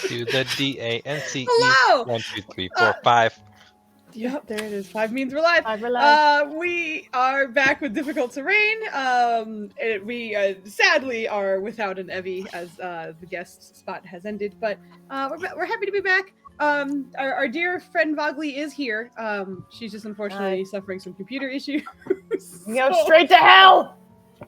Do the DANCE. Hello! 1, 2, 3, 4, 5. Yep, there it is. 5 means we're live. We're live. We are back with difficult terrain. We sadly are without an Evie as the guest spot has ended, but we're happy to be back. Our dear friend Vogley is here. She's just unfortunately suffering some computer issues. Go straight to hell.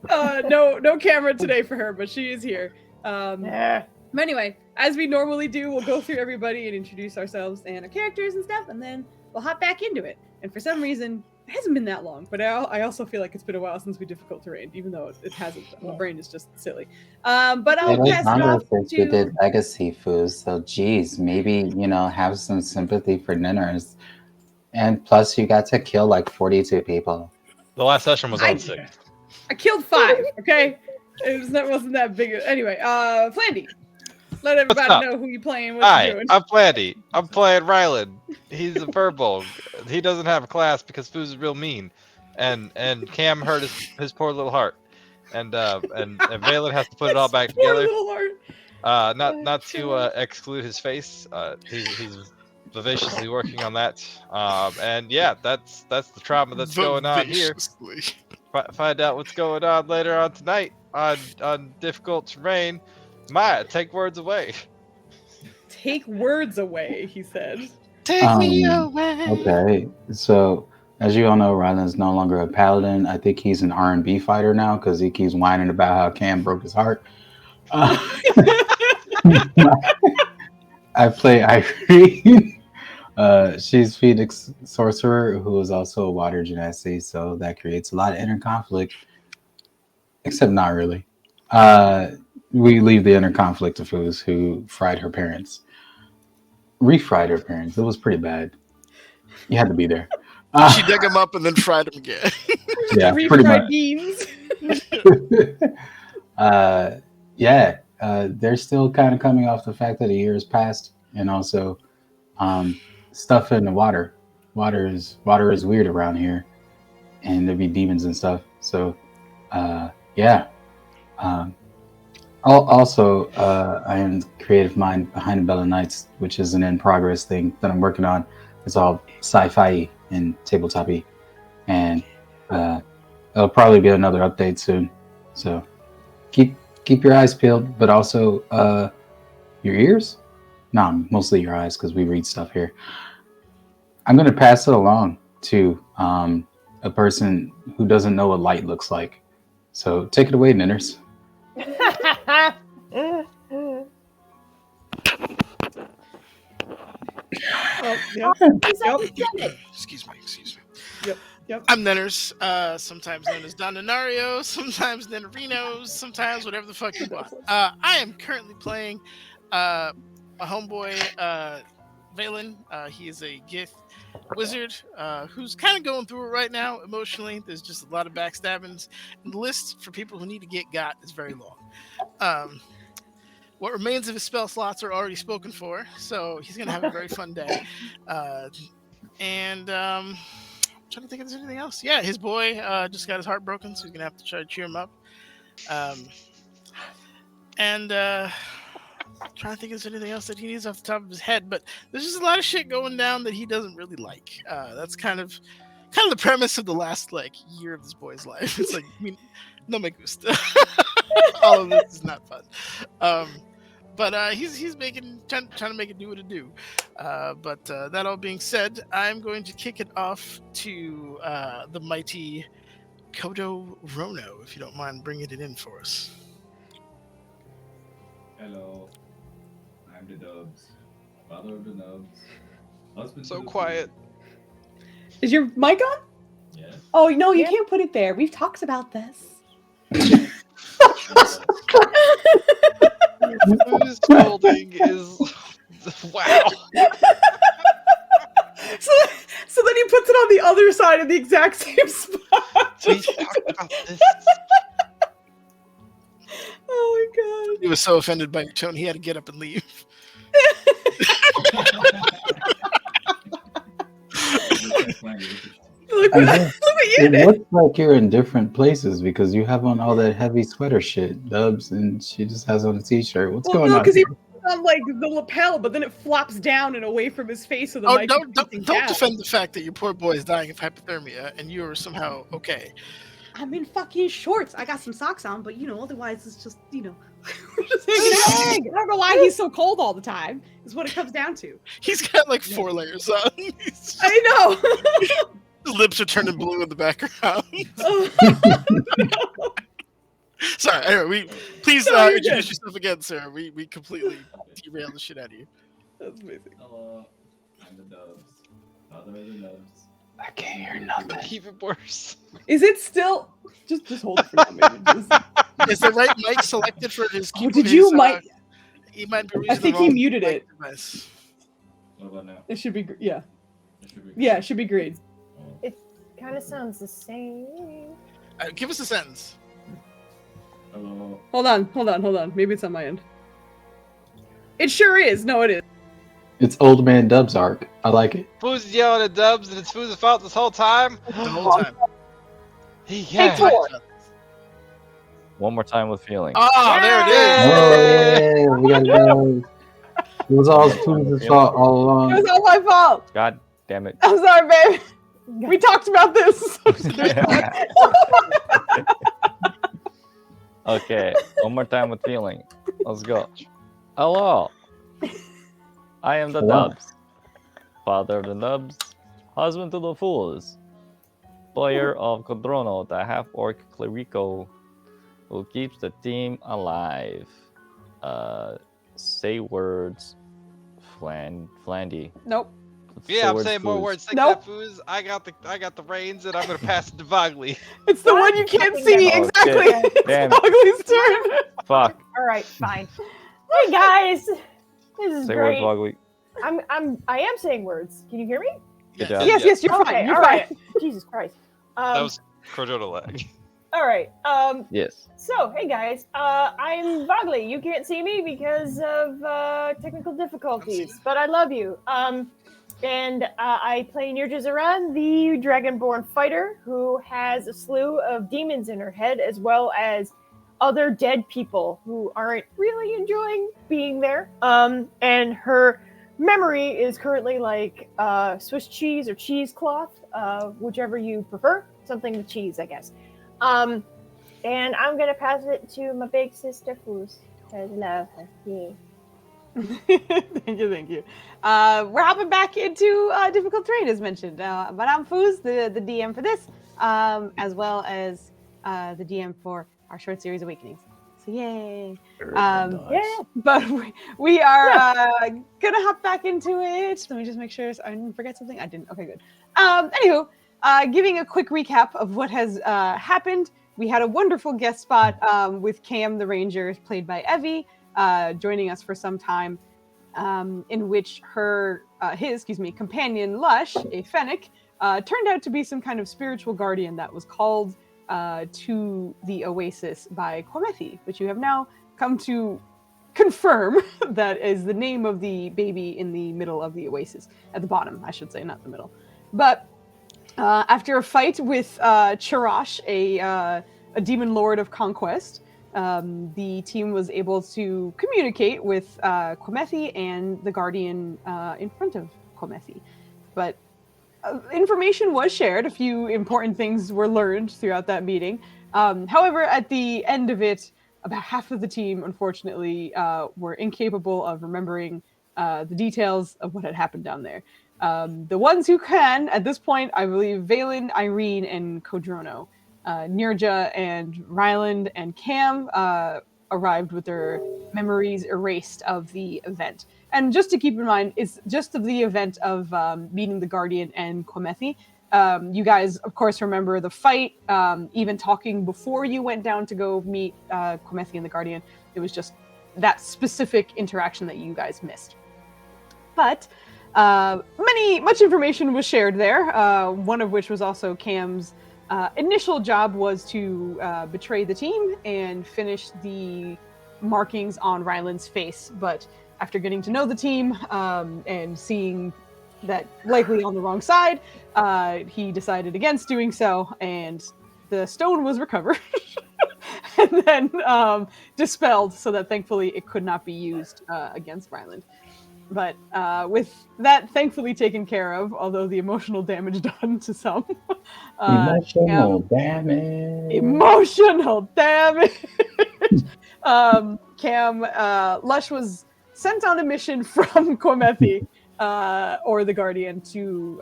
No camera today for her, but she is here. Yeah. But anyway, as we normally do, we'll go through everybody and introduce ourselves and our characters and stuff, and then we'll hop back into it. And for some reason, it hasn't been that long, but I also feel like it's been a while since we difficult terrain, even though it hasn't. My brain is just silly. But I'll pass it off since to... we did legacy foods, so geez, maybe, have some sympathy for Ninners. And plus, you got to kill like 42 people. The last session was on 6. I killed 5, okay? Wasn't that big. Anyway, Flandy. Let everybody know who you're playing, what you're doing. I'm Flandy. I'm playing Rylan. He's a verbal. He doesn't have a class because Foos is real mean. And Cam hurt his poor little heart. And Valen has to put it all back together. Poor little heart. Not to exclude his face. He's vivaciously working on that. And yeah, that's the trauma that's going on here. Find out what's going on later on tonight on difficult terrain. Maya, take words away. Take words away, he said. Take me away. Okay, so as you all know, Rylan's no longer a paladin. I think he's an R&B fighter now because he keeps whining about how Cam broke his heart. I play Irene. She's Phoenix sorcerer who is also a water genasi, so that creates a lot of inner conflict. Except not really. We leave the inner conflict to Foos, who fried her parents. Refried her parents. It was pretty bad. You had to be there. She dug them up and then fried them again. Yeah, pretty much. Beans. They're still kind of coming off the fact that a year has passed, and also stuff in the water. Water is weird around here, and there be demons and stuff. So, Also, I am the creative mind behind Bella Knights, which is an in-progress thing that I'm working on. It's all sci-fi and tabletop-y, and it'll probably be another update soon. So keep your eyes peeled, but also your ears? No, mostly your eyes, because we read stuff here. I'm going to pass it along to a person who doesn't know what light looks like. So take it away, Ninners. Excuse me. Yep. I'm Ninners, sometimes known as Don Denario, sometimes Ninerinos, sometimes whatever the fuck you want. I am currently playing a homeboy, Valen. He is a Gith wizard who's kind of going through it right now emotionally. There's just a lot of backstabbings, and the list for people who need to get got is very long. What remains of his spell slots are already spoken for, so he's gonna have a very fun day. I'm trying to think if there's anything else. Yeah, his boy just got his heart broken, so he's gonna have to try to cheer him up. Trying to think if there's anything else that he needs off the top of his head, but there's just a lot of shit going down that he doesn't really like. That's kind of the premise of the last year of this boy's life. It's no me gusta. All of this is not fun. But he's trying to make it do what it do. But that all being said, I'm going to kick it off to the mighty Kodo Rono, if you don't mind bringing it in for us. Hello, I'm the Dubs, father of the Nubs, husband. So quiet. Is your mic on? Yes. Oh no, you can't put it there. We've talked about this. His holding is wow. So then he puts it on the other side of the exact same spot. We talked about this. Oh my god. He was so offended by your tone, he had to get up and leave. Look at you. It looks like you're in different places because you have on all that heavy sweater shit, Dubs, and she just has on a t-shirt. What's going on? on like the lapel, but then it flops down and away from his face, so the mic. Don't defend the fact that your poor boy is dying of hypothermia and you are somehow okay. I'm in fucking shorts. I got some socks on, but otherwise it's just we're just hanging out. I don't know why he's so cold all the time. Is what it comes down to. He's got like 4 layers on. I know. His lips are turning blue in the background. No. Sorry. Anyway, please No, you're introduce good. yourself again, sir. We completely derailed the shit out of you. That's amazing. Hello, I'm the Dubs. Father of the Dubs. I can't hear nothing. Even worse. Is it still? Just hold it for now, maybe. Just... Is the right mic selected for his Oh, keyboard? did you mic? He might be. I using think the he wrong muted mic it. device. What about now? It should be. Yeah. It should be Yeah. It should be green. Oh. Kind of sounds the same. Give us a sentence. Hello. Hold on. Maybe it's on my end. It sure is. No, it is. It's Old Man Dub's arc. I like it. Fooz's yelling at Dubs, and it's Fooz's fault this whole time. The whole time. Hey, Tor. One more time with feeling. Oh, there it is. Oh, yeah, we gotta go. It was all Fooz's fault all along. It was all my fault. God damn it. I'm sorry, babe. We talked about this. Okay, one more time with feeling. Let's go. Hello. I am the Hello. Dubs. Father of the Dubs. Husband to the Fools. Player of Codrono, the half-orc clerico who keeps the team alive. Say words. Flandy. Nope. Yeah, Say I'm words, saying more Foos. words. Take Nope. that, Foos. I got the reins, and I'm gonna pass it to Vogley. It's the one you can't see. Oh, Exactly. shit. Damn it. Ugly's turn. Fuck. All right, fine. Hey guys, this is Say great. words, Vogley. I am saying words. Can you hear me? Good job. Yes, you're Okay, fine. You're all fine. right. Jesus Christ. That was Cordona lag. All right. Yes. So, hey guys, I'm Vogley. You can't see me because of technical difficulties, but I love you. And I play Nirjazaran, the Dragonborn fighter who has a slew of demons in her head, as well as other dead people who aren't really enjoying being there. And her memory is currently like Swiss cheese or cheesecloth, whichever you prefer. Something with cheese, I guess. And I'm gonna pass it to my big sister Foos. I love her. Yeah. Thank you. We're hopping back into difficult terrain as mentioned. But I'm Foos, the DM for this, as well as the DM for our short series Awakenings. So yay! Yeah. But we are gonna hop back into it. Let me just make sure I didn't forget something. I didn't. Okay, good. Anywho, giving a quick recap of what has happened. We had a wonderful guest spot with Cam the Ranger, played by Evie, joining us for some time, in which his companion Lush, a Fennec, turned out to be some kind of spiritual guardian that was called to the Oasis by Quamethi, which you have now come to confirm that is the name of the baby in the middle of the Oasis, at the bottom, I should say, not the middle. But after a fight with Charash, a demon lord of conquest, the team was able to communicate with Quamethi and the guardian in front of Quamethi. But information was shared. A few important things were learned throughout that meeting. However, at the end of it, about half of the team, unfortunately, were incapable of remembering the details of what had happened down there. The ones who can, at this point, I believe Valen, Irene, and Codrono. Nirja and Ryland and Cam arrived with their memories erased of the event. And just to keep in mind, it's just of the event of meeting the Guardian and Quamethi. You guys, of course, remember the fight, even talking before you went down to go meet Quamethi and the Guardian. It was just that specific interaction that you guys missed. But much information was shared there, one of which was also Cam's initial job was to betray the team and finish the markings on Ryland's face. But after getting to know the team and seeing that likely on the wrong side, he decided against doing so, and the stone was recovered. and then dispelled, so that thankfully it could not be used against Ryland. But with that thankfully taken care of, although the emotional damage done to some. Emotional damage. Emotional damage. Cam, Lush was sent on a mission from Cormethi, or the Guardian, to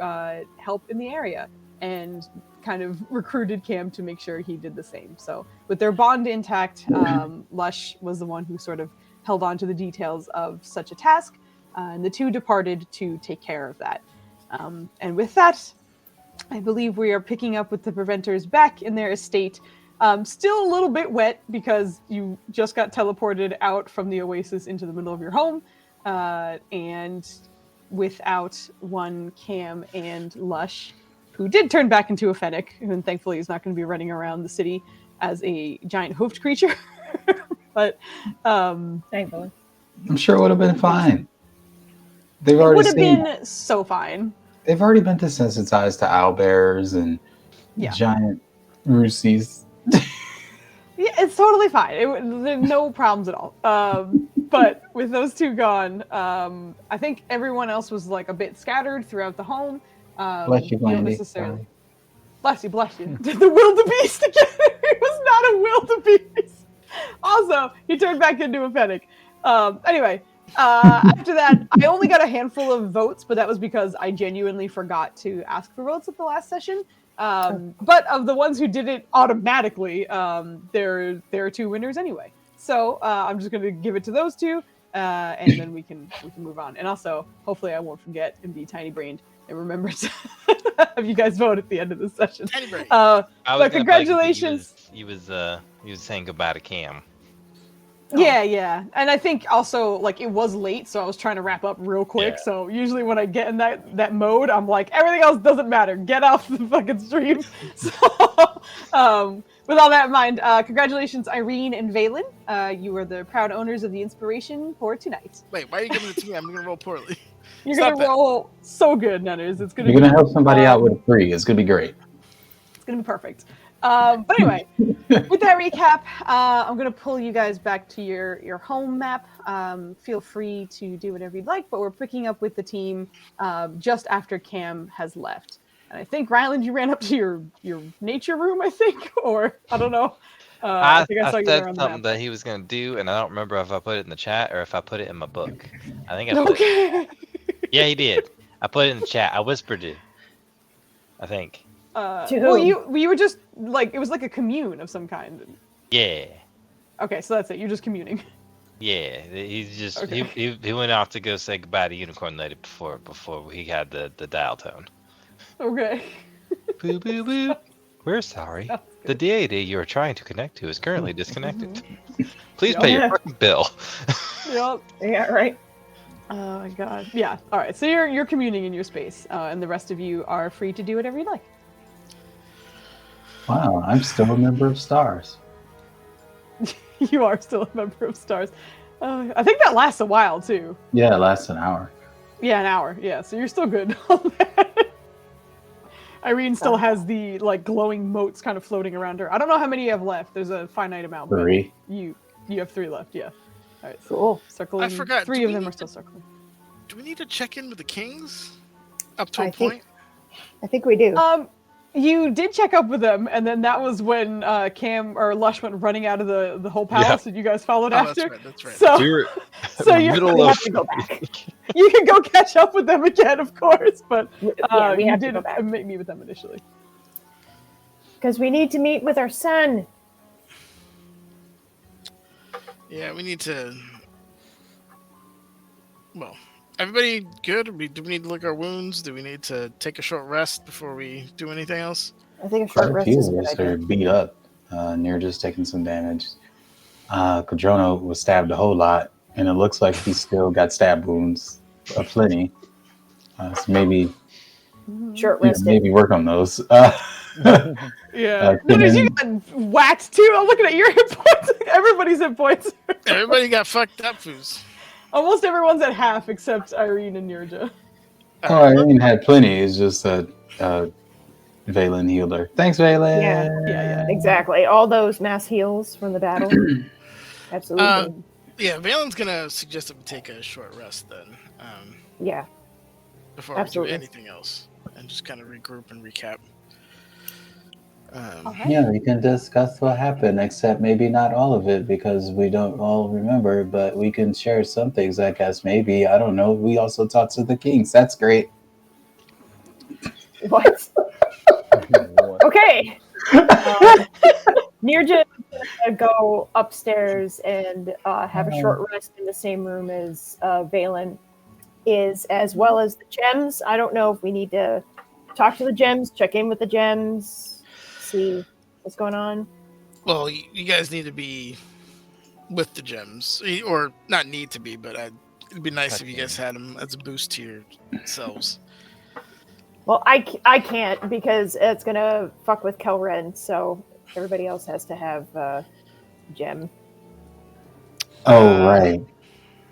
help in the area, and kind of recruited Cam to make sure he did the same. So with their bond intact, Lush was the one who sort of held on to the details of such a task, and the two departed to take care of that. And with that, I believe we are picking up with the Preventers back in their estate. Still a little bit wet because you just got teleported out from the oasis into the middle of your home, and without one Cam and Lush, who did turn back into a fennec, and thankfully is not going to be running around the city as a giant hoofed creature. But Thankfully. I'm sure it would have been fine. They've it already would have seen. been so fine. They've already been desensitized to owlbears and giant roossies. Yeah, it's totally fine. There's no problems at all. But with those two gone, I think everyone else was like a bit scattered throughout the home. Bless you, don't Blandy. necessarily. Bless you. The wildebeest again. He was not a wildebeest. Also, he turned back into a fennec. Anyway, after that, I only got a handful of votes, but that was because I genuinely forgot to ask for votes at the last session. But of the ones who did it automatically, there are two winners anyway. So I'm just going to give it to those two, and then we can move on. And also, hopefully, I won't forget and be tiny brained and remember to have you guys vote at the end of the session. Tiny brain. But congratulations. He was saying goodbye to Cam. Yeah, and I think also like it was late, so I was trying to wrap up real quick. Yeah. So usually when I get in that mode, I'm like, everything else doesn't matter. Get off the fucking stream. So, with all that in mind, congratulations, Irene and Valen. You are the proud owners of the inspiration for tonight. Wait, why are you giving it to me? I'm gonna roll poorly. You're Stop gonna roll so good, Nunners. It's gonna. You're gonna help somebody out with a 3. It's gonna be great. It's gonna be perfect. But anyway, with that recap, I'm gonna pull you guys back to your home map. Feel free to do whatever you'd like, but we're picking up with the team just after Cam has left. And I think Ryland, you ran up to your nature room, I think, or I don't know. I think I saw you said there on the something map. that he was gonna do, and I don't remember if I put it in the chat or if I put it in my book. I think I put it. Yeah, he did. I put it in the chat. I whispered it. I think. To Well, whom? you were just like it was like a commune of some kind. Yeah. Okay, so that's it. You're just communing. Yeah, he's just Okay. he went off to go say goodbye to Unicorn Lady before he had the dial tone. Okay. Boo boo boo. We're sorry. The deity you are trying to connect to is currently disconnected. Please pay your fucking bill. Yep. Yeah, right. Oh my god. Yeah. All right. So you're communing in your space, and the rest of you are free to do whatever you like. Wow, I'm still a member of Stars. You are still a member of Stars. I think that lasts a while too. Yeah, it lasts an hour. Yeah, an hour. Yeah. So you're still good on that. Irene still has the like glowing motes kind of floating around her. I don't know how many you have left. There's a finite amount. But 3. you have 3 left. Yeah. All right. So Cool. circling. I forgot, 3 do of we them need are still circling. Do we need to check in with the kings? Up to I a think- point? I think we do. You did check up with them, and then that was when Cam or Lush went running out of the whole palace, and you guys followed Oh, after. that's right. So, We're so in the you're middle we of have to go back. you can go catch up with them again, of course, but Yeah, we you have to did go back. meet with them initially. Because we need to meet with our son. Yeah, we need to. Well, everybody good? Do we need to lick our wounds? Do we need to take a short rest before we do anything else? I think a Quite short a rest few is a of good us idea. are beat up. Near just taking some damage. Cadrono was stabbed a whole lot, and it looks like he's still got stab wounds aplenty. So maybe Short yeah, rested. maybe work on those. Yeah, and you then- got whacked too. I'm looking at your hit points. Everybody's hit points. Everybody got fucked up, Foos. Almost everyone's at half except Irene and Nirja. Oh, Irene had plenty. It's just that Valen healed her. Thanks, Valen. Yeah. Exactly. All those mass heals from the battle. Absolutely. Yeah, Valen's gonna suggest that we take a short rest then, Yeah. before Absolutely. we do anything else, and just kind of regroup and recap. Alright. Yeah, we can discuss what happened, except maybe not all of it because we don't all remember, but we can share some things, I guess. Maybe, I don't know. We also talked to the kings. That's great. What? Okay. Nirja is gonna go upstairs and have a short rest in the same room as Valen is, as well as the gems. I don't know if we need to talk to the gems, check in with the gems, see what's going on. Well, you guys need to be with the gems, or not need to be, but it'd be nice if you guys had them as a boost to yourselves. Well, I can't because it's gonna fuck with Kelren, so everybody else has to have gem. Oh, right.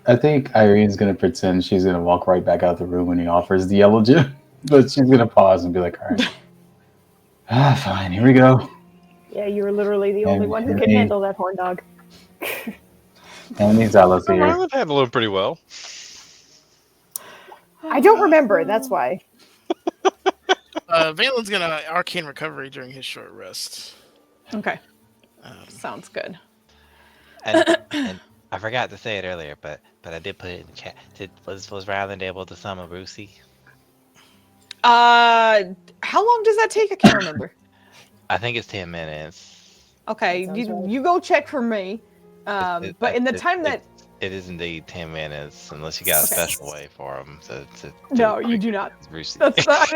I think Irene's going to pretend she's going to walk right back out the room when he offers the yellow gem, but she's going to pause and be like, all right. Fine, here we go. Yeah, you were literally the only one who can handle that horn dog. And these Alice here. I would handle him pretty well. I don't remember, that's why. Valen's gonna arcane recovery during his short rest. Okay. Sounds good. And I forgot to say it earlier, but I did put it in the chat. Was Ryland able to summon Brucey? How long does that take? I can't remember. I think it's 10 minutes. Okay, That sounds right. you go check for me. But in the time that it is indeed 10 minutes, unless you got a special way for him to no, you do not. Brucey. That's not,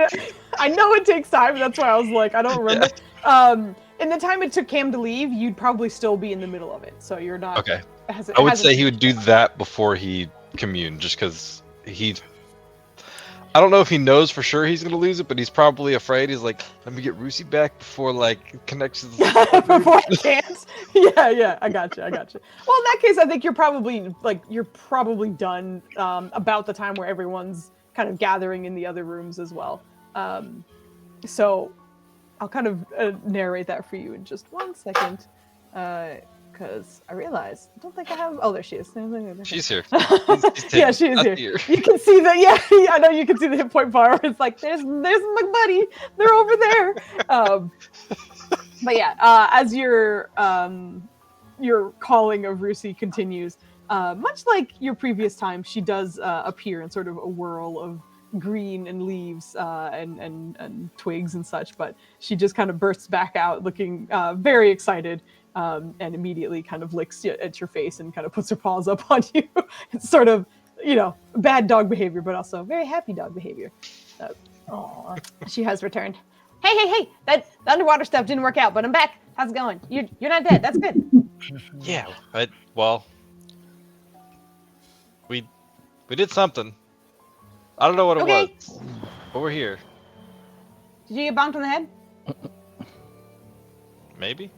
I know it takes time. That's why I was like, I don't remember. In the time it took Cam to leave, you'd probably still be in the middle of it, so you're not. Okay. I would say he would do that before he communed, just because I don't know if he knows for sure he's gonna lose it, but he's probably afraid. He's like, let me get Rusi back before connections. Before I can't. Yeah, I got you. Well, in that case, I think you're probably done about the time where everyone's kind of gathering in the other rooms as well. So I'll kind of narrate that for you in just 1 second, because I realize I don't think I have. Oh, there she is. She's here. Yeah, she is here. You can see that. Yeah, I know. You can see the hit point bar. It's like there's my buddy. They're over there. But yeah, as your calling of Rusi continues, much like your previous time, she does appear in sort of a whirl of green and leaves and twigs and such, but she just kind of bursts back out looking very excited, and immediately kind of licks at your face and kind of puts her paws up on you. It's sort of, bad dog behavior, but also very happy dog behavior. She has returned. Hey, that underwater stuff didn't work out, but I'm back. How's it going? You're not dead. That's good. Yeah, well, we did something. I don't know what it was, but we're here. Did you get bonked on the head? Maybe.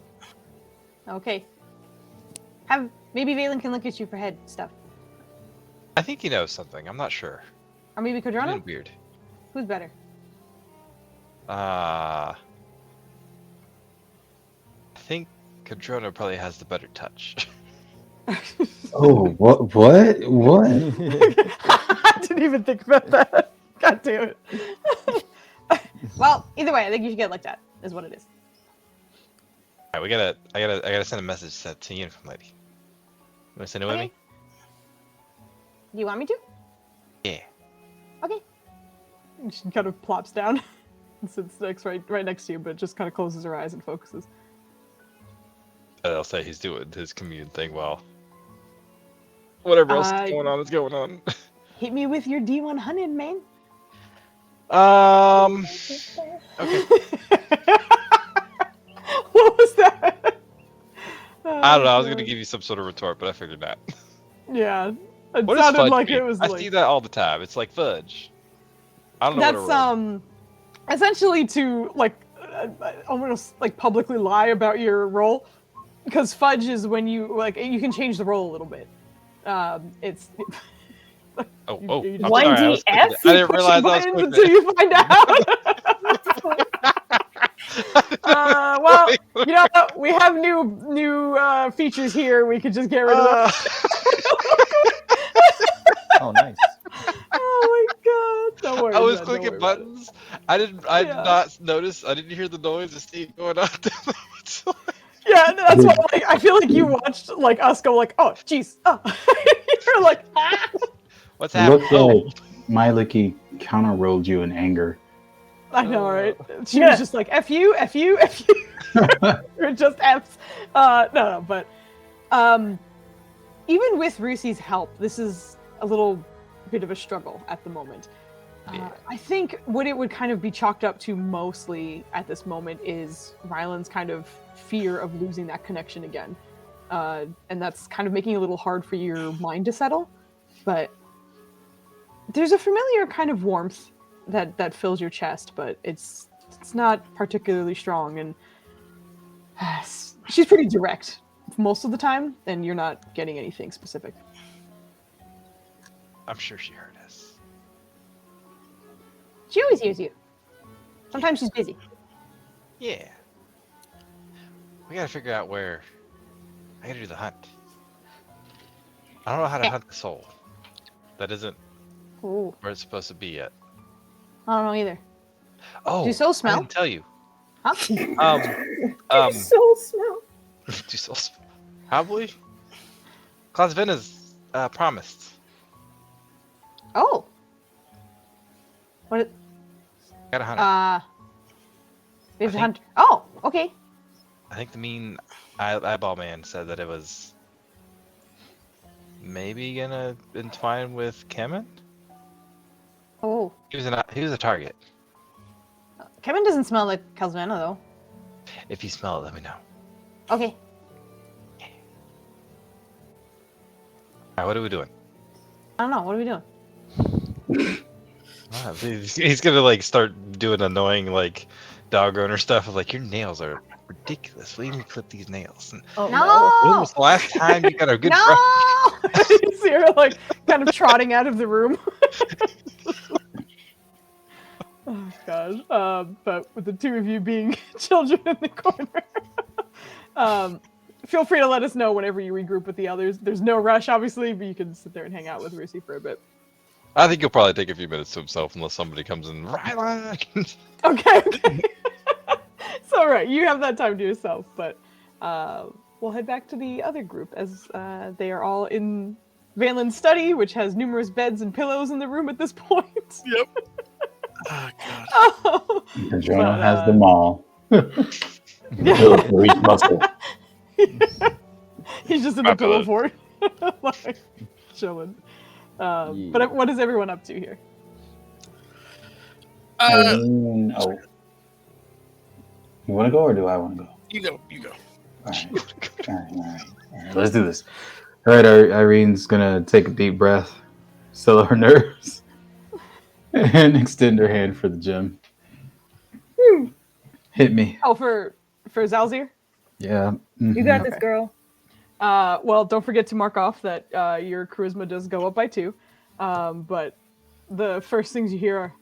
Okay. Maybe Valen can look at you for head stuff. I think he knows something. I'm not sure. Or maybe He's Kodrona? being weird. Who's better? I think Kodrona probably has the better touch. Oh, what? I didn't even think about that. God damn it. Well, either way, I think you should get looked at, is what it is. All right, I gotta send a message to the uniform lady. You wanna send it with me? Do you want me to? Yeah. Okay. She kind of plops down and sits right next to you, but just kind of closes her eyes and focuses. I'll say he's doing his commune thing while whatever else is going on is going on. Hit me with your D100, man. Okay. What was that? I don't know. I was gonna give you some sort of retort, but I figured not. Yeah, it What does sounded fudge like mean? it was. I see that all the time. It's like fudge. I don't know. That's essentially to almost publicly lie about your role, because fudge is when you you can change the role a little bit. It's. I'm 1DF? sorry, I didn't realize I was until you find out. Well, you know what? We have new features here. We could just get rid of them. Oh, nice. Oh my god! Don't worry. I was Jen, don't clicking worry about it. buttons. I did Yeah. not notice. I didn't hear the noise of Steve going on. Yeah, that's why. Like, I feel like you watched like us go like, oh, jeez, oh. You're like, ah. What's It happening? looked like Miliki counter rolled you in anger. I know, right? She was just like, F you, F you, F you. Or just F's. No, but even with Rusi's help, this is a little bit of a struggle at the moment. I think what it would kind of be chalked up to mostly at this moment is Ryland's kind of fear of losing that connection again. And that's kind of making it a little hard for your mind to settle. But there's a familiar kind of warmth that fills your chest, but it's not particularly strong. And she's pretty direct most of the time, and you're not getting anything specific. I'm sure she heard us. She always hears you. Sometimes she's busy. Yeah. We gotta figure out where. I gotta do the hunt. I don't know how to hunt the soul. That isn't Ooh, where it's supposed to be yet. I don't know either. Oh, Do souls I smell? didn't tell you. Huh? Soul smell. Do souls probably. Klaus Vena's promised. Oh. What? Gotta hunt her. We have to I hunt. Oh, okay. I think the mean eyeball man said that it was maybe gonna entwine with Kemen. Oh. He was a target. Kevin doesn't smell like Calzvana, though. If you smell it, let me know. Okay. Alright, what are we doing? I don't know. What are we doing? He's gonna like start doing annoying like dog owner stuff of like your nails are ridiculous. We need to clip these nails. And when was the last time you got a good brush? You see her like kind of trotting out of the room. Oh gosh. But with the two of you being children in the corner, feel free to let us know whenever you regroup with the others. There's no rush, obviously, but you can sit there and hang out with Rusi for a bit. I think he'll probably take a few minutes to himself unless somebody comes in. Ryland! Okay. So right, you have that time to yourself, but we'll head back to the other group as they are all in Vanland's study, which has numerous beds and pillows in the room at this point. Yep. Oh god. Oh, Jonah but, has them all. yeah. For each muscle. He's just in the pillow fort, like chilling. But what is everyone up to here? You want to go or do I want to go? You go. All right. Let's do this. All right, Irene's gonna take a deep breath, settle her nerves, and extend her hand for the gem. Hit me. Oh, for Zalzir? Yeah. You got this, Okay. girl. Well, don't forget to mark off that your charisma does go up by 2. But the first things you hear are,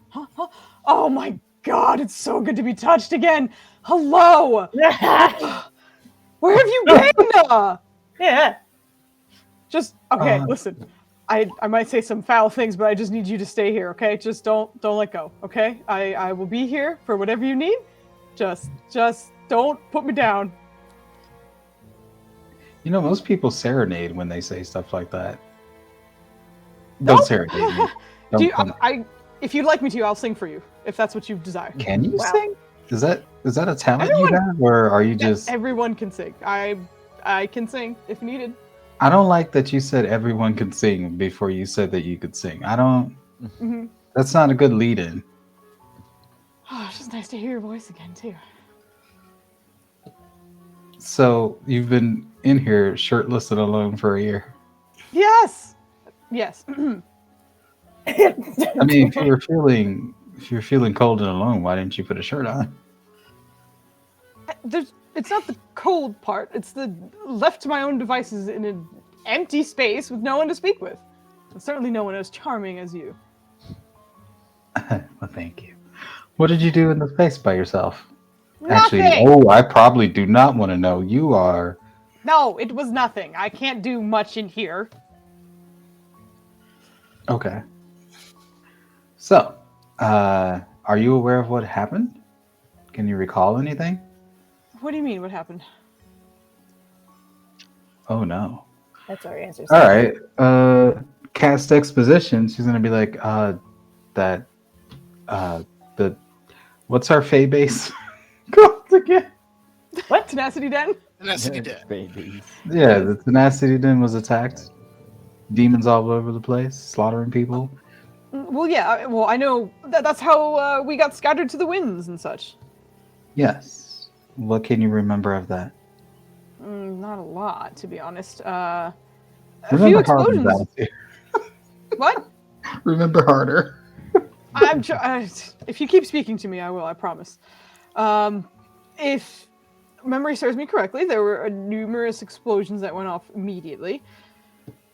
oh my god, it's so good to be touched again. Hello. Where have you been? Yeah. Just okay. Listen, I might say some foul things, but I just need you to stay here. Okay, just don't let go. Okay, I will be here for whatever you need. Just don't put me down. You know, most people serenade when they say stuff like that. Don't serenade me. If you'd like me to, I'll sing for you. If that's what you desire. Can you Wow. sing? Is that a talent Everyone- you have, or are you Yeah, just? everyone can sing. I can sing if needed. I don't like that you said everyone could sing before you said that you could sing. I don't. Mm-hmm. That's not a good lead-in. Oh, it's just nice to hear your voice again too. So you've been in here shirtless and alone for a year. Yes. I mean, if you're feeling cold and alone, why didn't you put a shirt on? It's not the cold part. It's the left to my own devices in an empty space with no one to speak with. And certainly no one as charming as you. Well, thank you. What did you do in the space by yourself? Actually, Nothing. I probably do not want to know. You are. No, it was nothing. I can't do much in here. Okay. So, are you aware of what happened? Can you recall anything? What do you mean? What happened? Oh no. That's our answer. All right. Cast exposition. She's gonna be like, that, the, what's our Fey base called again? What? Tenacity Den? Tenacity dead. Babies. Yeah, the Tenacity Den was attacked. Demons all over the place, slaughtering people. Well, yeah. Well, I know that's how we got scattered to the winds and such. Yes. What can you remember of that? Not a lot, to be honest. A Remember few explosions. Harder's What? Remember Harder. If you keep speaking to me, I will. I promise. If memory serves me correctly, there were numerous explosions that went off immediately.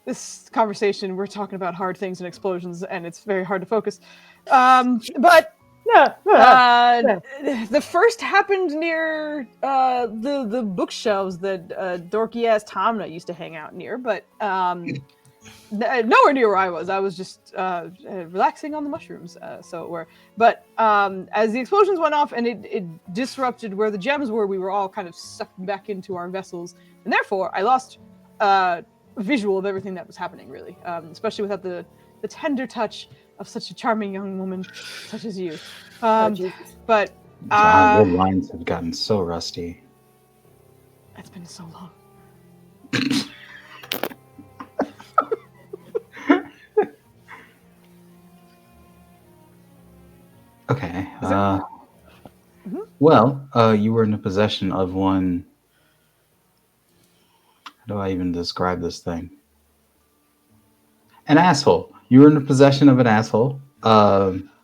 This conversation, we're talking about hard things and explosions, and it's very hard to focus. But the first happened near the bookshelves that dorky ass Tomna used to hang out near, but nowhere near where I was. I was just relaxing on the mushrooms, so it were. But as the explosions went off and it disrupted where the gems were, we were all kind of sucked back into our vessels, and therefore I lost visual of everything that was happening, really, especially without the tender touch of such a charming young woman such as you. But Your lines have gotten so rusty. it's been so long. Okay. Mhm. You were in the possession of one. How do I even describe this thing? An asshole. You were in the possession of an asshole.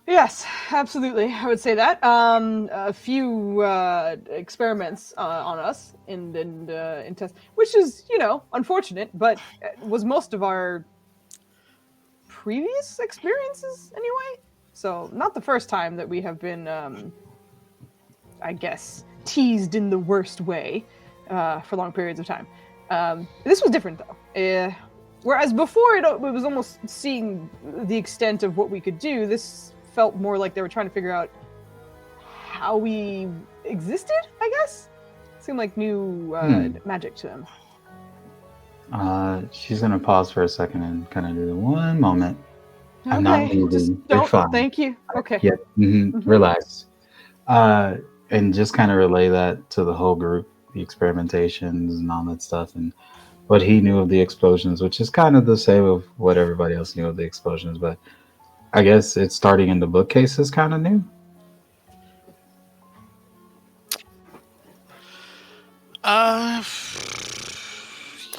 Yes, absolutely. I would say that. A few experiments on us in test, which is, unfortunate, but was most of our previous experiences anyway. So not the first time that we have been, I guess, teased in the worst way for long periods of time. This was different though. Whereas before it was almost seeing the extent of what we could do, this felt more like they were trying to figure out how we existed, I guess? Seemed like new magic to them. She's going to pause for a second and kind of do one moment. Okay, I'm not moving. just You're don't. fine. Thank you. Okay. Yeah. Relax. And just kind of relay that to the whole group, the experimentations and all that stuff, and what he knew of the explosions, which is kind of the same of what everybody else knew of the explosions, but I guess it's starting in the bookcase is kind of new.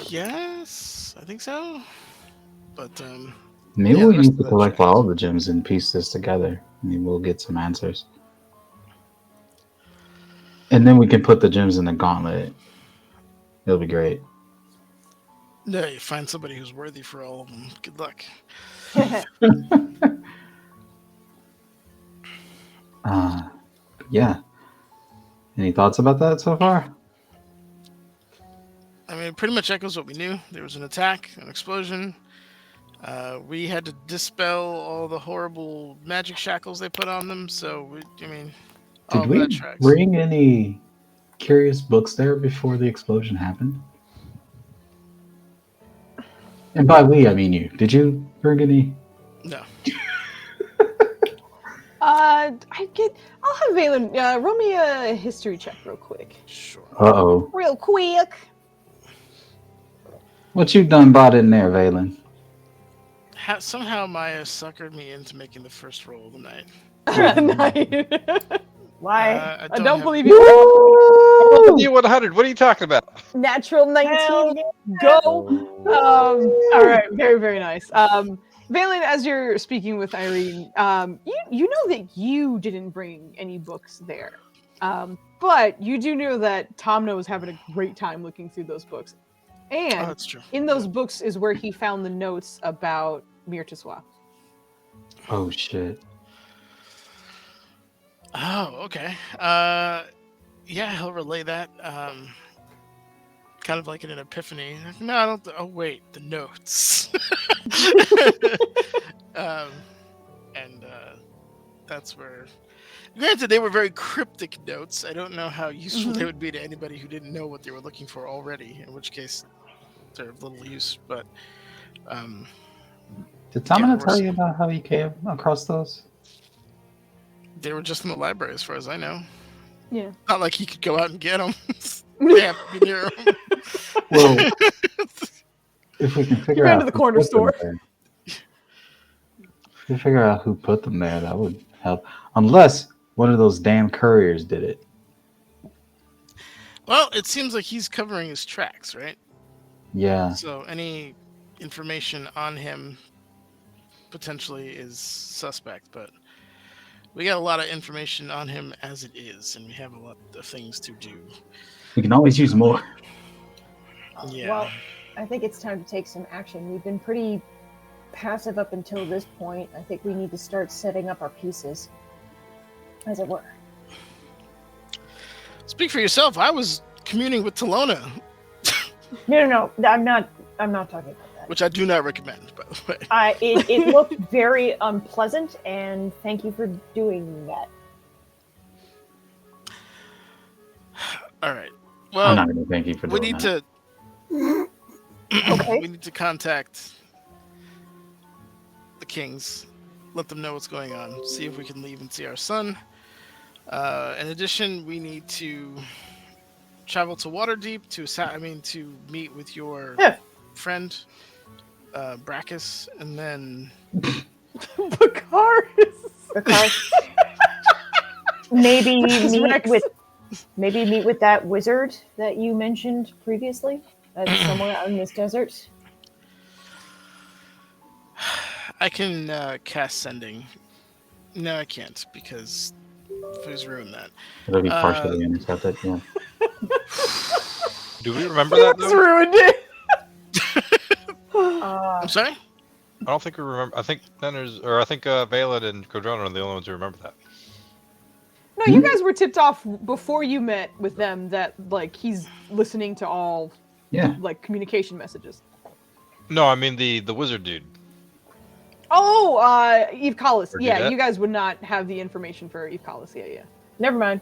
Yes, I think so. But Maybe yeah, we the rest need to of the collect tracks. all the gems and piece this together. Maybe we'll get some answers. And then we can put the gems in the gauntlet. It'll be great. No, you find somebody who's worthy for all of them. Good luck. Yeah. Any thoughts about that so far? I mean, it pretty much echoes what we knew. There was an attack, an explosion. We had to dispel all the horrible magic shackles they put on them. So, all Did we that tracks. bring any curious books there before the explosion happened? And by we, I mean you. Did you bring any? No. I'll have Valen roll me a history check real quick. Sure. Uh-oh. Real quick. What you done bought in there, Valen? Somehow Maya suckered me into making the first roll of the night. Why? I don't have- believe you. D100. What are you talking about? Natural 19. Hell Go. Oh. All right. Very, very nice. Valen, as you're speaking with Irene, you know that you didn't bring any books there. But you do know that Tomno was having a great time looking through those books. And that's true. in those books is where he found the notes about Mirtiswa. Oh, shit. Oh, okay. Yeah, he'll relay that. Kind of like in an epiphany. No, I don't. Oh wait, the notes. And that's where. Granted, they were very cryptic notes. I don't know how useful they would be to anybody who didn't know what they were looking for already. In which case, they're of little use. But Did Tamina we're tell you about how he came across those? they were just in the library, as far as I know. Yeah. Not like he could go out and get them. They have to be near him. Well, if we can figure ran out to the who corner put them store. there- if we figure out who put them there, that would help. Unless one of those damn couriers did it. Well, it seems like he's covering his tracks, right? Yeah. So any information on him potentially is suspect, but we got a lot of information on him as it is, and we have a lot of things to do. We can always use more. Yeah. Well, I think it's time to take some action. We've been pretty passive up until this point. I think we need to start setting up our pieces, as it were. Speak for yourself. I was communing with Talona, No. I'm not talking about that. which I do not recommend, by the way. It looked very unpleasant, and thank you for doing that. All right. I'm Well, not going to thank you for we doing need that. to. Okay. We need to contact the Kings, let them know what's going on, see if we can leave and see our son. In addition, we need to travel to Waterdeep to meet with your friend, Brackus, and then Bakaris. Maybe meet Rex. with that wizard that you mentioned previously, somewhere out in this desert. I can cast Sending. No, I can't because Foos ruined that. It'll be partially intercepted. Yeah. Do we remember that? That's Though? ruined it. I'm sorry? I don't think we remember. I think Valen and Codrona are the only ones who remember that. No, you guys were tipped off before you met with them that like he's listening to all like communication messages. No, I mean the wizard dude. Oh, Eve Collis. Or do Yeah, that? you guys would not have the information for Eve Collis. Yeah. Never mind.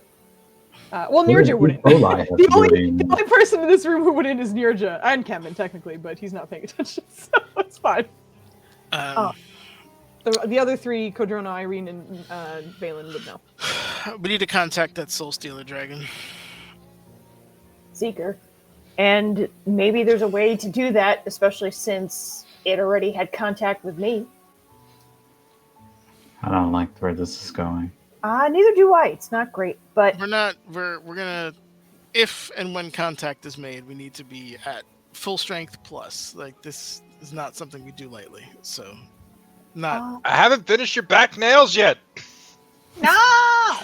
Well, Nirja wouldn't. Ebola has to The do with only person in this room who wouldn't is Nirja and Kemen technically, but he's not paying attention, so it's fine. The other three, Codrona, Irene, and Valen would know. We need to contact that Soul Stealer dragon. Seeker. And maybe there's a way to do that, especially since it already had contact with me. I don't like where this is going. Neither do I. It's not great, but We're gonna, if and when contact is made, we need to be at full strength plus. Like, this is not something we do lightly, so not. I haven't finished your back nails yet. No!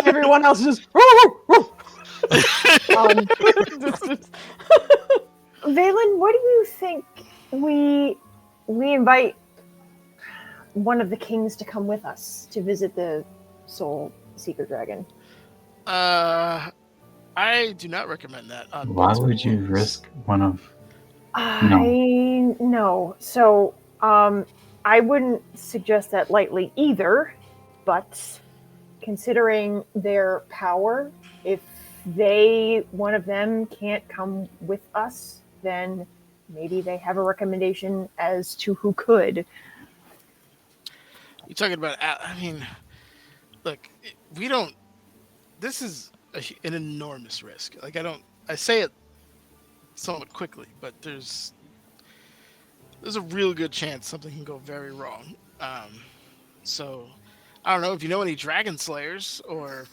Everyone else just. Valen, what do you think we invite one of the kings to come with us to visit the Soul Seeker Dragon? I do not recommend that. Why would you risk one of? No. So, I wouldn't suggest that lightly either, but considering their power, if one of them can't come with us, then maybe they have a recommendation as to who could. You're talking about, I mean, look, we don't, this is an enormous risk. Like, I say it somewhat quickly, but there's a real good chance something can go very wrong. So, I don't know if you know any dragon slayers or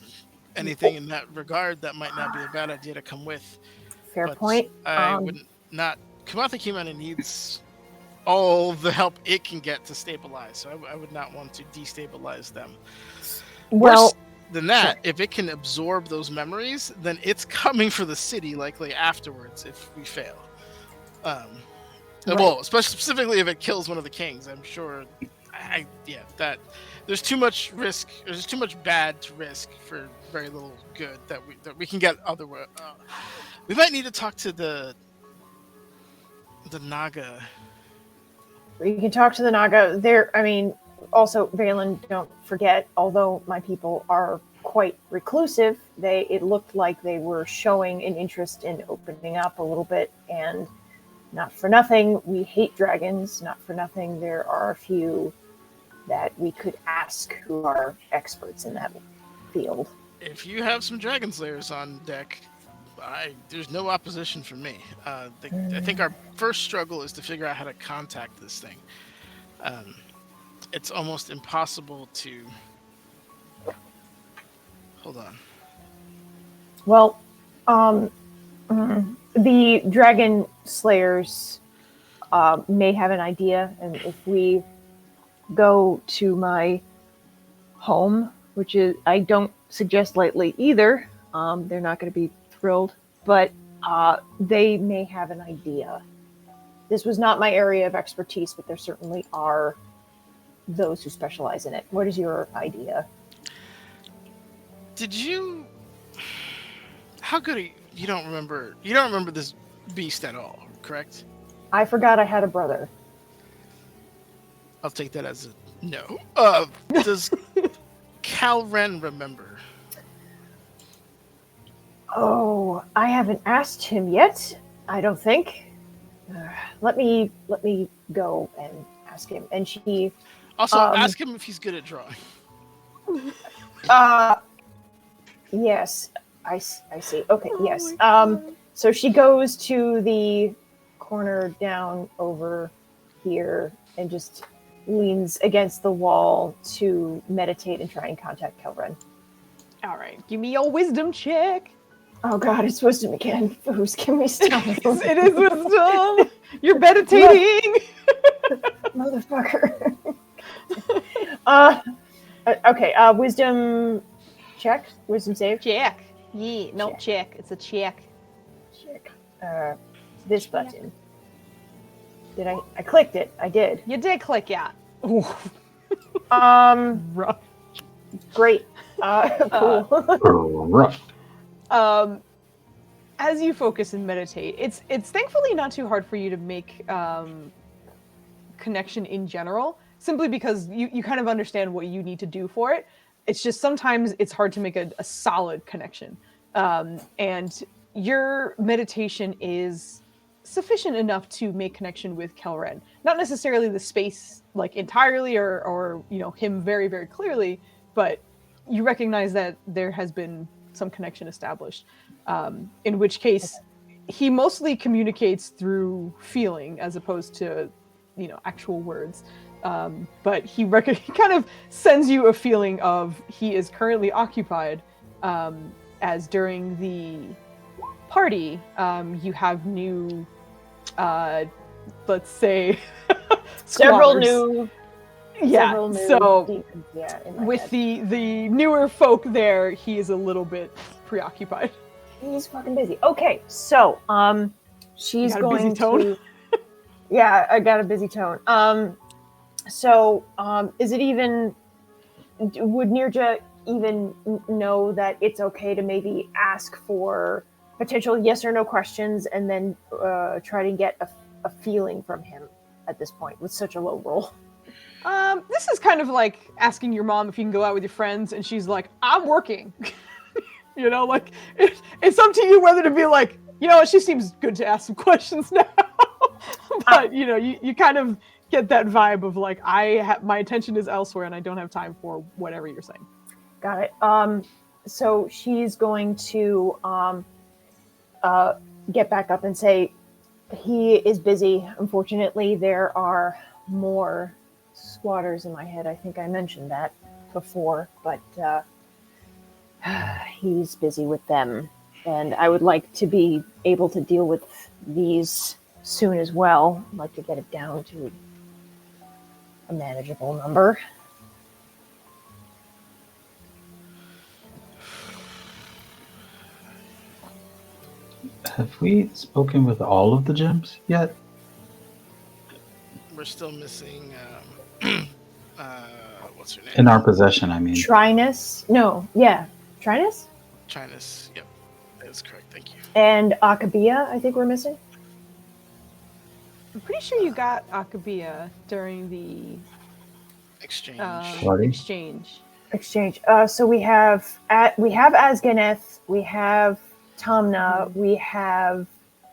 anything in that regard, that might not be a bad idea to come with. Fair But point. I wouldn't not. Kamatha Kimana needs all the help it can get to stabilize. So I would not want to destabilize them. Well, Worse than that, if it can absorb those memories, then it's coming for the city likely afterwards if we fail. Well, specifically if it kills one of the kings, I'm sure. That there's too much risk. There's too much bad to risk for very little good that we can get otherwise. We might need to talk to the Naga. You can talk to the Naga. Also, Valen, don't forget, although my people are quite reclusive, it looked like they were showing an interest in opening up a little bit, and not for nothing, we hate dragons. Not for nothing, there are a few that we could ask who are experts in that field. If you have some dragon slayers on deck, there's no opposition from me. I think our first struggle is to figure out how to contact this thing. It's almost impossible to... Hold on. Well, the dragon slayers may have an idea, and if we go to my home, which is, I don't suggest lightly either, they're not going to be thrilled, but they may have an idea. This was not my area of expertise, but there certainly are those who specialize in it. What is your idea? How good are you? You don't remember this beast at all, correct? I forgot I had a brother. I'll take that as a no. Does Calren remember? Oh, I haven't asked him yet. I don't think. Let me go and ask him. And she also ask him if he's good at drawing. Yes, I see. Okay, yes. So she goes to the corner down over here and just leans against the wall to meditate and try and contact Kelren. All right, give me your wisdom check. Oh God, it's wisdom again. Foos, can we stop? It is wisdom. You're meditating. Motherfucker. Okay, wisdom check? Wisdom save? Check. Yeah, no, check. It's a check. Check. This button. Did I clicked it. I did. You did click, yeah. Rough. Great. Cool. Rough. As you focus and meditate, it's thankfully not too hard for you to make connection in general, simply because you kind of understand what you need to do for it. It's just sometimes it's hard to make a solid connection. And your meditation is sufficient enough to make connection with Kelren. Not necessarily the space like entirely or him very, very clearly, but you recognize that there has been some connection established. In which case, he mostly communicates through feeling as opposed to, actual words. But he kind of sends you a feeling of he is currently occupied, as during the party, you have new, let's say, several squatters. new So demons, with head. the newer folk there, he is a little bit preoccupied. He's fucking busy. Okay, so she's got a going busy tone? to. Yeah, I got a busy tone. So is it even? Would Nirja even know that it's okay to maybe ask for potential yes or no questions and then try to get a feeling from him at this point with such a low roll? This is kind of like asking your mom if you can go out with your friends, and she's like, "I'm working." It's up to you whether to be like, she seems good to ask some questions now. But you kind of get that vibe of like, my attention is elsewhere, and I don't have time for whatever you're saying. Got it. So she's going to get back up and say, he is busy. Unfortunately, there are more squatters in my head. I think I mentioned that before, but he's busy with them. And I would like to be able to deal with these soon as well. I'd like to get it down to a manageable number. Have we spoken with all of the gems yet? We're still missing. What's her name? In our possession, I mean. Trinus? No, yeah. Trinus? Chinese. Yep, that is correct. Thank you. And Akabia, I think we're missing. I'm pretty sure you got Akabia during the Exchange. Party? exchange. Exchange. So we have Asganeth, we have Tomna, we have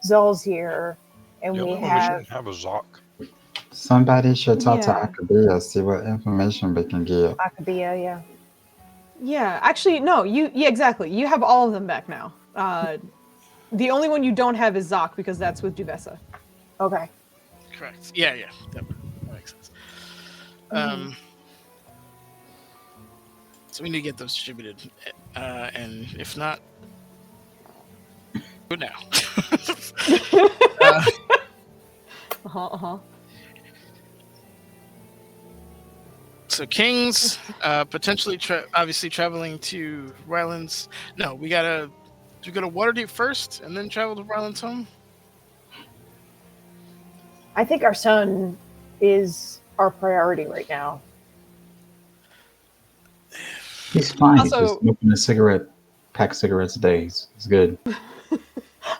Zolzir, and The we only one we have shouldn't have a Zoc. Somebody should talk to Yeah. Akabia, see what information we can get. Akabia. Yeah. Yeah, actually, no. Yeah, exactly. You have all of them back now. The only one you don't have is Zoc because that's with Duvessa. Okay. Correct. Yeah. That makes sense. So we need to get those distributed, and if not, go now. So Kings, potentially, obviously traveling to Ryland's. No, we gotta go to Waterdeep first, and then travel to Ryland's home. I think our son is our priority right now. He's fine. Also- He's just smoking a cigarette, pack of cigarettes a day. He's good.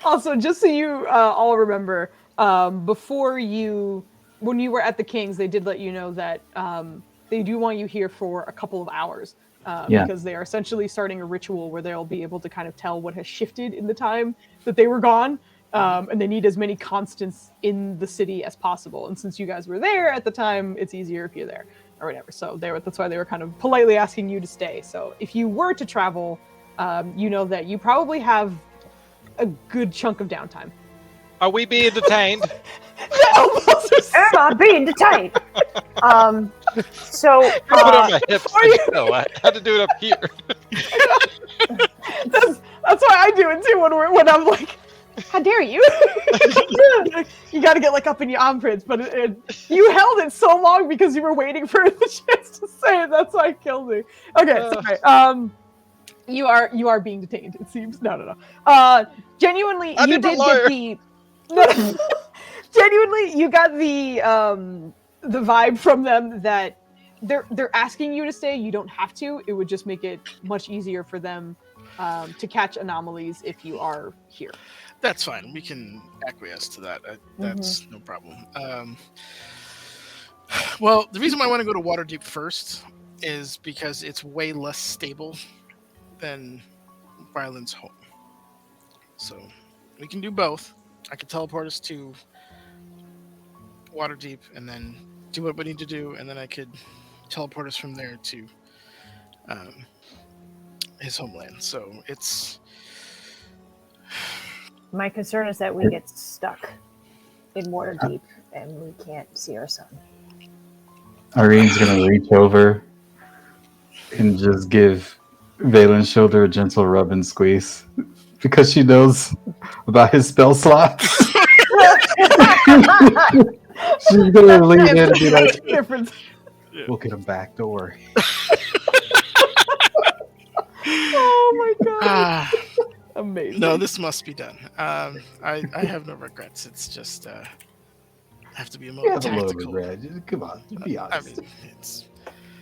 Also, just so you all remember, when you were at the Kings, they did let you know that they do want you here for a couple of hours because they are essentially starting a ritual where they'll be able to kind of tell what has shifted in the time that they were gone. And they need as many constants in the city as possible. And since you guys were there at the time, it's easier if you're there or whatever. So that's why they were kind of politely asking you to stay. So if you were to travel, you know that you probably have a good chunk of downtime. Are we being detained? Am I being detained? So Put it on my hips. No, I had to do it up here. That's why I do it too when I'm like, how dare you? You got to get like up in your armpits, but you held it so long because you were waiting for the chance to say it. That's why it killed me. Okay, sorry. You are being detained. It seems. No. Genuinely, I you need my did lawyer. get the. Genuinely, you got the vibe from them that they're asking you to stay. You don't have to. It would just make it much easier for them to catch anomalies if you are here. That's fine. We can acquiesce to that. That's no problem. Well, the reason why I want to go to Waterdeep first is because it's way less stable than Ryland's home. So we can do both. I can teleport us to Waterdeep and then do what we need to do, and then I could teleport us from there to his homeland. So it's... my concern is that we get stuck in Waterdeep and we can't see our son. Irene's gonna reach over and just give Valen's shoulder a gentle rub and squeeze because she knows about his spell slots. She's gonna lean in and be like, "We'll get him back. Don't worry." Oh my god! Amazing. No, this must be done. I have no regrets. It's just I have to be a You little have a little tactical. regret. Just- Come on, be I honest. mean, it's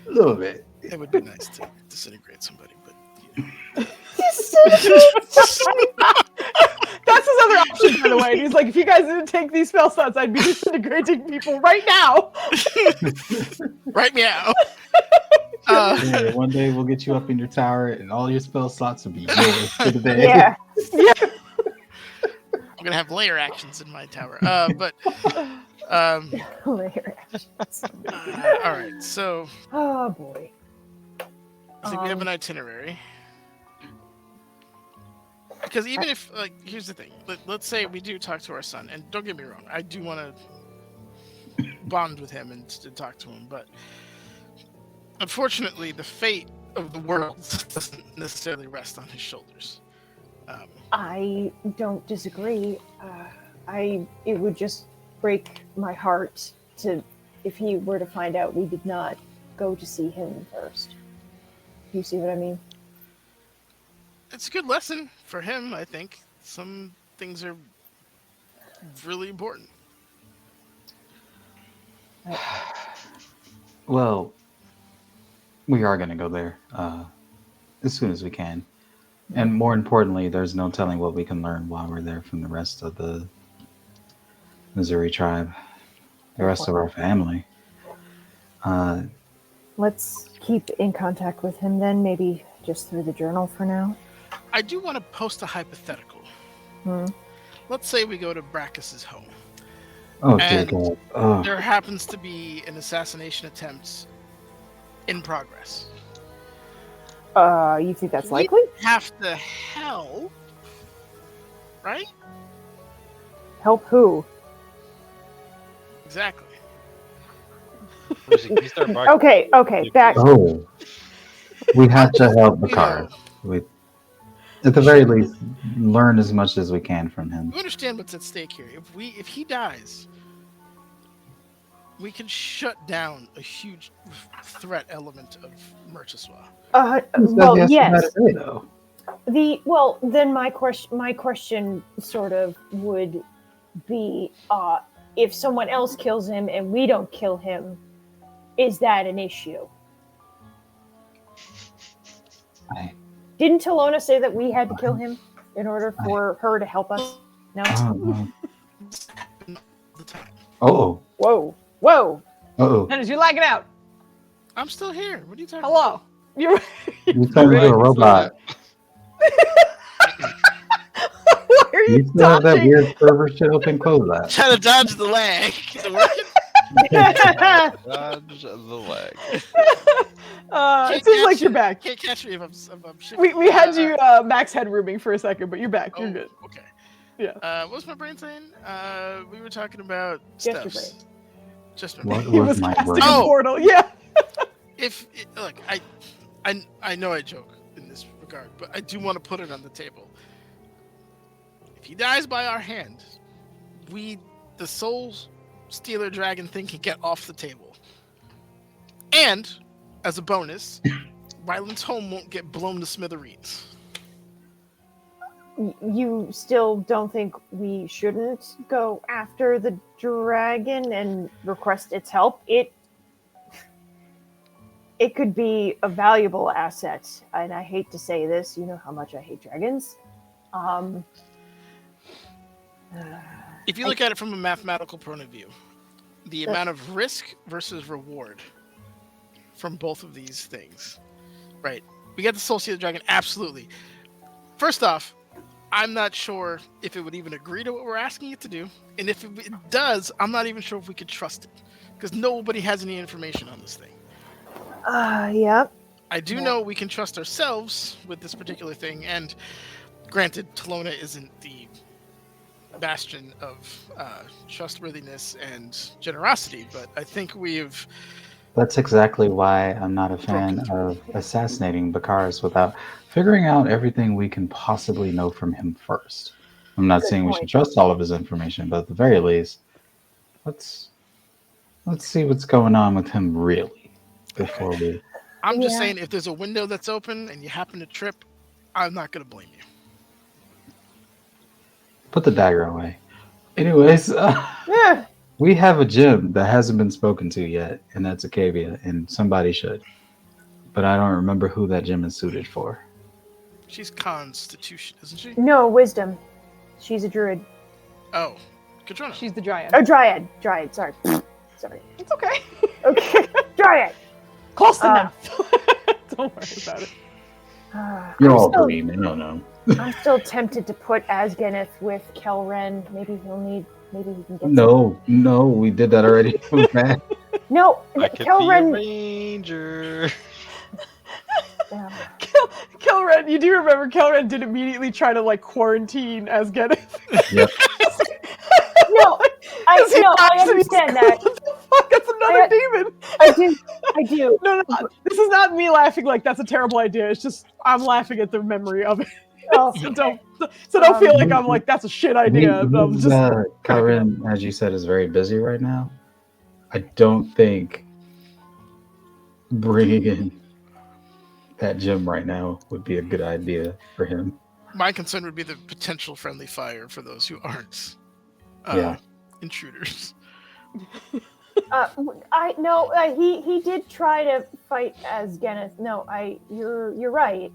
A little bit. it would be nice to disintegrate somebody, but you know. That's his other option, by the way. He's like, if you guys didn't take these spell slots, I'd be disintegrating people right now. Right meow. Yeah, one day we'll get you up in your tower, and all your spell slots will be yours for the day. Yeah. I'm gonna have layer actions in my tower. But all right. So Oh boy. I think we have an itinerary. Because even if, like, here's the thing. Let's say we do talk to our son, and don't get me wrong, I do want to bond with him and to talk to him, but unfortunately, the fate of the world doesn't necessarily rest on his shoulders. I don't disagree. It would just break my heart if he were to find out we did not go to see him first. You see what I mean? It's a good lesson for him, I think. Some things are really important. Well, we are gonna go there as soon as we can. And more importantly, there's no telling what we can learn while we're there from the rest of the Missouri tribe, the rest of our family. Let's keep in contact with him then, maybe just through the journal for now. I do want to post a hypothetical. Hmm. Let's say we go to Brachus's home. Oh, dear And God. Oh. there happens to be an assassination attempt in progress. You think that's likely? We have to help, right? Help who? Exactly. Can you start barking? Okay, back. Oh. We have to help Bakar. We, at the very least, learn as much as we can from him. You understand what's at stake here. If he dies, we can shut down a huge threat element of Merchiswa. Well, yes. Though. Then my question sort of would be, if someone else kills him and we don't kill him, is that an issue? Didn't Talona say that we had to kill him in order for her to help us? No. Oh. Whoa. Oh. Dennis, you're lagging out. I'm still here. What are you talking Hello. about? You're You turned into a robot. Why are you You still have that dodging? weird server shit open? Close that. Trying to dodge the lag. Is it working? Dodge the leg. It seems like you're back. Can't catch me if I'm shifting. We had you max headrooming for a second, but you're back. You're good. Okay. Yeah. What was my brain saying? We were talking about Just your stuffs. Just my What brain. He was was my casting brain? a Oh! portal. Yeah. Look, I know I joke in this regard, but I do want to put it on the table. If he dies by our hand, the Soul Stealer Dragon thing can get off the table. And, as a bonus, Ryland's home won't get blown to smithereens. You still don't think we shouldn't go after the dragon and request its help? It could be a valuable asset, and I hate to say this, you know how much I hate dragons. If you look at it from a mathematical point of view, the amount of risk versus reward from both of these things, right? We got the Soul Stealer Dragon, absolutely. First off, I'm not sure if it would even agree to what we're asking it to do, and if it does, I'm not even sure if we could trust it, because nobody has any information on this thing. Yep. I do know we can trust ourselves with this particular thing, and granted, Talona isn't the bastion of trustworthiness and generosity, but I think we've... That's exactly why I'm not a fan of assassinating Bakaris without figuring out everything we can possibly know from him first. I'm not saying we should trust all of his information, but at the very least, let's see what's going on with him really before we... I'm just saying, if there's a window that's open and you happen to trip, I'm not going to blame you. Put the dagger away. Anyways, we have a gym that hasn't been spoken to yet, and that's Acavia, and somebody should. But I don't remember who that gym is suited for. She's Constitution, isn't she? No, Wisdom. She's a druid. Oh, Katrina. She's the dryad. Oh, Dryad. Sorry. It's okay. Okay, Dryad. Close enough. Don't worry about it. You're all green. I don't know. I'm still tempted to put Asgeneth with Kelren. Maybe he can get No, we did that already. No, I could Kelren. be a ranger. Kelren, you do remember Kelren did immediately try to quarantine as Geneth. Yep. No, I understand that. What the fuck? That's another demon. I do. No, this is not me laughing like that's a terrible idea. It's just I'm laughing at the memory of it. Oh, so don't feel like I'm like that's a shit idea. Karen, as you said, is very busy right now. I don't think bringing in that gym right now would be a good idea for him. My concern would be the potential friendly fire for those who aren't intruders. He did try to fight as Geneth. No, you're right.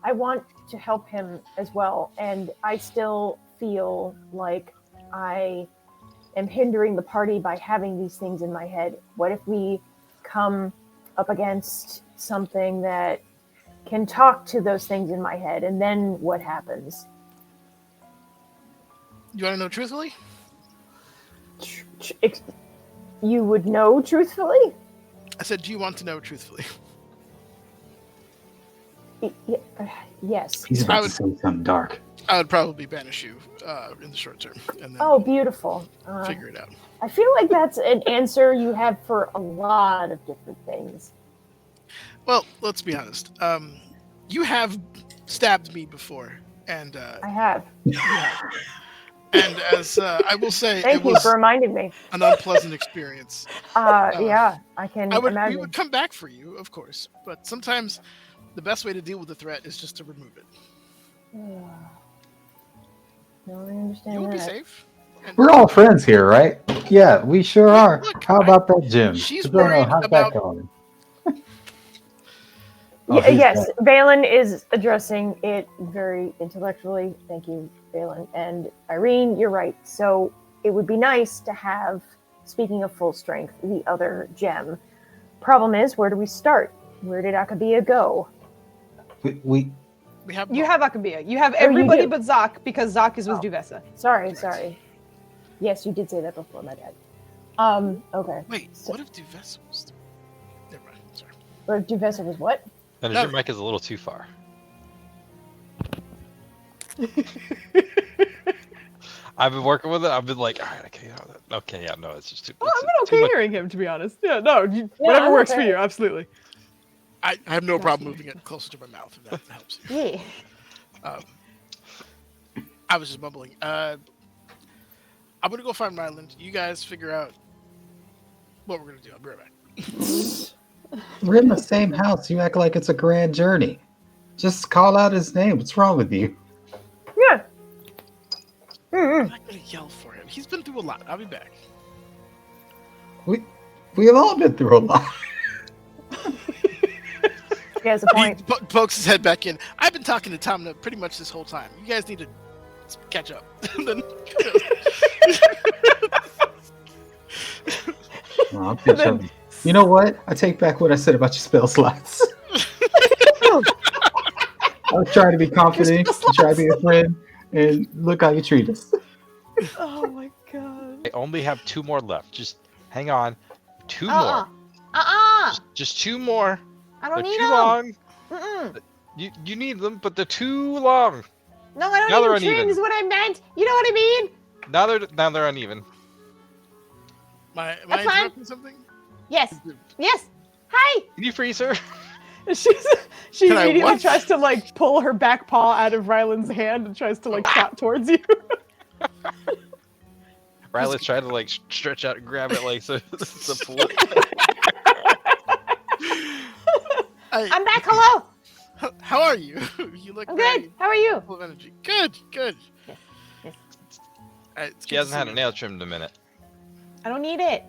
I want to help him as well, and I still feel like I am hindering the party by having these things in my head. What if we come up against something that can talk to those things in my head, and then what happens? You want to know truthfully? You would know truthfully? I said, do you want to know truthfully? Yes. He's about to say something dark. I would probably banish you in the short term, and then Oh, beautiful. figure it out. I feel like that's an answer you have for a lot of different things. Well, let's be honest. You have stabbed me before, and I have. and as I will say, Thank it you was for reminding me. an unpleasant experience. Yeah, I can We imagine. would come back for you, of course, but sometimes the best way to deal with the threat is just to remove it. No, I understand You will be that. safe. And We're all friends here, right? Yeah, we sure are. look, How about that, Jim? she's Bruno, worried how's about- that going? Yes, Valen is addressing it very intellectually. Thank you, Valen. And Irene, you're right. So it would be nice to have, speaking of full strength, the other gem. Problem is, where do we start? Where did Akabia go? We have You have Akabia. You have Oh, you everybody do? but Zak, because Zak is with Oh. Duvessa. Sorry. Yes, you did say that before, my bad. Okay. Wait, what if Duvessa was? Never mind. Sorry. Or Duvessa was what? And No. your mic is a little too far. I've been working with it. I've been like, all right, okay, yeah, no, it's just too. Well, it's I've been too okay much. hearing him, to be honest. Yeah, no, whatever I'm works for okay. you, absolutely. I have no problem moving it closer to my mouth if that helps. Yeah. I was just mumbling. I'm gonna go find Ryland. You guys figure out what we're gonna do. I'll be right back. we're in the same house. You act like it's a grand journey. Just call out his name. What's wrong with you? Yeah. I'm not gonna yell for him. He's been through a lot. I'll be back. We have all been through a lot. He has a He point. pokes his head back in. I've been talking to Tom pretty much this whole time. You guys need to catch up. Then- No, I'll catch up. You know what? I take back what I said about your spell slots. I was trying to be confident, try to be a friend, and look how you treat us. Oh my god. I only have 2 more left. Just hang on. 2 Uh-uh. more. Just 2 more. I They're don't need too them. long. Mm-mm. You need them, but they're too long. No, I Now don't they're need trim uneven. is what I meant. You know what I mean? Now they're uneven. Am I That's fine. interrupting something? Yes. Yes. Hi. Can you freeze her? She Can I immediately what? tries to like pull her back paw out of Ryland's hand and tries to like trot towards you. Riley's trying to like stretch out and grab it like so it's a pull. I'm back. Hello. How are you? You look I'm very good. How are you? full of energy. Good. Yes. It's She good to hasn't see had you. her nail trimmed in a minute. I don't need it.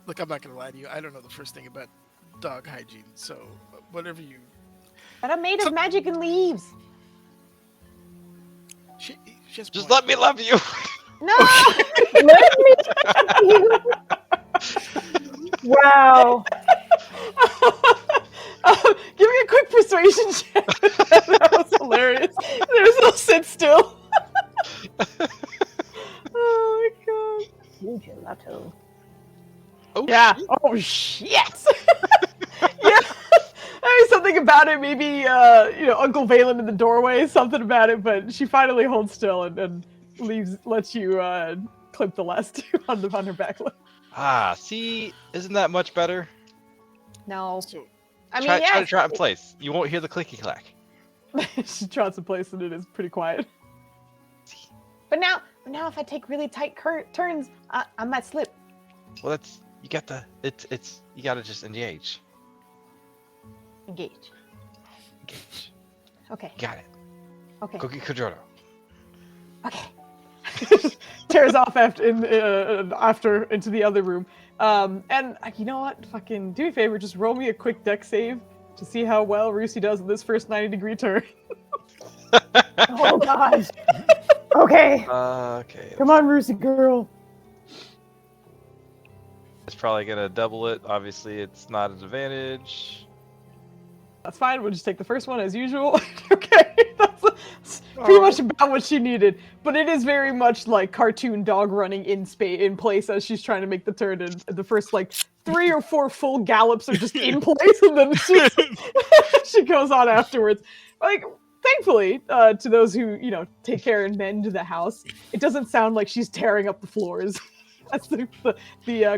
Look, I'm not gonna lie to you. I don't know the first thing about dog hygiene, so whatever you. But I'm made of magic and leaves. She has Just point. let me love you. No. Let me. Wow. Give me a quick persuasion check. That was hilarious. There's no sit still. Oh my god. You gelato. Oh, Yeah. shit. Oh shit. Yeah. There's something about it. Maybe Uncle Valen in the doorway. Something about it, but she finally holds still and lets you clip the last 2 on her back leg. Ah, see, isn't that much better? No. So, I mean, Try to yes. trot in place. You won't hear the clicky clack. She trots in place and it is pretty quiet. But now if I take really tight turns, I might slip. Well, you gotta just engage. Engage. Engage. Okay. You got it. Okay. Go get Kojoro. Okay. Tears off after into the other room. And you know what? Fucking do me a favor, just roll me a quick deck save to see how well Rusi does in this first 90-degree turn. Oh gosh. Okay. Okay. Come on, Roosy girl. It's probably gonna double it. Obviously, it's not an advantage. That's fine. We'll just take the first one as usual. Okay, that's pretty much about what she needed. But it is very much like cartoon dog running in place as she's trying to make the turn. And the first like 3 or 4 full gallops are just in place, and then she goes on afterwards. Like, thankfully, to those who take care and mend the house, it doesn't sound like she's tearing up the floors. As the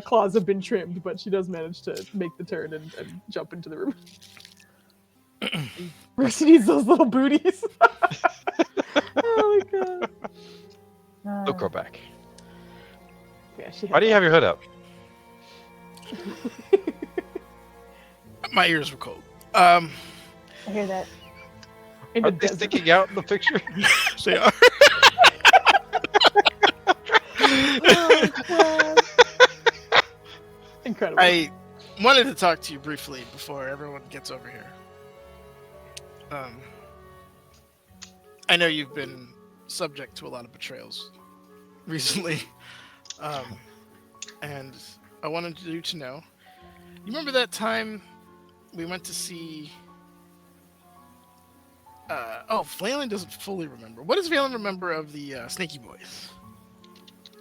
claws have been trimmed, but she does manage to make the turn and jump into the room. Rusty needs those little booties. Oh my god. Don't go back. Yeah, she Why do you have your hood up? My ears were cold. I hear that. Are they sticking out in the picture? They are. Oh, incredible. I wanted to talk to you briefly before everyone gets over here. I know you've been subject to a lot of betrayals recently, and I wanted you to know. You remember that time we went to see? Valen doesn't fully remember. What does Valen remember of the Snaky Boys?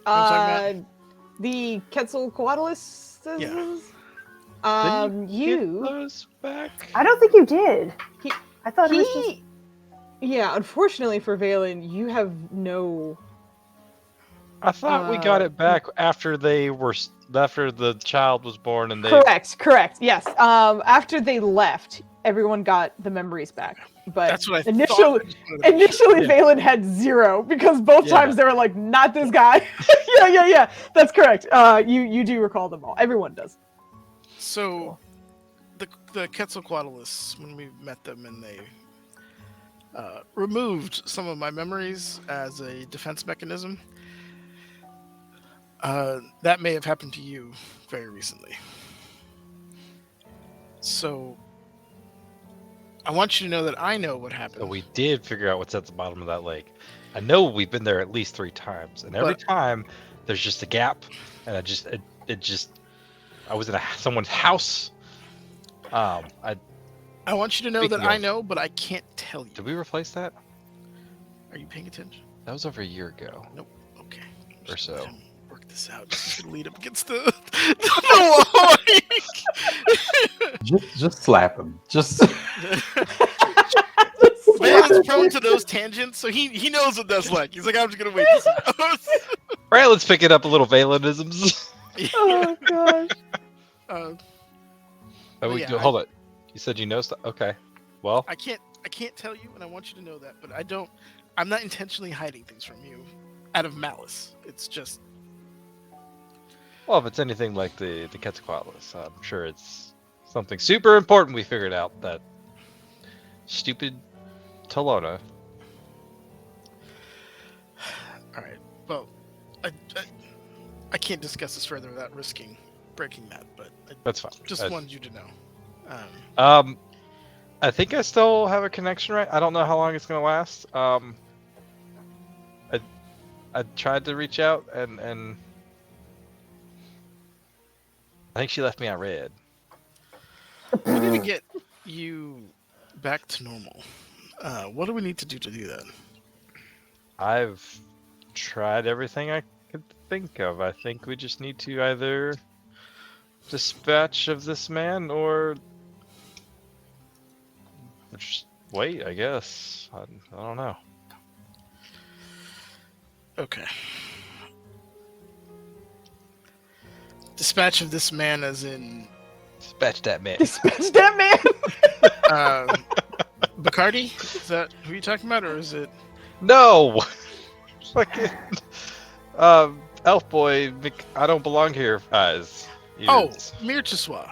The Quetzalcoatlus. Yeah. You. Those back? I don't think you did. I thought it was just... Yeah, unfortunately for Valen, you have no. I thought we got it back after the child was born, and they. Correct. Yes. After they left, everyone got the memories back. But That's what I initially, thought. Valen had 0 because both times they were like, "Not this guy." Yeah. That's correct. You do recall them all. Everyone does. So, the Quetzalcoatlus, when we met them, and they removed some of my memories as a defense mechanism. That may have happened to you very recently. So, I want you to know that I know what happened. So we did figure out what's at the bottom of that lake. I know we've been there at least 3 times, and every time there's just a gap, and I was in someone's house. I want you to know that I know, but I can't tell you. Did we replace that? Are you paying attention? That was over a year ago. Nope. Okay. Or so. Work this out. This is gonna lead up against the wall. Just slap him. Just. Valen's prone to those tangents, so he knows what that's like. He's like, I'm just gonna wait this out. Right, let's pick it up a little Valenisms. Oh gosh. Hold it. You said you know stuff. Okay. Well, I can't tell you, and I want you to know that. But I'm not intentionally hiding things from you, out of malice. It's just. Well, if it's anything like the Quetzalcoatlus, I'm sure it's something super important we figured out. That stupid Tolona. All right. Well, I can't discuss this further without risking breaking that, but That's fine. Just wanted you to know. I think I still have a connection, right? I don't know how long it's gonna last. I tried to reach out, and I think she left me on red. We need to get you back to normal. What do we need to do that? I've tried everything I could think of. I think we just need to either dispatch of this man or just wait, I guess. I don't know. Okay. Dispatch of this man as in... Dispatch that man. Dispatch that man! Bacardi? Is that who you're talking about, or is it... No! Fucking... Elf boy, I don't belong here, guys. Oh, Mirchiswa.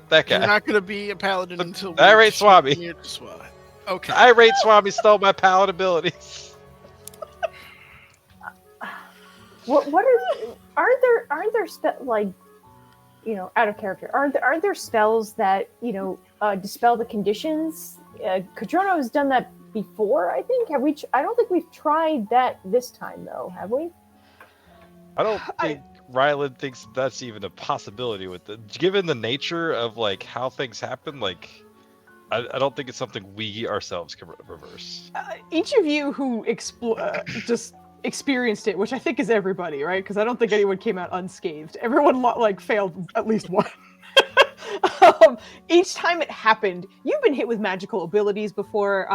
That guy. You're not going to be a paladin until... Irate Swami. Mirchiswa. Okay. Irate Swami stole my paladin abilities. What are... Aren't there out of character. Aren't there spells that dispel the conditions? Kadrono has done that before, I think. Have we? I don't think we've tried that this time, though. Have we? I don't think Ryland thinks that's even a possibility with it. Given the nature of like how things happen, like I don't think it's something we ourselves can reverse. Each of you who just experienced it, which I think is everybody, right? Because I don't think anyone came out unscathed. Everyone like failed at least one. Each time it happened, you've been hit with magical abilities before,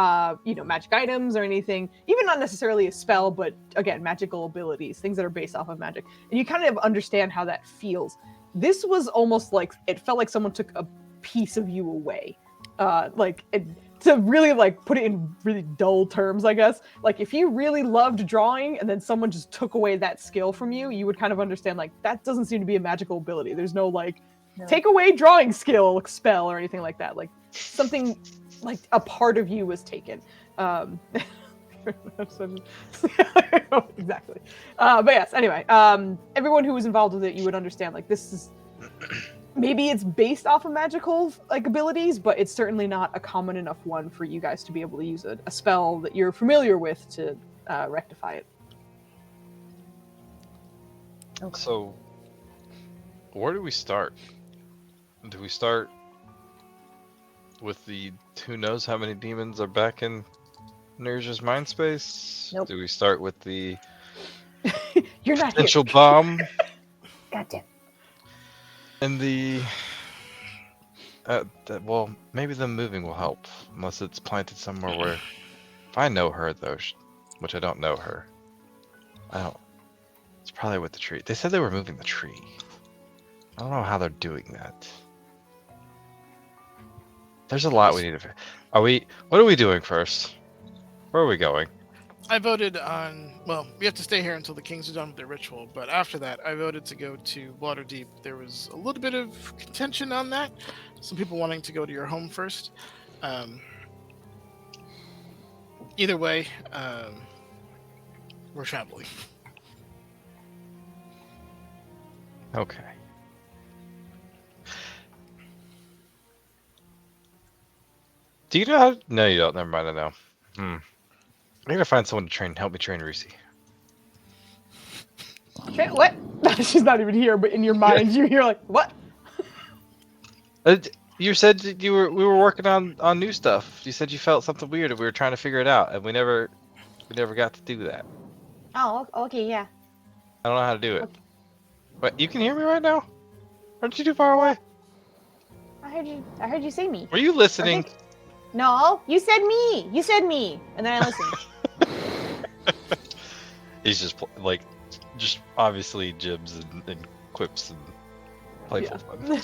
magic items or anything, even not necessarily a spell, but again, magical abilities, things that are based off of magic. And you kind of understand how that feels. This was almost like, it felt like someone took a piece of you away. To really like put it in really dull terms, I guess, like if you really loved drawing and then someone just took away that skill from you, you would kind of understand like that doesn't seem to be a magical ability. There's no like take away drawing skill spell or anything like that. Like something like a part of you was taken. Exactly. But yes, anyway, everyone who was involved with it, you would understand like this is maybe it's based off of magical like abilities, but it's certainly not a common enough one for you guys to be able to use a spell that you're familiar with to rectify it. Okay. So, where do we start? Do we start with the who knows how many demons are back in Nerja's mind space? Nope. Do we start with the You're not potential here. bomb? Gotcha. And well, maybe the moving will help, unless it's planted somewhere where. If I know her though, which I don't know her, it's probably with the tree. They said they were moving the tree. I don't know how they're doing that. There's a lot we need to. What are we doing first? Where are we going? I voted on. Well, we have to stay here until the kings are done with their ritual. But after that, I voted to go to Waterdeep. There was a little bit of contention on that. Some people wanting to go to your home first. Either way, we're traveling. Okay. Do you know how? No, you don't. Never mind. I know. I gotta find someone to help me train Rusi. Okay, what? She's not even here, but in your mind, you're like, what? You said we were working on new stuff. You said you felt something weird, and we were trying to figure it out, and we never got to do that. Oh, okay, yeah. I don't know how to do it. Wait, you can hear me right now? Aren't you too far away? I heard you say me. Were you listening? No, you said me. You said me, and then I listened. He's just obviously jibs and quips and playful fun.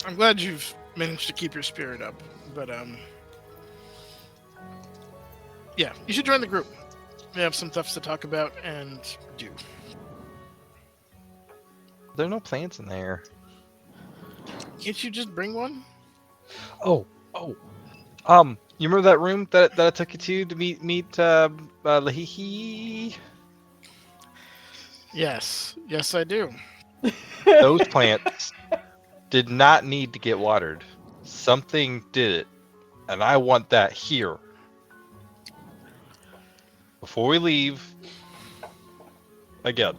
I'm glad you've managed to keep your spirit up, but yeah, you should join the group. We have some stuff to talk about and do. There are no plants in there. Can't you just bring one? Oh. You remember that room that I took you to meet Lahihi? Yes, I do. Those plants did not need to get watered. Something did it, and I want that here. Before we leave, again.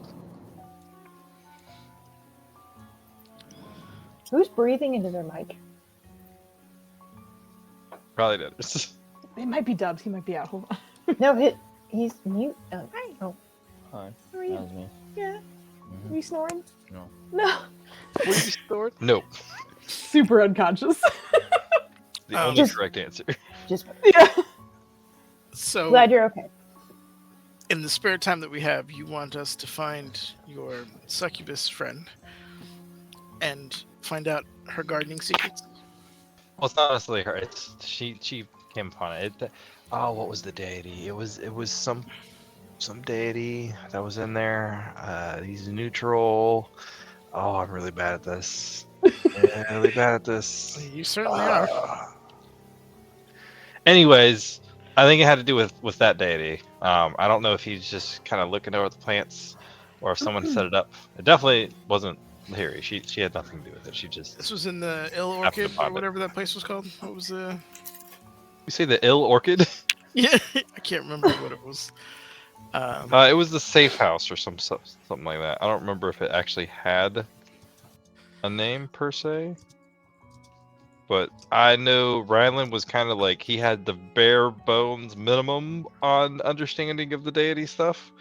Who's breathing into their mic? Probably did. It might be Dubs. He might be out. Hold on. No, he's mute. Oh. Hi. Oh. Hi, How are that you? was me. Yeah. Mhm. Are you snoring? No. No. Were you stored? No. Super unconscious. The only Just- correct answer. Just Yeah. So, glad you're okay. in the spare time that we have, you want us to find your succubus friend and find out her gardening secrets? Well, it's not necessarily her. It's she came upon it. What was the deity? It was some deity that was in there. He's neutral. Oh, I'm really bad at this. Yeah, really bad at this. You certainly are. Anyways, I think it had to do with that deity. I don't know if he's just kind of looking over the plants, or if someone set it up. It definitely wasn't Lahiri. She had nothing to do with it. She just. This was in the Ill Happened to Orchid or find it. whatever that place was called. What was the? You say the ill orchid? Yeah, I can't remember what it was. It was the safe house or something like that. I don't remember if it actually had a name per se. But I know Ryland was kind of like he had the bare bones minimum on understanding of the deity stuff.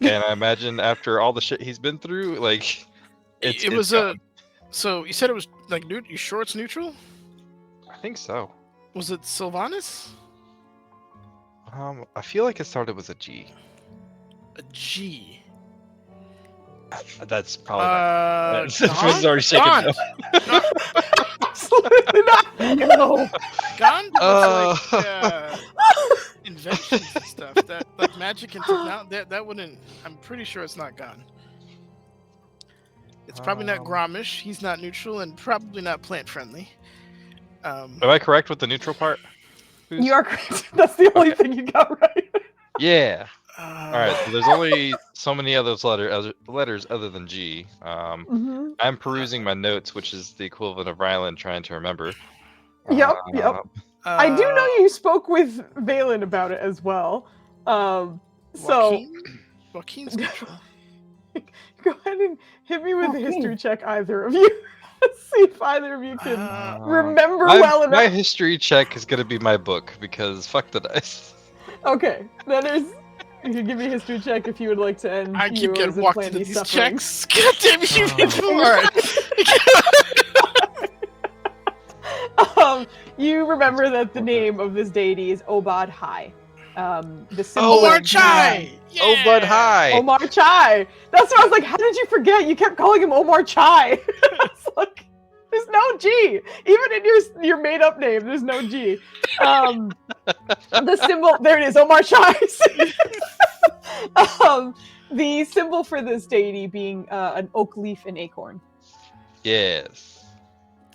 And I imagine after all the shit he's been through, like It was gone. So you said it was like you sure it's neutral? I think so. Was it Sylvanas? I feel like it started with a G. A G. That's probably not. This was Gone? already shaking. Gone. Absolutely not. No. Gone was like inventions and stuff. That like magic and technology. That wouldn't. I'm pretty sure it's not gone. It's probably not Gromish. He's not neutral and probably not plant friendly. Am I correct with the neutral part? You are correct. That's the only thing you got right. Yeah. All right. So there's only so many of those letters other than G. I'm perusing my notes, which is the equivalent of Ryland trying to remember. Yep. I do know you spoke with Valen about it as well. Joaquin's neutral. Go ahead and hit me with a history check, either of you. See if either of you can remember well enough. My history check is going to be my book because fuck the dice. Okay, then you can give me a history check if you would like to end. I keep getting and walked plan into these these sufferings. checks. God damn it, you people! Alright. You remember that the name of this deity is Obad High. The symbol Omar of- Chai! Yeah! Oh, Bud High! Omar Chai. That's what I was like. How did you forget? You kept calling him Omar Chai. It's like there's no G. Even in your made up name, there's no G. The symbol there it is, Omar Chai. The symbol for this deity being an oak leaf and acorn. Yes.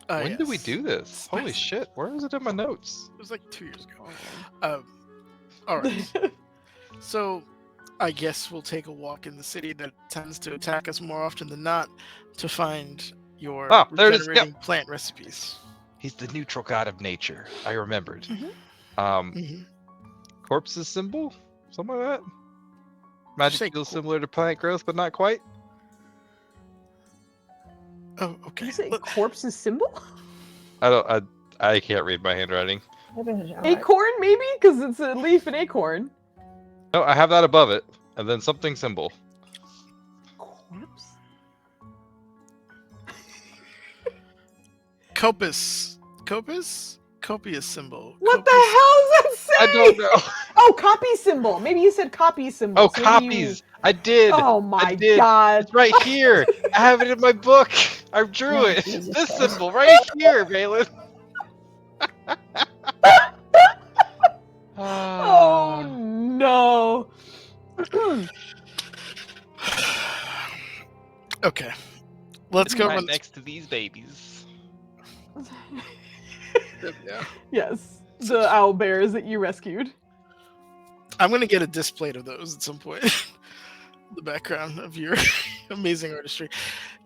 When Yes. did we do this? Holy shit! Where is it in my notes? It was like 2 years ago. Alright. So, I guess we'll take a walk in the city that tends to attack us more often than not to find your There it is. regenerating plant recipes. He's the neutral god of nature. I remembered. Mhm. Corpse's symbol, something like that. Magic Say feels cor- similar to plant growth, but not quite. Oh, Did okay. you say Look, corpse's symbol? I can't read my handwriting. Acorn, maybe? Because it's a leaf and acorn. No, I have that above it, and then something symbol. Corpse? Copus. Copus? Copious symbol. What the Copus- hell is that I saying? don't know. Oh, copy symbol. Maybe you said copy symbol. Oh, so maybe copies. I did. Oh I my did. god. It's right here. I have it in my book. I drew it. It's this symbol right here, Valen. Oh no. Okay. Let's go Right run next to these babies. Yeah. Yes, the owl bears that you rescued. I'm gonna get a display of those at some point. The background of your amazing artistry.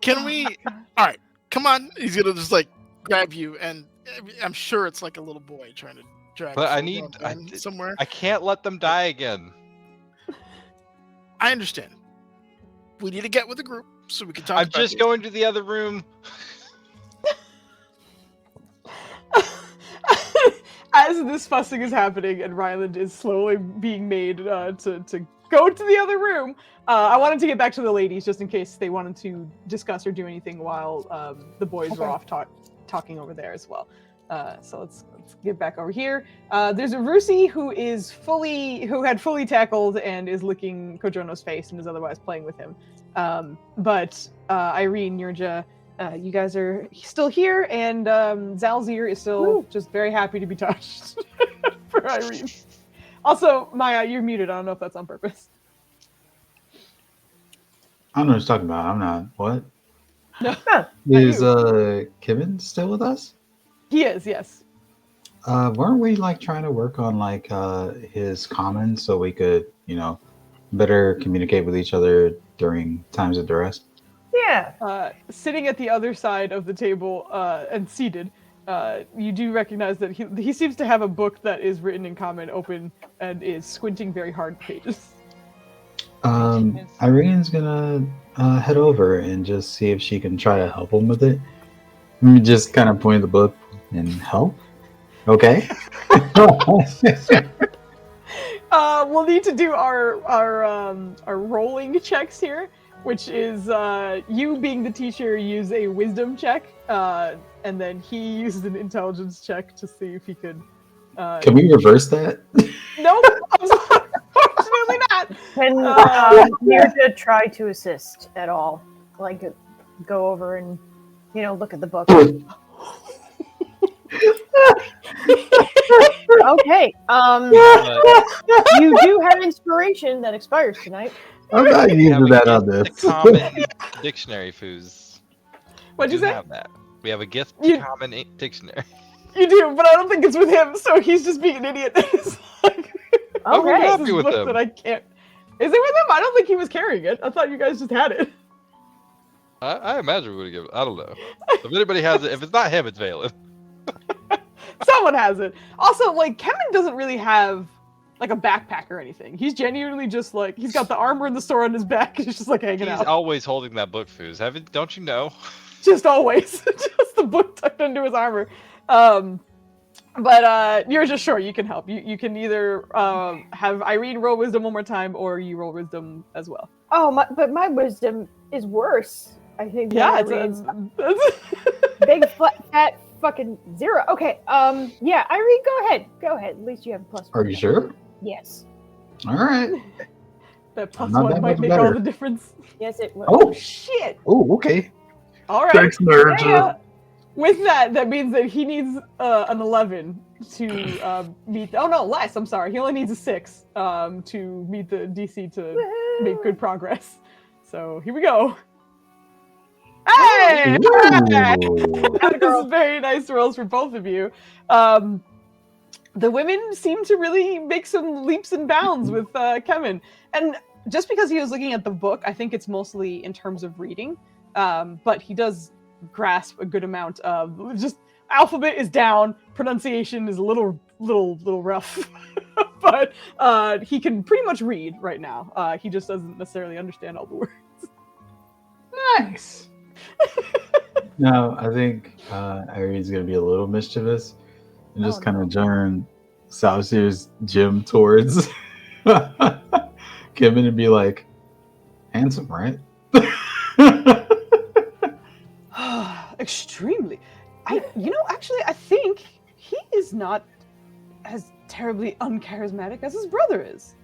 Can we? All right, come on. He's gonna just like grab you, and I'm sure it's like a little boy trying to drag. But I full need- grown man somewhere. I can't let them die again. I understand. We need to get with the group so we can talk. I'm about just this. going to the other room. As this fussing is happening and Ryland is slowly being made to go to the other room, I wanted to get back to the ladies just in case they wanted to discuss or do anything while the boys were off talking over there as well. So let's get back over here. There's a Rusi who had fully tackled and is licking Kojono's face and is otherwise playing with him. But Irene, Yurja, you guys are still here, and Zalzir is still just very happy to be touched for Irene. Also, Maya, you're muted. I don't know if that's on purpose. I don't know what you're talking about. I'm not. What? No. Is Kevin still with us? He is, yes. Weren't we like trying to work on like his comments so we could, better communicate with each other during times of duress? Yeah. Sitting at the other side of the table and seated, you do recognize that he seems to have a book that is written in common, open, and is squinting very hard at pages. Irene's gonna head over and just see if she can try to help him with it. Just kind of point the book and help. Okay. We'll need to do our rolling checks here, which is you being the teacher use a wisdom check, and then he uses an intelligence check to see if he could. Can we reverse that? No, unfortunately not. Can Nirja try to assist at all? Like, go over and, look at the book. Okay. You do have inspiration that expires tonight. I'm not using that on The this. common dictionary, Foos. What'd you We do say? have that. We have a gift You- common dictionary. You do, but I don't think it's with him, so he's just being an idiot. It's like, Okay. this Happy with book him. that I can't. Is it with him? I don't think he was carrying it. I thought you guys just had it. I imagine we would give it. I don't know. If anybody has it, if it's not him, it's Valen. Someone has it. Also, like, Kevin doesn't really have like a backpack or anything. He's genuinely just like, he's got the armor and the sword on his back. He's just like hanging He's out. always holding that book, Foos. Don't you know? Just always. Just the book tucked into his armor. But you're just sure you can help. You can either have Irene roll wisdom one more time, or you roll wisdom as well. Oh, but my wisdom is worse. I think. than Yeah, Irene's. it's Big fat fucking 0. Okay. Yeah, Irene, go ahead. Go ahead. At least you have a plus. Are you sure? Yes. All right. that plus Not one that might much make better. all the difference. Yes, it will. Oh, Shit. oh, okay. All right. Thanks, Nirja. With that means that he needs an 11 to meet. Oh no, less. I'm sorry. He only needs a 6 to meet the DC to make good progress. So here we go. Hey! This is very nice rolls for both of you. The women seem to really make some leaps and bounds with Kevin. And just because he was looking at the book, I think it's mostly in terms of reading. But he does grasp a good amount of just alphabet is down, pronunciation is a little rough. But he can pretty much read right now. He just doesn't necessarily understand all the words. Nice. No, I think Irene's gonna be a little mischievous and just kind of turn Saucier's Jim towards Kevin and be like, "Handsome, right?" Extremely. Actually, I think he is not as terribly uncharismatic as his brother is.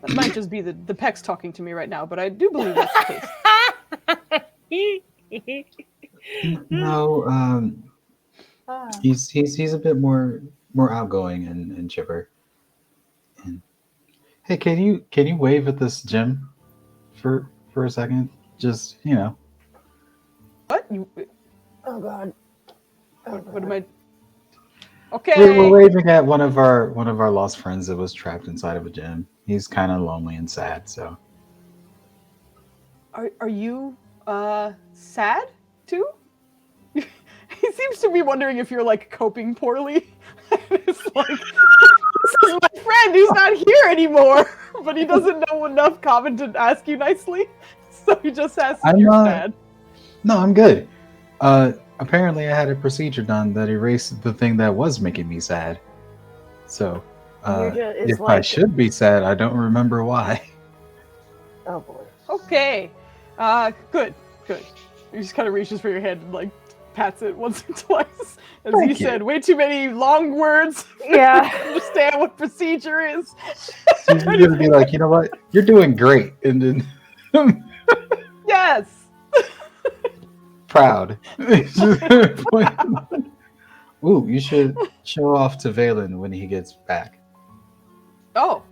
That might just be the pecs talking to me right now, but I do believe that's the case. No, he's a bit more outgoing and chipper. And hey, can you wave at this Jim for a second? Just What? You? Oh God. What am I? Okay. We're waving at one of our lost friends that was trapped inside of a gym. He's kind of lonely and sad. So. Are you sad too? He seems to be wondering if you're like coping poorly. It's like, this is my friend who's not here anymore, but he doesn't know enough common to ask you nicely, so he just asks if you're sad. No, I'm good. Apparently I had a procedure done that erased the thing that was making me sad. So, if I should be sad, I don't remember why. Oh boy. Okay. Good. He just kind of reaches for your head and like pats it once or twice. As Thank you you. said, way too many long words. Yeah. To understand what procedure is. She's gonna be like, you know what? You're doing great, and then Yes. proud. Ooh, you should show off to Valen when he gets back. Oh.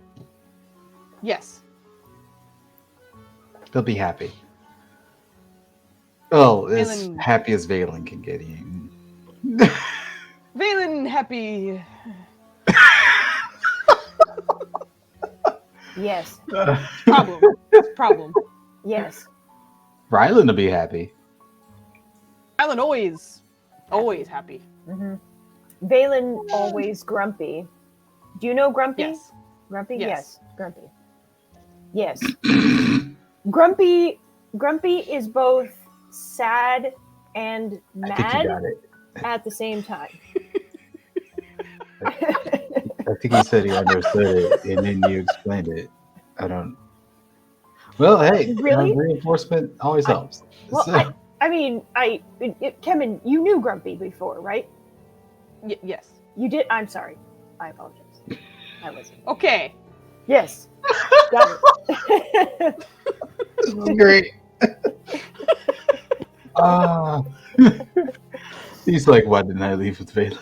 Yes. He'll be happy. Oh, as Valen- happy as Valen can get you. Valen happy. Yes. Problem. Problem. Yes. Rylan will be happy. Rylan always happy. Mm-hmm. Valen always grumpy. Do you know Grumpy? Yes. Grumpy? Yes. Grumpy. Yes. Grumpy is both sad and I think you mad got it. at the same time. I think he said he understood it, and then you explained it. I don't. Well, hey, Really? Reinforcement always helps. Well, So- Kemen, you knew Grumpy before, right? Yes. You did. I'm sorry. I apologize. I wasn't. Okay. Yes. Got it. Great. He's like, why didn't I leave with Valen?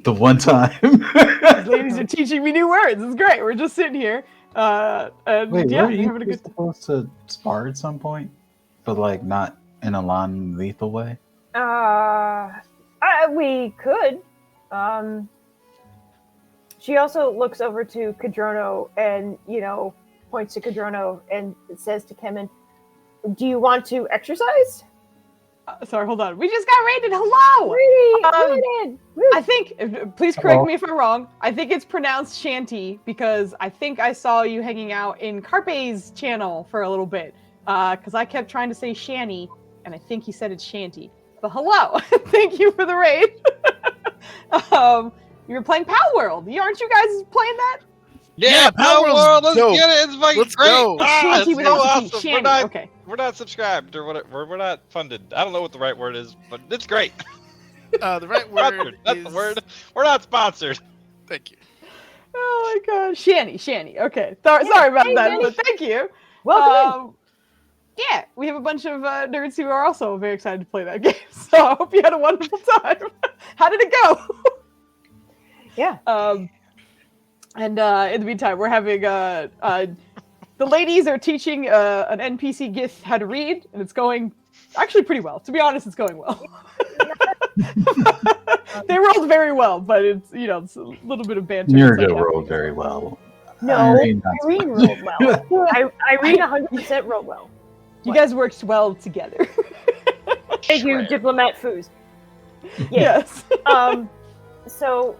The one time. These ladies are teaching me new words. It's great. We're just sitting here. And Wait, yeah, weren't you having a good supposed to spar at some point? But like not in a non-lethal way? We could. She also looks over to Kadrono and, points to Kadrono and says to Kemen, do you want to exercise? Sorry, hold on. We just got raided. Hello! Raided! I think, please correct me if I'm wrong, I think it's pronounced Shanty because I think I saw you hanging out in Carpe's channel for a little bit. Because I kept trying to say Shanny, and I think he said it's Shanty. But hello! Thank you for the raid. You were playing Pal World. Aren't you guys playing that? Yeah, Power World, let's get it. It's fucking Let's great. go. Ah, Shanty it's with so a T. awesome. Shanty. Okay. We're not subscribed or whatever. We're not funded. I don't know what the right word is, but it's great. The right word Sponsored. That's is... the word. We're not sponsored. Thank you. Oh my gosh. Shanny. Okay. Sorry about that, Shanny. but thank you. Welcome Yeah, we have a bunch of nerds who are also very excited to play that game. So I hope you had a wonderful time. How did it go? Yeah. And in the meantime, we're having the ladies are teaching an NPC Gith how to read, and it's going actually pretty well. To be honest, it's going well. They rolled very well, but it's it's a little bit of banter. Nirga rolled very well. No, Irene, Irene rolled well. Irene 100% rolled well. You guys worked well together. Thank you, Diplomat Foos. Yes. So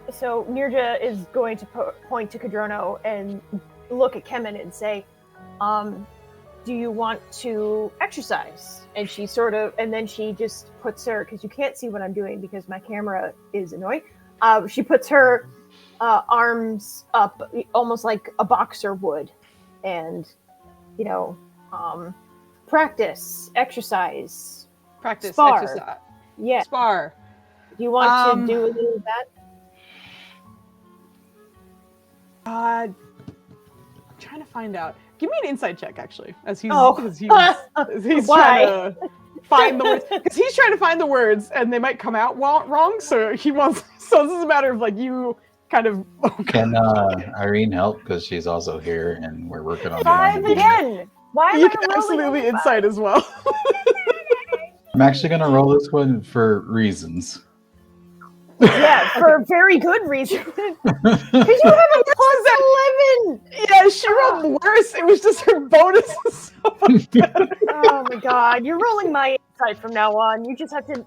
Nirja is going to point to Kadrono and look at Kemen and say, do you want to exercise? And she and then she just puts her, because you can't see what I'm doing because my camera is annoying. She puts her arms up almost like a boxer would and, practice, exercise. Practice, spar. exercise. Yeah. Spar. Do you want to do a little of that? I'm trying to find out. Give me an insight check, actually, as he's Oh. as he's Why? trying to find the words. Because he's trying to find the words, and they might come out wrong. So he wants. So this is a matter of like you kind of. Can Irene help because she's also here and we're working on Five the again. Why am You I can rolling absolutely only insight as well. I'm actually gonna roll this one for reasons. Yeah, for a very good reason. Because you have a +11! Yeah, she rolled worse. It was just her bonus is so much better. Oh my god, you're rolling my insight from now on. You just have to,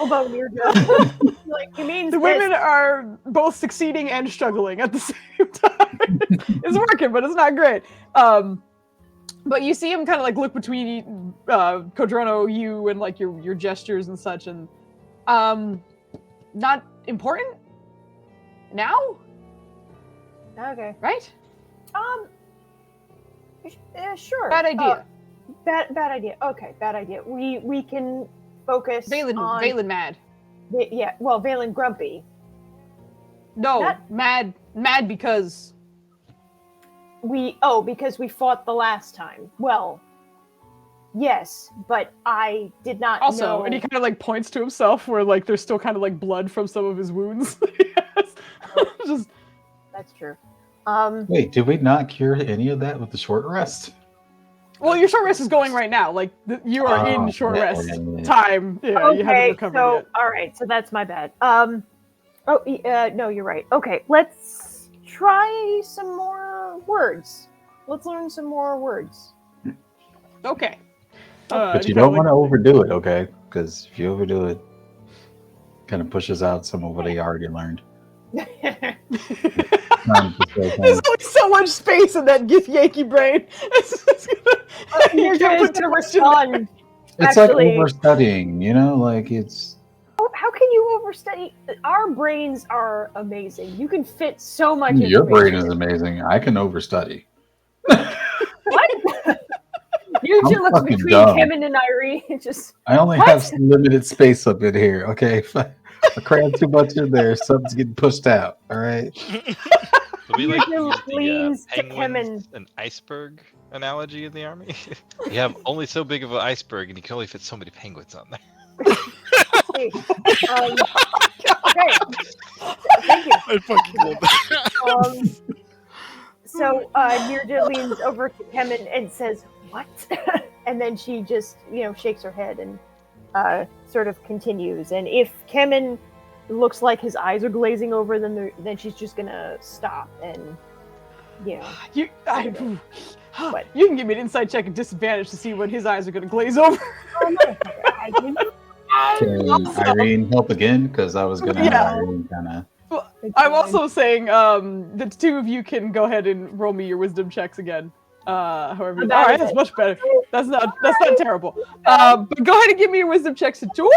elbow near the like, you mean The women are both succeeding and struggling at the same time. It's working, but it's not great. But you see him kind of like look between Kodrono, you, and like your gestures and such, and not important now, Okay. right? Sure. Bad idea. Bad idea. Okay, bad idea. We can focus on Valen mad. Valen grumpy. No, mad because because we fought the last time. Well, yes, but I did not also, know. and he kind of like points to himself where like there's still kind of like blood from some of his wounds. Yes. Just That's true. Wait, did we not cure any of that with the short rest? well, your short rest is going right now. Like you are in short rest time. Yeah, you haven't Okay, recovered so yet. all right, so that's my bad. No, you're right. Okay, let's try some more words. Let's learn some more words. Okay. But you don't want to overdo it, okay? Because if you overdo it, kind of pushes out some of what he already learned. There's only so much space in that Yankee brain. You're can't gonna put too much in there. respond. It's Actually- like overstudying, you know? Like it's. How can you overstudy? Our brains are amazing. You can fit so much. Your brain information is in. amazing. I can overstudy. What? You I'm two look fucking between dumb. Kevin and Irene. Just I only What? have some limited space up in here, okay? If I cram too much in there, something's getting pushed out, all right? So we like to Usually use the leans to penguins and iceberg analogy in the army. You have only so big of an iceberg, and you can only fit so many penguins on there. okay. Thank you. I fucking love that. So Nirja leans over to Kemen and says, "What?" And then she just, shakes her head and sort of continues. And if Kemen looks like his eyes are glazing over, then she's just gonna stop and, You What? you can give me an insight check at disadvantage to see when his eyes are going to glaze over. Can Irene help again? Because I was going to Yeah. have Irene kind of. I'm also saying the two of you can go ahead and roll me your wisdom checks again. However, all bad right, is that's it? much better. That's not terrible. But go ahead and give me your wisdom checks to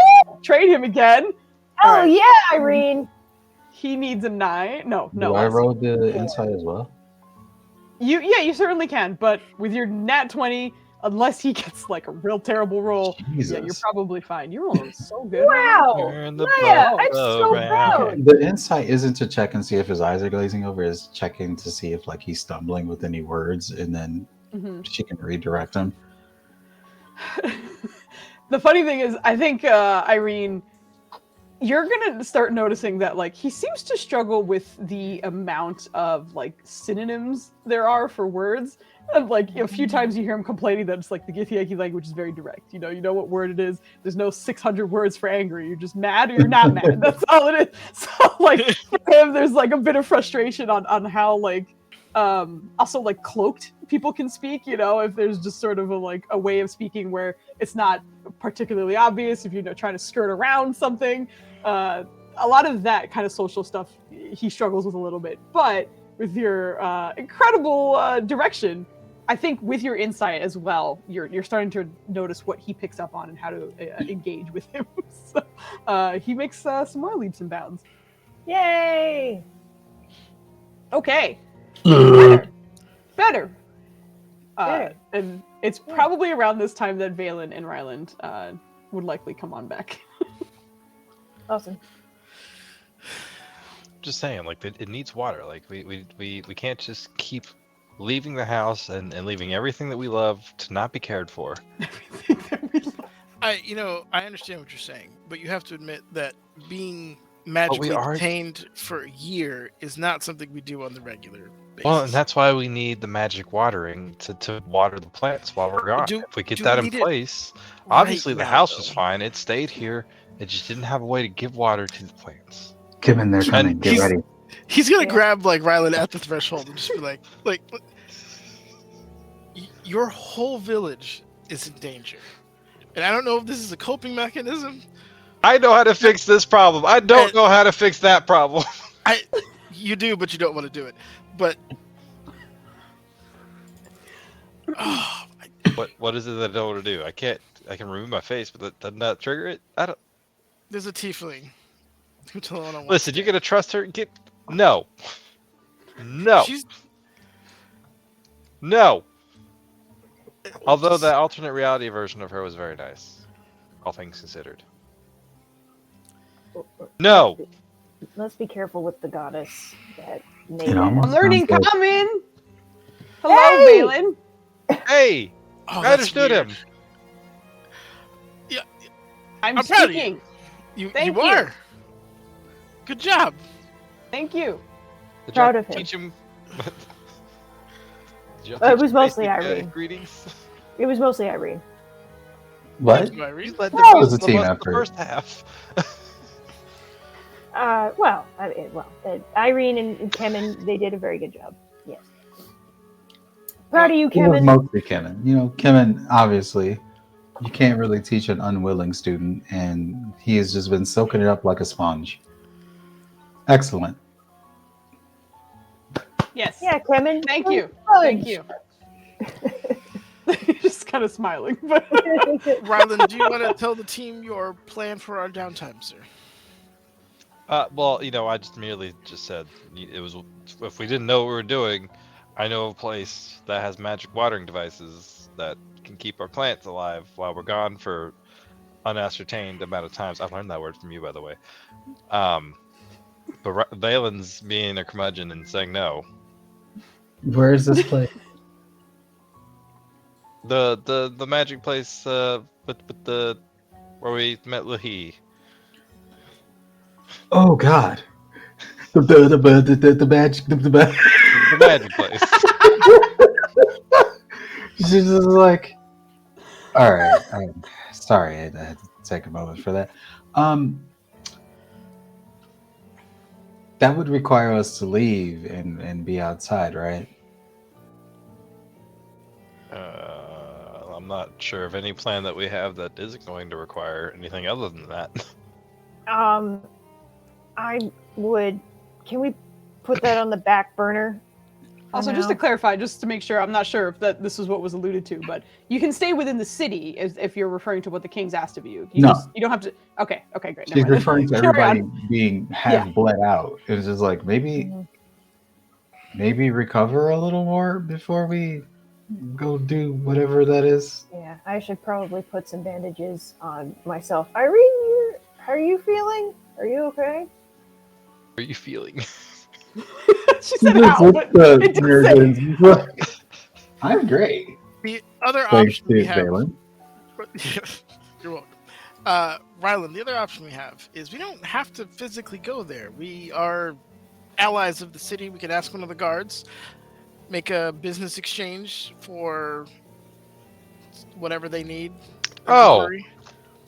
trade him again. Oh All right. yeah, Irene. He needs a 9. No. Do I less. roll the insight as well? You certainly can, but with your nat 20, unless he gets like a real terrible roll, Jesus. yeah, you're probably fine. You're rolling so good. Wow, Turn the Maya, boat I'm so around. proud. The insight isn't to check and see if his eyes are glazing over, is checking to see if like he's stumbling with any words, and then Mhm. she can redirect him. The funny thing is, I think Irene, you're gonna start noticing that like he seems to struggle with the amount of like synonyms there are for words. And like a few times you hear him complaining that it's like the Githyanki language is very direct. You know what word it is. There's no 600 words for angry. You're just mad or you're not mad. That's all it is. So like for him, there's like a bit of frustration on how like also like cloaked people can speak. If there's just sort of a way of speaking where it's not particularly obvious, if you're trying to skirt around something. A lot of that kind of social stuff he struggles with a little bit, but with your incredible direction, I think with your insight as well, you're starting to notice what he picks up on and how to engage with him. So, he makes some more leaps and bounds. Yay! Okay, better. And it's probably around this time that Valen and Ryland would likely come on back. Awesome. Just saying, like it needs water. Like we can't just keep leaving the house and leaving everything that we love to not be cared for. I understand what you're saying, but you have to admit that being magically detained for a year is not something we do on the regular basis. Well, and that's why we need the magic watering to water the plants while we're gone. If we get that in place, obviously the house was fine. It stayed here. It just didn't have a way to give water to the plants. Come in there, coming. Get ready. He's gonna grab like Ryland at the threshold and just be like, your whole village is in danger, and I don't know if this is a coping mechanism. I know how to fix this problem. I don't know how to fix that problem. You do, but you don't want to do it. But what is it that I don't want to do? I can remove my face, but doesn't that trigger it? I don't. There's a tiefling. Listen, you're gonna trust her? No. No. No. Although that alternate reality version of her was very nice, all things considered. No. Let's be careful with the goddess that made It almost I'm learning sounds like- common. Hello, Hey! Valen. Hey, Oh, I understood weird. him. I'm I'm proud of speaking. You Thank you. are. Good job. Thank you. Did Proud you of him. teach him? Did you It teach was him mostly basic, Irene. Greetings. It was mostly Irene. What? You led That was a most team of the effort. first half. Irene and Kemen, they did a very good job. Yes. Proud of you, It was Kemen. mostly Kemen. You know, Kemen, obviously, you can't really teach an unwilling student, and he has just been soaking it up like a sponge. Excellent. Yes. Yeah, Kemen. Thank good you. fudge. Thank you. Just kind of smiling, but Rylan, do you want to tell the team your plan for our downtime, sir? Well, I just merely just said it was. If we didn't know what we were doing, I know of a place that has magic watering devices that can keep our plants alive while we're gone for unascertained amount of times. I learned that word from you, by the way. But Valen's being a curmudgeon and saying no. Where is this place? The magic place with the where we met Lahi. Oh God. The magic. The magic place. She's just like, all right. I'm sorry, I had to take a moment for that. That would require us to leave and be outside, right? I'm not sure of any plan that we have that isn't going to require anything other than that. I would. Can we put that on the back burner? also just to clarify, just to make sure, I'm not sure if this is what was alluded to, but you can stay within the city if you're referring to what the king's asked of you. You No. You don't have to. Okay, great. She's referring to Carry everybody on. being half bled out. It was just like maybe recover a little more before we go do whatever that is. Yeah, I should probably put some bandages on myself. Irene, how are you feeling? Are you okay? How are you feeling? She said how, but it didn't say. I'm great. The other Thanks option to we have. Valen. You're welcome. Rylan, the other option we have is we don't have to physically go there. We are allies of the city. We could ask one of the guards, make a business exchange for whatever they need. Oh,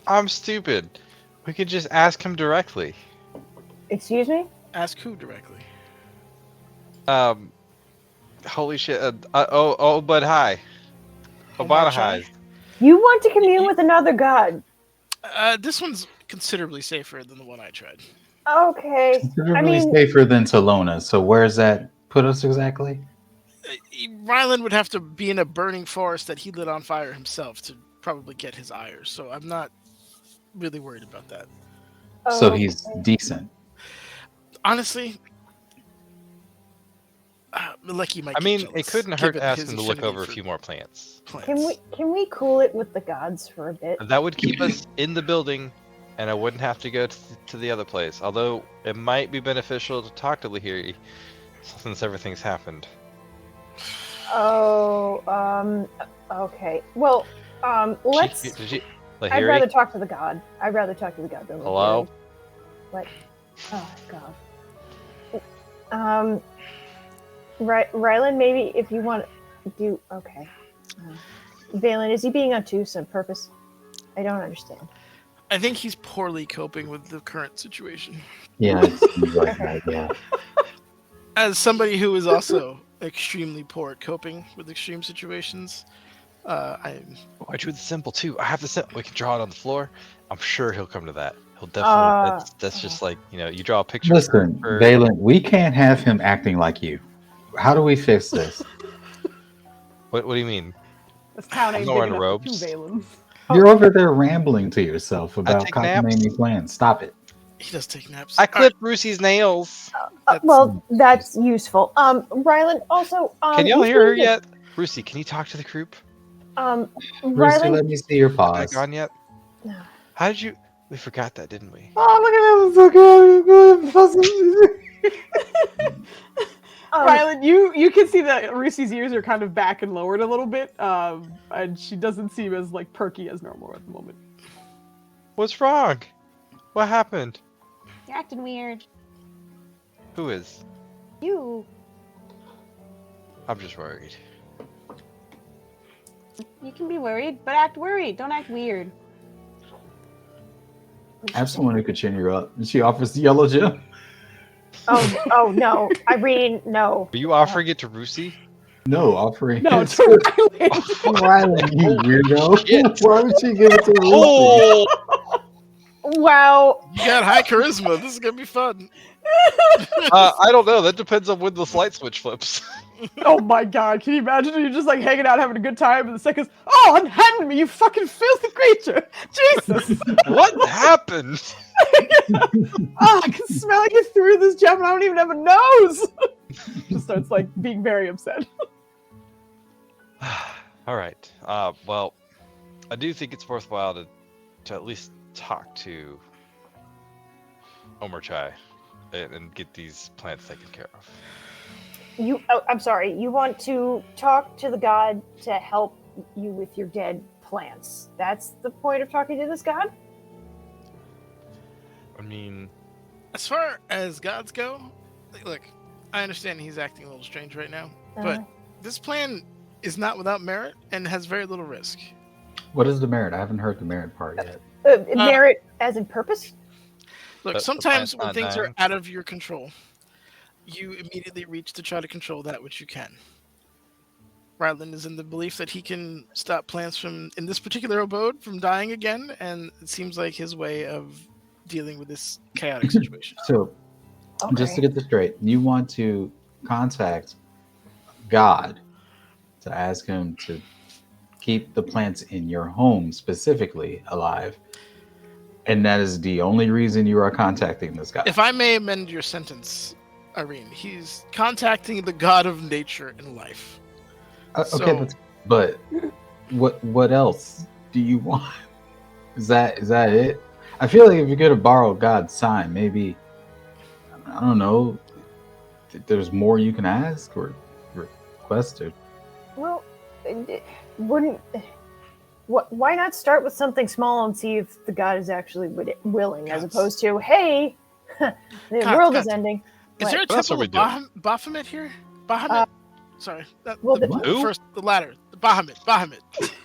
I'm stupid. We could just ask him directly. Excuse me? Ask who directly? Holy shit. But hi. Obana hi. You want to commune with another god? This one's considerably safer than the one I tried. Okay. Considerably safer than Salona. So where's that put us exactly? Rylan would have to be in a burning forest that he lit on fire himself to probably get his ire. So I'm not really worried about that. So he's decent. Honestly, Maleki might. I mean, it couldn't hurt to ask him to look over a few more plants. Can we cool it with the gods for a bit? That would keep us in the building, and I wouldn't have to go to the other place. Although it might be beneficial to talk to Lahiri, since everything's happened. Okay. Well, let's. I'd rather talk to the god. I'd rather talk to the god than Lahiri. Hello? What? Oh god. Rylan, maybe if you want to do okay. Valen, is he being obtuse on purpose? I don't understand. I think he's poorly coping with the current situation. Yeah, it seems like that, yeah. As somebody who is also extremely poor at coping with extreme situations, I drew the symbol too. I have the symbol. We can draw it on the floor. I'm sure he'll come to that. He'll definitely. That's just like you draw a picture. Listen, Valen, we can't have him acting like you. How do we fix this? What do you mean? This town ain't I'm not wearing big enough for robes. 2 Valens. You're over there rambling to yourself about take naps. cockamamie plans. Stop it. He does take naps. I clipped Brucey's nails. That's useful. Rylan, also. Can y'all hear her yet? Brucey, can you talk to the group? Brucey, Rylan, let me see your paws. Back on yet? No. How did you? We forgot that, didn't we? Oh, look at that! Rylan, you can see that Rucy's ears are kind of back and lowered a little bit, and she doesn't seem as perky as normal at the moment. What's wrong? What happened? You're acting weird. Who is? You. I'm just worried. You can be worried, but act worried. Don't act weird. I have someone who could chin you up. And she offers the yellow gem. Oh no, Irene, no. Are you offering it to Rusi? No, offering No, it to to Rylan, you weirdo. Shit. Why would she give it to Lucy? Oh, Wow. You got high charisma. This is gonna be fun. I don't know. That depends on when the light switch flips. Oh my god, can you imagine you just like hanging out having a good time and the second, oh, unhand me, you fucking filthy creature! Jesus! What happened? Oh, I can smell you through this gem and I don't even have a nose! Just starts like being very upset. All right. Well, I do think it's worthwhile to at least talk to Omerchai and get these plants taken care of. I'm sorry. You want to talk to the god to help you with your dead plants. That's the point of talking to this god? I mean, As far as gods go, look, I understand he's acting a little strange right now, but this plan is not without merit and has very little risk. What is the merit? I haven't heard the merit part yet. Merit as in purpose? Look, The sometimes plant's when not things are dying. out of your control, you immediately reach to try to control that which you can. Ryland is in the belief that he can stop plants from, in this particular abode, from dying again, and it seems like his way of dealing with this chaotic situation. So, just to get this straight, you want to contact God to ask him to keep the plants in your home specifically alive, and that is the only reason you are contacting this guy. If I may amend your sentence, Irene, he's contacting the god of nature and life. Okay, but what else do you want? Is that it? I feel like if you're gonna borrow God's sign, maybe, I don't know, there's more you can ask or request or. Well, why not start with something small and see if the god is actually willing, as opposed to, hey, the world is ending. Is there a What else are temple of we Baphomet here? Bahamut? Sorry. the Ladder. The Bahamut.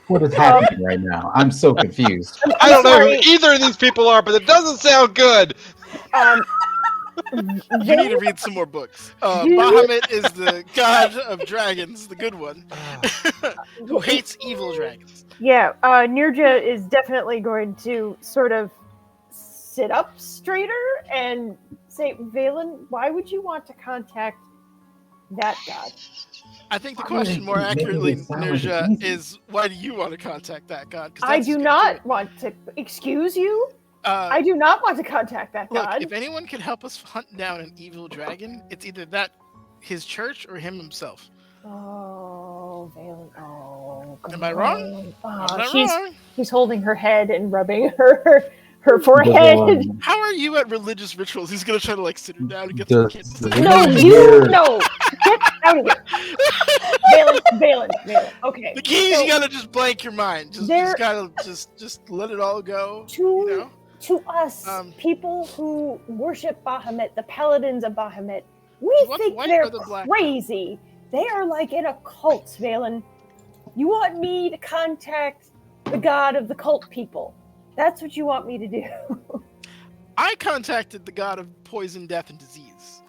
What is happening right now? I'm so confused. I don't know who either of these people are, but it doesn't sound good. You need to read some more books. Bahamut is the god of dragons, the good one, who hates evil dragons. Yeah, Nirja is definitely going to sort of sit up straighter and say, Valen, why would you want to contact that god? I think the question more accurately, Nirja, is why do you want to contact that god? I do not want to. Excuse you? I do not want to contact that Look, god. if anyone can help us hunt down an evil dragon, it's either his church, or him himself. Oh, Valen. Oh, Am I wrong? I'm not wrong. She's holding her head and rubbing her forehead. How are you at religious rituals? He's gonna try to sit her down and get Does- some kids. No, get out of here. Valen. Okay. The key is you gotta just blank your mind. Just gotta just let it all go. To us, people who worship Bahamut, the paladins of Bahamut, we think they're crazy. They are like in a cult, Valen. You want me to contact the god of the cult people? That's what you want me to do. I contacted the god of poison, death, and disease.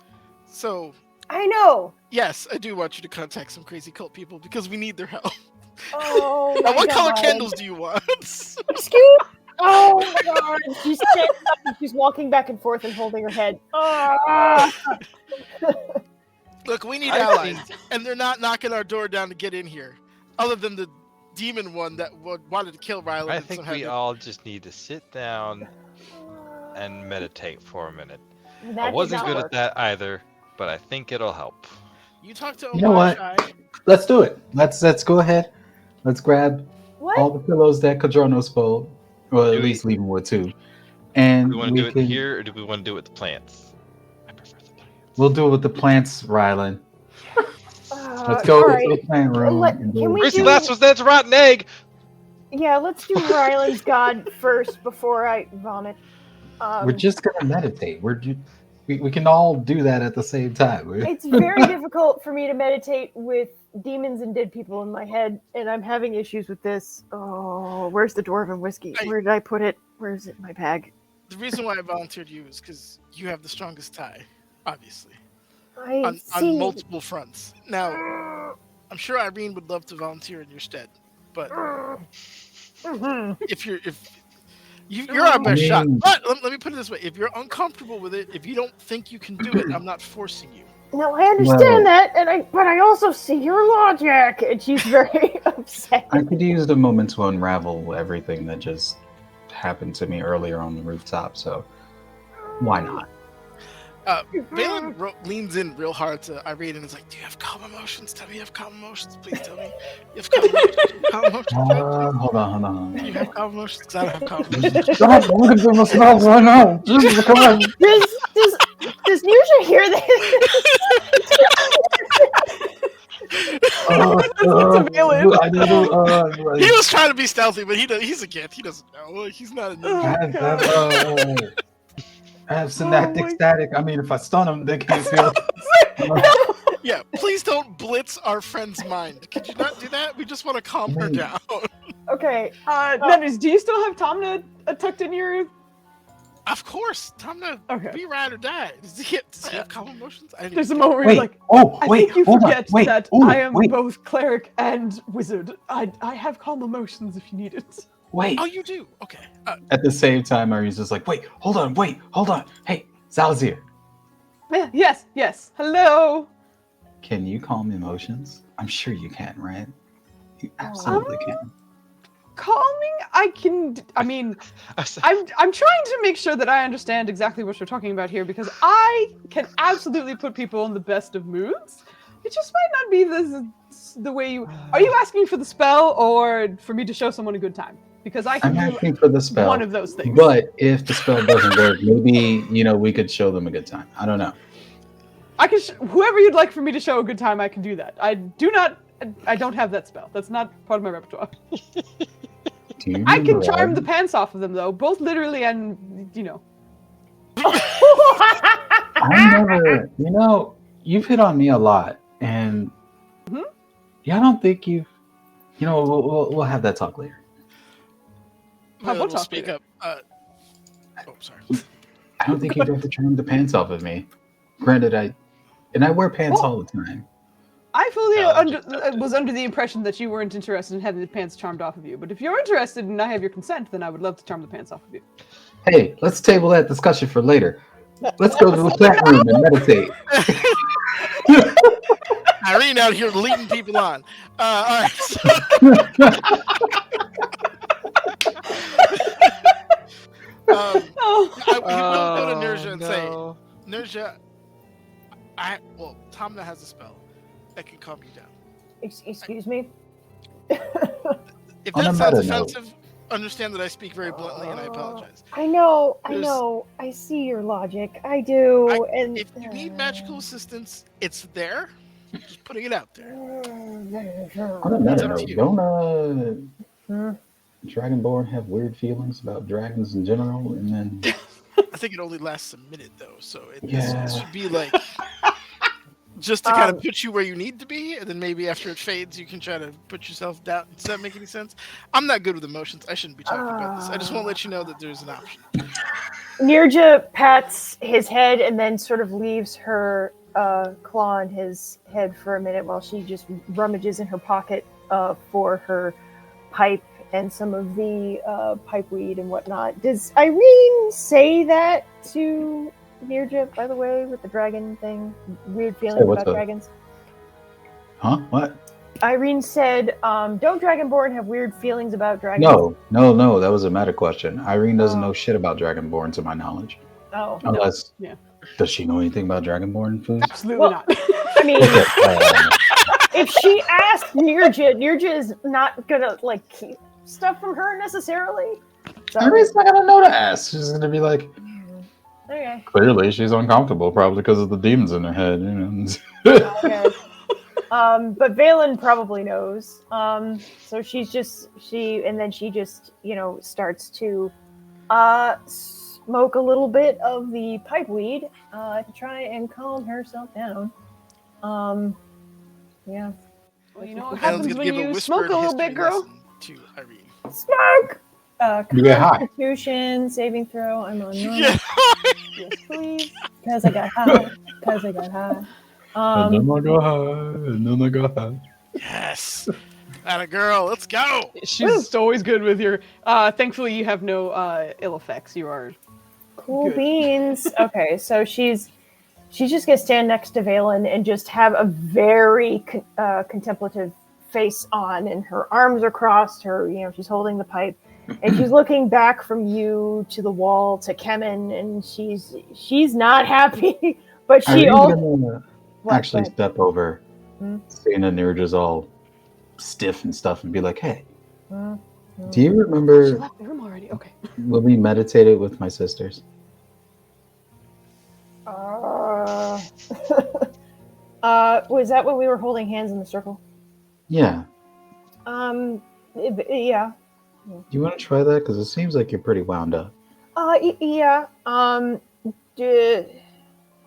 So I know. Yes, I do want you to contact some crazy cult people because we need their help. Oh Now, my what color God. candles do you want? Excuse? Oh my god. She's standing up and she's walking back and forth and holding her head. Ah. Look, we need allies, and they're not knocking our door down to get in here. Other than the demon one that wanted to kill Rylan. I think we all just need to sit down and meditate for a minute. I wasn't good at that either, but I think it'll help. You talk to You know what? Let's do it. Let's go ahead. Let's grab all the pillows that Cadronos fold, or at least leave them with two. And Do we want to do it here, or do we want to do it with the plants? I prefer the plants. We'll do it with the plants, Rylan. Let's go to the plant room. That's a rotten egg. Yeah, let's do Rylan's god first before I vomit. We're just gonna meditate. We can all do that at the same time. It's very difficult for me to meditate with demons and dead people in my head, and I'm having issues with this. Oh, where's the dwarven whiskey? Where did I put it? Where is it in my bag? The reason why I volunteered you is because you have the strongest tie, obviously, I on see. multiple fronts. Now, I'm sure Irene would love to volunteer in your stead, but if you're our best shot. But let me put it this way: if you're uncomfortable with it, if you don't think you can do it, I'm not forcing you. No, I understand that, but I also see your logic, and she's very upset. I could use the moment to unravel everything that just happened to me earlier on the rooftop, so why not? Valen leans in real hard to Irene and is like, "Do you have calm emotions? Tell me you have calm emotions. Please tell me you have calm emotions. Calm emotions. Hold on. Do you have calm emotions? Because I don't have calm emotions." Stop looking through my smells right now. Jesus Christ. Does Nusha hear this? He was trying to be stealthy, but he's a Gith. He doesn't know. He's not a ninja. I have synaptic static. I mean, if I stun them, they can't feel. Yeah, please don't blitz our friend's mind. Could you not do that? We just want to calm her down. Okay. Nenders, do you still have Tomna tucked in your? Of course, Tomna. Okay. Be ride or die. Does he have calm emotions? There's a moment where you're like, I think you forget that I am both cleric and wizard. I have calm emotions if you need it. Wait. Oh, you do? Okay. At the same time, Ari's just like, wait, hold on. Hey, Zalzir. Yes. Hello. Can you calm emotions? I'm sure you can, right? You absolutely can. Calming, I can. I mean, I'm trying to make sure that I understand exactly what you're talking about here, because I can absolutely put people in the best of moods. It just might not be the way you. Are you asking for the spell or for me to show someone a good time? Because I'm asking for the spell. One of those things. But if the spell doesn't work, maybe we could show them a good time. I don't know. I can whoever you'd like for me to show a good time, I can do that. I don't have that spell. That's not part of my repertoire. I can charm the pants off of them, though, both literally and I never. You've hit on me a lot, and I don't think you've. We'll have that talk later. We'll speak up. Sorry. I don't think you'd have to charm the pants off of me. Granted, I wear pants all the time. I fully was under the impression that you weren't interested in having the pants charmed off of you. But if you're interested and I have your consent, then I would love to charm the pants off of you. Hey, let's table that discussion for later. Let's go to the plant room and meditate. Irene out here leading people on. All right. I will go to Nurja and say, Nurja, Tomna has a spell that can calm you down. Excuse me? If that sounds offensive, understand that I speak very bluntly and I apologize. I know. I see your logic. I do. If you need magical assistance, it's there. Just putting it out there. Don't Dragonborn have weird feelings about dragons in general, and then I think it only lasts a minute though, so it should be like just to kind of put you where you need to be, and then maybe after it fades, you can try to put yourself down. Does that make any sense? I'm not good with emotions. I shouldn't be talking about this. I just want to let you know that there's an option. Nirja pats his head and then sort of leaves her claw on his head for a minute while she just rummages in her pocket for her pipe and some of the pipe weed and whatnot. Does Irene say that to Nirja, by the way, with the dragon thing? Weird feelings about dragons? Huh? What? Irene said, don't Dragonborn have weird feelings about dragons? No, that was a meta question. Irene doesn't know shit about Dragonborn, to my knowledge. Oh. Unless, does she know anything about Dragonborn food? Absolutely not. I mean, if she asks Nirja is not gonna, keep stuff from her necessarily. So. Irene's not gonna know to ask. She's gonna be like, okay. Clearly, she's uncomfortable, probably because of the demons in her head. Okay. But Valen probably knows. So she just starts to smoke a little bit of the pipe weed to try and calm herself down. Yeah. Well, you know what happens when you smoke a little bit, girl? To Irene. Smoke! You get high. Constitution saving throw. I'm on none. Yeah. Yes, please. Because I got high. Because I got high. Yes. Atta girl, let's go. She's always good with your. Thankfully, you have no ill effects. You are Cool good. beans. Okay, so she's just gonna stand next to Valen and just have a very contemplative face on, and her arms are crossed. She's holding the pipe, and she's looking back from you to the wall to Kemen, and she's not happy. But Are she you also gonna actually step over, seeing that they're just all stiff and stuff, and be like, "Hey, do you She remember left the room already. Okay. when we meditated with my sisters?" was that when we were holding hands in the circle? Yeah. Yeah. Do you want to try that? Because it seems like you're pretty wound up. Yeah.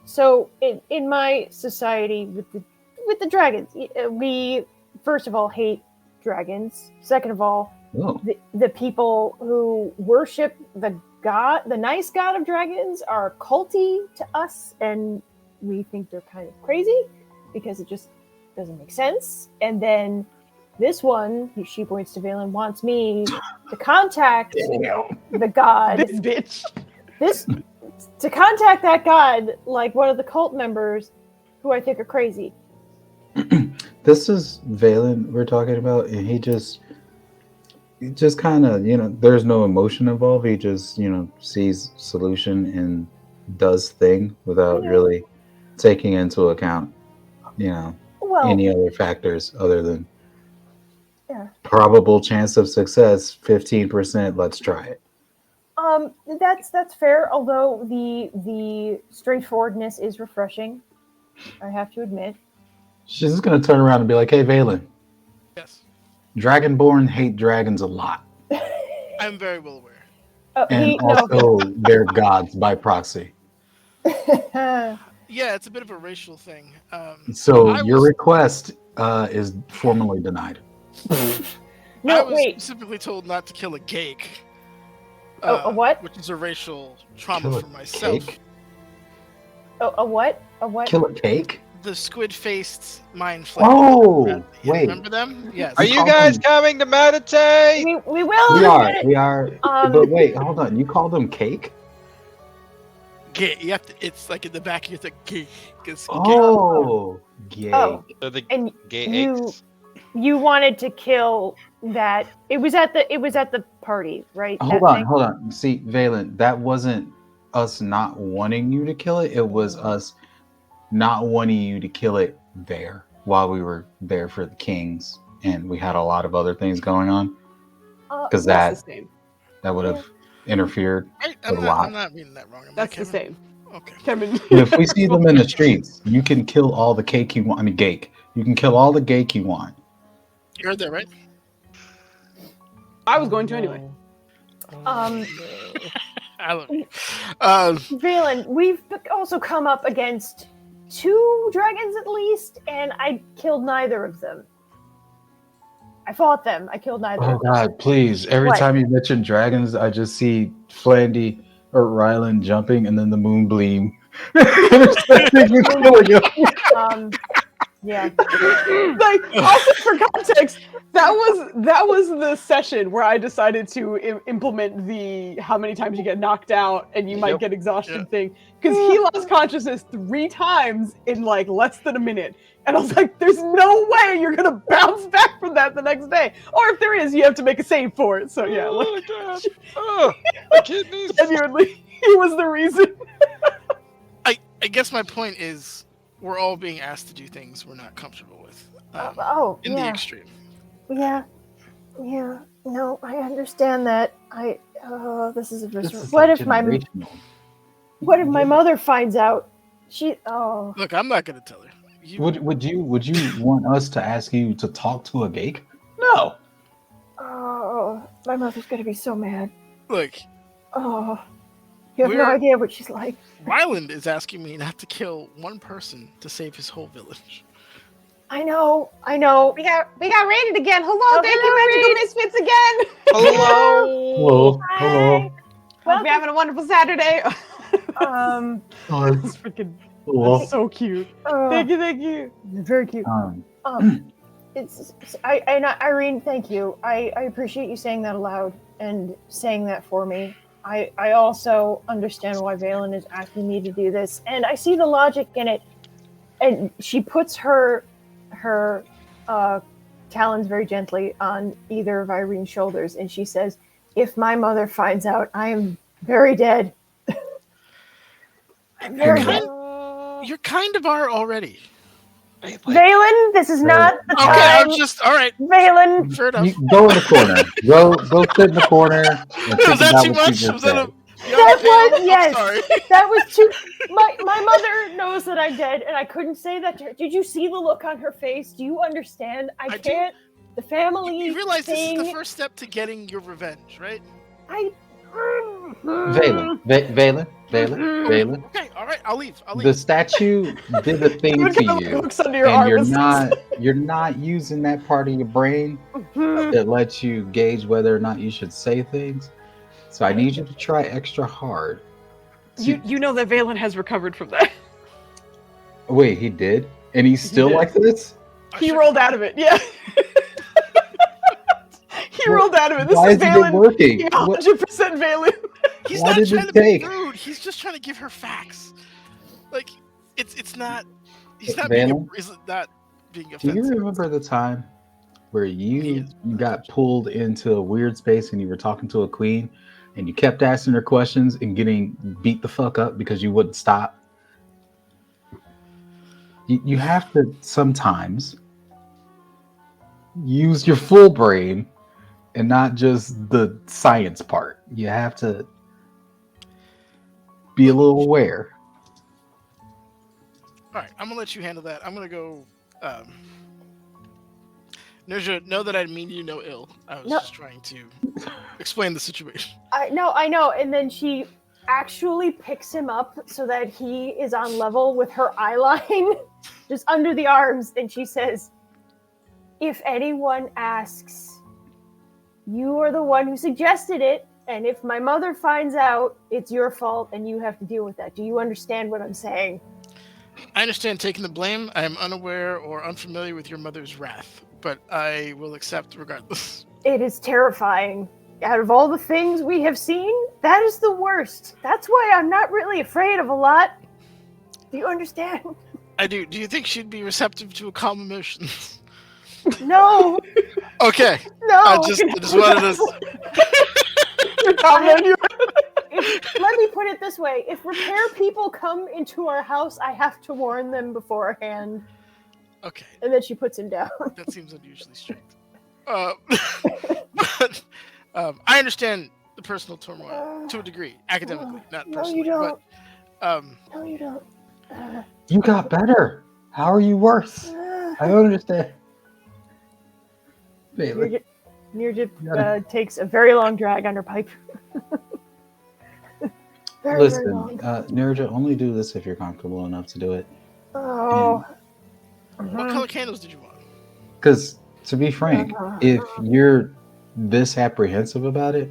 So in my society with the dragons, we first of all hate dragons. Second of all, the people who worship the nice god of dragons are culty to us, and we think they're kind of crazy because it just doesn't make sense. And then this one, she points to Valen, wants me to contact the god. This bitch. To contact that god, like one of the cult members, who I think are crazy. This is Valen we're talking about, and he just kind of, there's no emotion involved. He just, sees solution and does thing without really taking into account, any other factors other than probable chance of success, 15%. Let's try it. That's fair. Although the straightforwardness is refreshing, I have to admit. She's just gonna turn around and be like, "Hey, Valen. Yes. Dragonborn hate dragons a lot. I'm very well aware. And also they're gods by proxy. Yeah, it's a bit of a racial thing. So your request is formally denied. I was specifically told not to kill a cake. A what? Which is a racial trauma for myself. Cake? A what? A what? Kill a cake? The squid-faced mind flayer. Oh, wait. Remember them? Yes. Are you guys coming to meditate? We will. We are. But wait, hold on. You call them cake? Gay. You have to. It's like in the back. You have to gay. Oh, gay. Oh, the and gay you wanted to kill that. It was at the party, right? Hold on. See, Valen, that wasn't us not wanting you to kill it. It was us not wanting you to kill it there while we were there for the Kings, and we had a lot of other things going on. Because that would have interfered a lot. I'm not reading that wrong. That's the same. Okay. Kevin. If we see them in the streets, you can kill all the cake you want. I mean, cake. You can kill all the cake you want. You heard that, right? I was going to anyway. I love you. Valen, we've also come up against 2 dragons at least, and I killed neither of them. I fought them. I killed neither Oh of them. God, please. Every time you mention dragons, I just see Flandy or Rylan jumping and then the moon gleam. Yeah. Like, also for context, that was the session where I decided to implement the how many times you get knocked out and you might get exhaustion thing, because he lost consciousness 3 times in like less than a minute, and I was like, "There's no way you're gonna bounce back from that the next day, or if there is, you have to make a save for it." So yeah, God. My kidneys. Genuinely, he was the reason. I guess my point is, we're all being asked to do things we're not comfortable with. In the extreme. Yeah. No, I understand that. This is a visceral. This is What like if my generational. mother finds out? Look, I'm not gonna tell her. Would you want us to ask you to talk to a geek? No. Oh, my mother's gonna be so mad. Look. Oh, you have no idea what she's like. Ryland is asking me not to kill one person to save his whole village. I know. We got raided again. Hello, Oh, thank hello, you, Magical Misfits again. Hello. Hi. Hope you're having a wonderful Saturday. It's freaking that's so cute. Thank you. Very cute. Irene, thank you. I appreciate you saying that aloud and saying that for me. I also understand why Valen is asking me to do this, and I see the logic in it. And she puts her talons very gently on either of Irene's shoulders, and she says, "If my mother finds out, I am very dead." I'm very dead. You kind of are already. Valen, this is not the time. Okay, I'm just all right. Valen, Fair enough. You go in the corner. Go sit in the corner. And Was that about too what much? you Was just that said. that was yes. Sorry. That was too. My mother knows that I'm dead, and I couldn't say that to her. Did you see the look on her face? Do you understand? I can't. The family. You realize thing, this is the first step to getting your revenge, right? Valen. Okay, all right. I'll leave. The statue did a thing to you, and you're not using that part of your brain that lets you gauge whether or not you should say things. So I need you to try extra hard. You know that Valen has recovered from that. Wait, he did, and he's still like this. He rolled out of it. Yeah. He rolled out of it. This Why is isn't Valen. it working? 100% Valen. He's Why not did trying it to be take? rude. He's just trying to give her facts. Like it's not. He's not Valen? being Do offensive. you remember the time where you got pulled into a weird space and you were talking to a queen and you kept asking her questions and getting beat the fuck up because you wouldn't stop? You have to sometimes use your full brain and not just the science part. You have to be a little aware. All right, I'm gonna let you handle that. I'm gonna go. Nerja, know that I mean you no ill. I was just trying to explain the situation. I know. And then she actually picks him up so that he is on level with her eye line, just under the arms, and she says, "If anyone asks, you are the one who suggested it, and if my mother finds out, it's your fault, and you have to deal with that. Do you understand what I'm saying?" I understand taking the blame. I am unaware or unfamiliar with your mother's wrath, but I will accept regardless. It is terrifying. Out of all the things we have seen, that is the worst. That's why I'm not really afraid of a lot. Do you understand? I do. Do you think she'd be receptive to a calm emotion? No. Okay. No. I just wanted to. Let me put it this way: if repair people come into our house, I have to warn them beforehand. Okay. And then she puts him down. That seems unusually strict. But I understand the personal turmoil to a degree, academically, not personally. No, you don't. But, no, you don't. You got better. How are you worse? I don't understand. Nirjit takes a very long drag on her pipe. Listen, Nirja, only do this if you're comfortable enough to do it. Oh. What color candles did you want? Because, to be frank, if you're this apprehensive about it,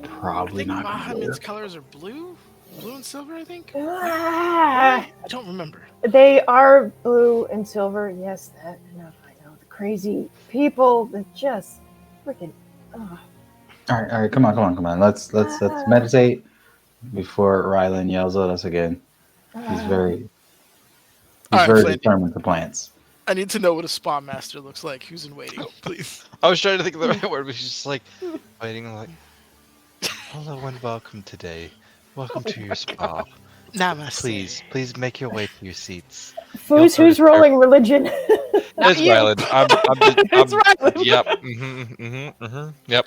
probably not. Bahamut's colors are blue and silver, I think. I don't remember. They are blue and silver. Yes, that enough. I know the crazy people that just freaking. All right, come on. Let's meditate before Rylan yells at us again. He's very determined to plants. I need to know what a spa master looks like. Who's in waiting, please? I was trying to think of the right word, but she's just like waiting, like, hello and welcome today. Welcome to your spa. Namaste. Please make your way to your seats. Who's rolling religion? It's Rylan. It's Rylan. Yep.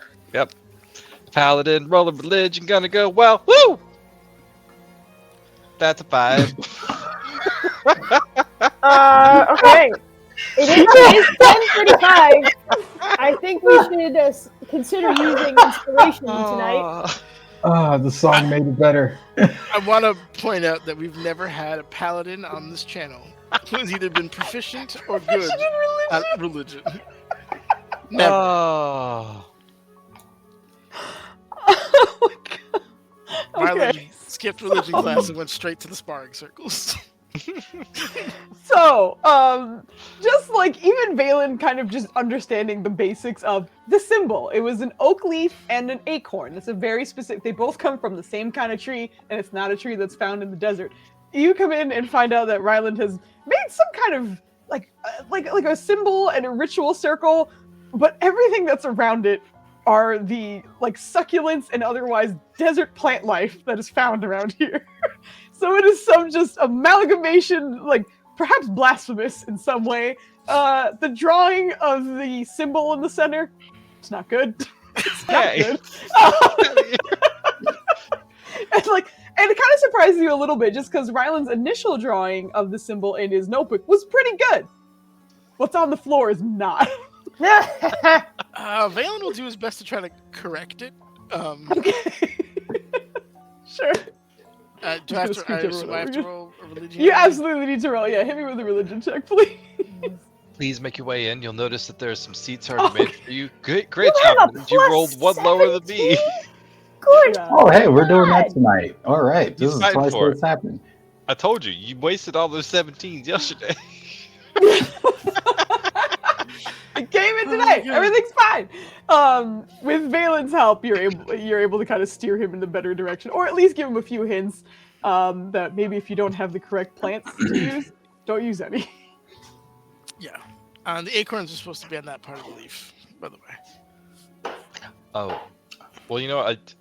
Paladin, rolling religion, gonna go well. Woo! That's a 5. Okay. It is 10:35. I think we should consider using inspiration tonight. The song made it better. I want to point out that we've never had a paladin on this channel who has either been proficient or good at religion. Never. Oh. Oh my god. Rylan Okay. skipped religion class and went straight to the sparring circles. So, just like even Valen kind of just understanding the basics of the symbol. It was an oak leaf and an acorn. It's a very specific, they both come from the same kind of tree, and it's not a tree that's found in the desert. You come in and find out that Ryland has made some kind of like a symbol and a ritual circle, but everything that's around it are the like succulents and otherwise desert plant life that is found around here. So it is some just amalgamation, like perhaps blasphemous in some way. The drawing of the symbol in the center, it's not good. It's not Hey. good. And it kind of surprises you a little bit just because Ryland's initial drawing of the symbol in his notebook was pretty good. What's on the floor is not. Valen will do his best to try to correct it. Okay. Sure. Do I have to roll a religion? You absolutely need to roll. Yeah, hit me with a religion check, please. Please make your way in. You'll notice that there's some seats already made for you. Great You job. have a You rolled one lower than me. Good. Yeah. Oh, hey, we're doing that tonight. All right, this You is signed twice for what's happening. I told you, you wasted all those 17s yesterday. It came in today. Everything's fine. With Valen's help, you're able to kind of steer him in the better direction, or at least give him a few hints that maybe if you don't have the correct plants to use, don't use any. Yeah. The acorns are supposed to be on that part of the leaf, by the way. Oh. Well, you know what?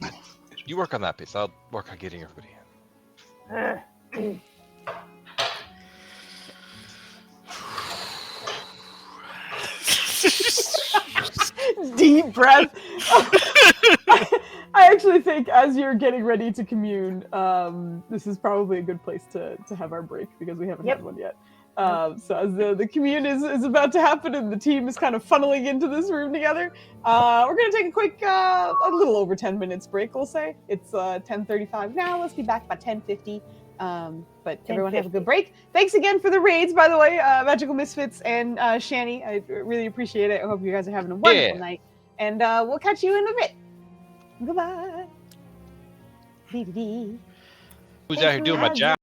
You work on that piece. I'll work on getting everybody in. Deep breath. I actually think as you're getting ready to commune, this is probably a good place to have our break because we haven't had one yet. So as the commune is about to happen and the team is kind of funneling into this room together, we're going to take a quick, a little over 10 minutes break, we'll say. It's 10:35 now. Let's be back by 10:50. But everyone have a good break. Thanks again for the raids, by the way, Magical Misfits and Shani. I really appreciate it. I hope you guys are having a wonderful night. And we'll catch you in a bit. Goodbye. Dee-dee-dee. Who's out here doing my job?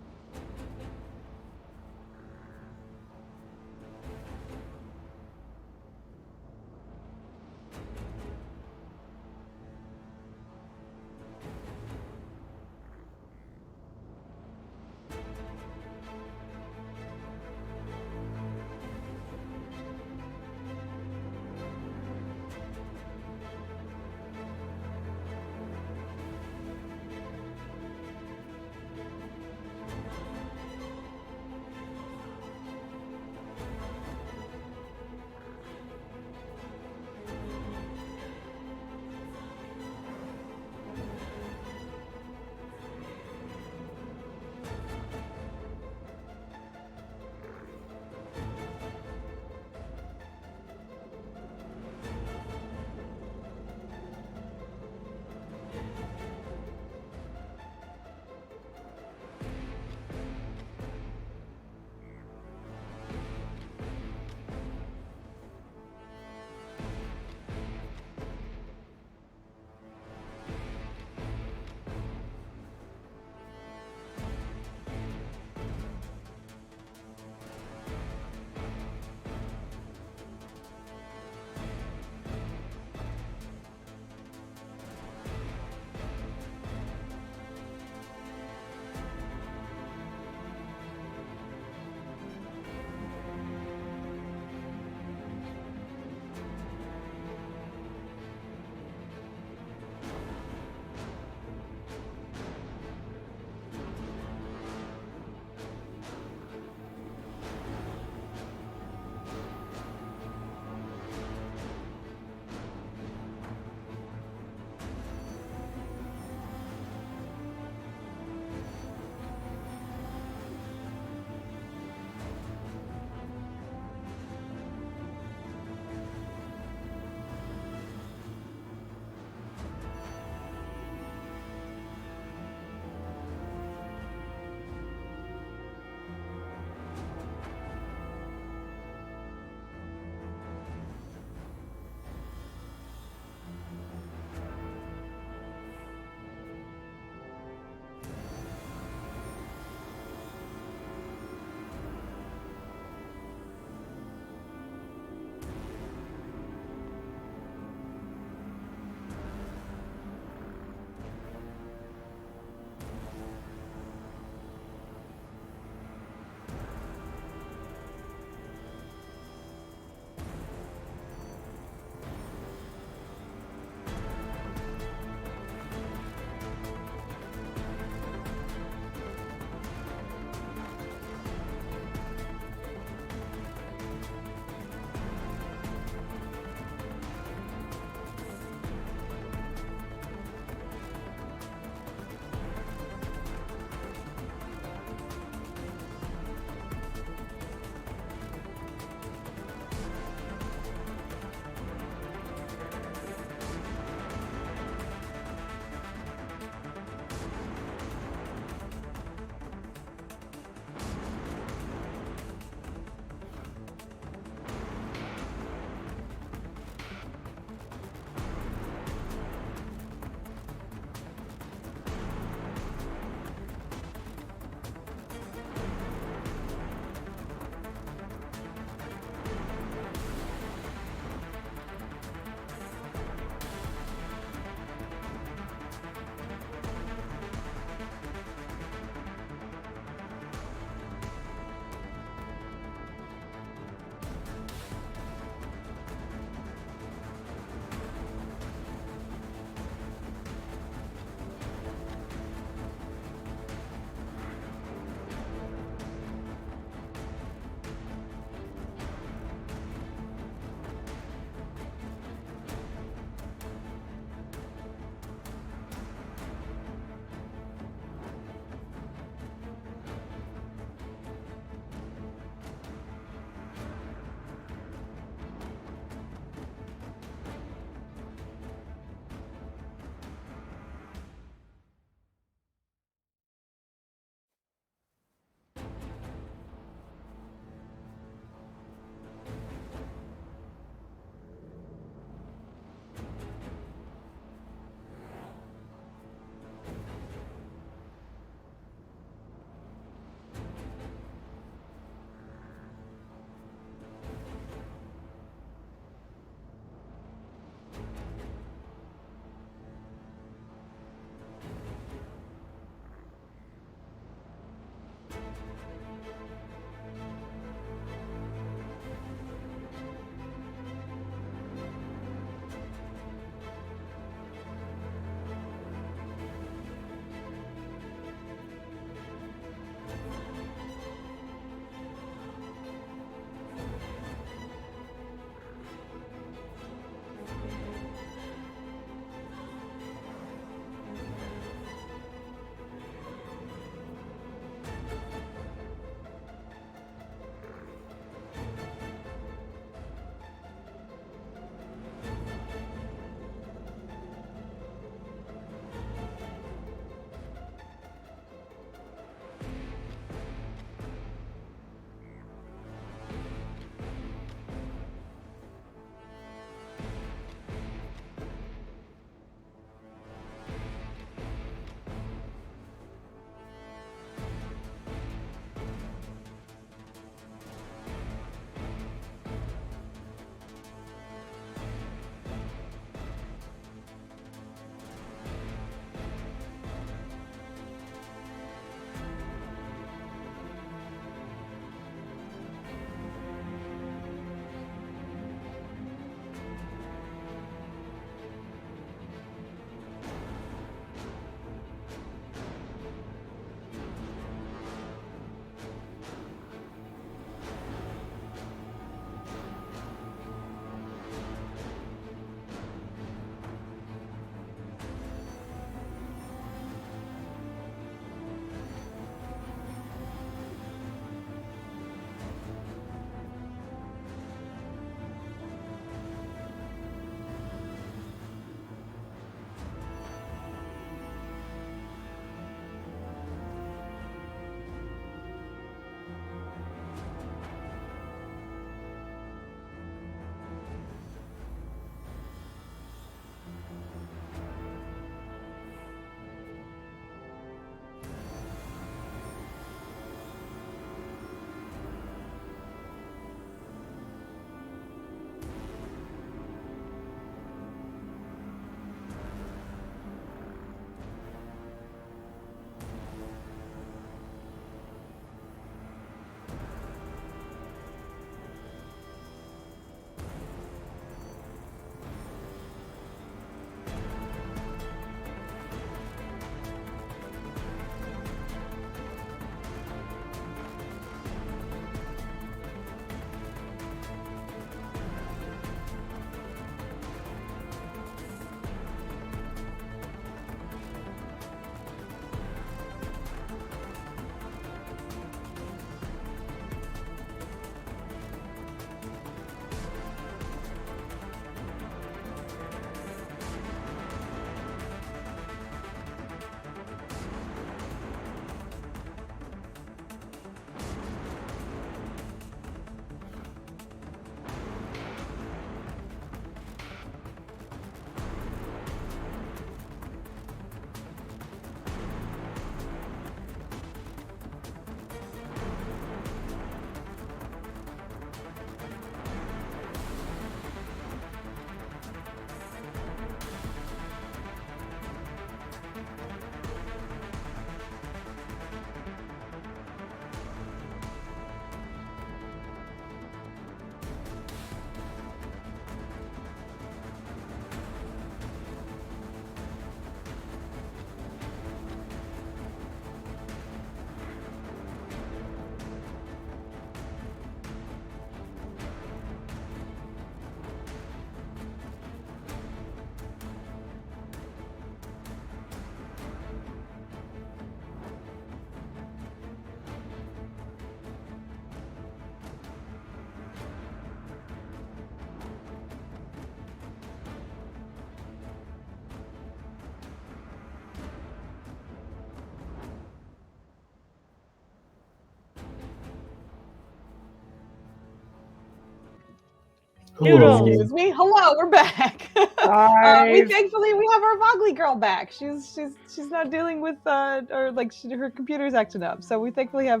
Doodle. Excuse me. Hello, we're back. we Five. thankfully we have our Vogley girl back. She's not dealing with her computer's acting up. So we thankfully have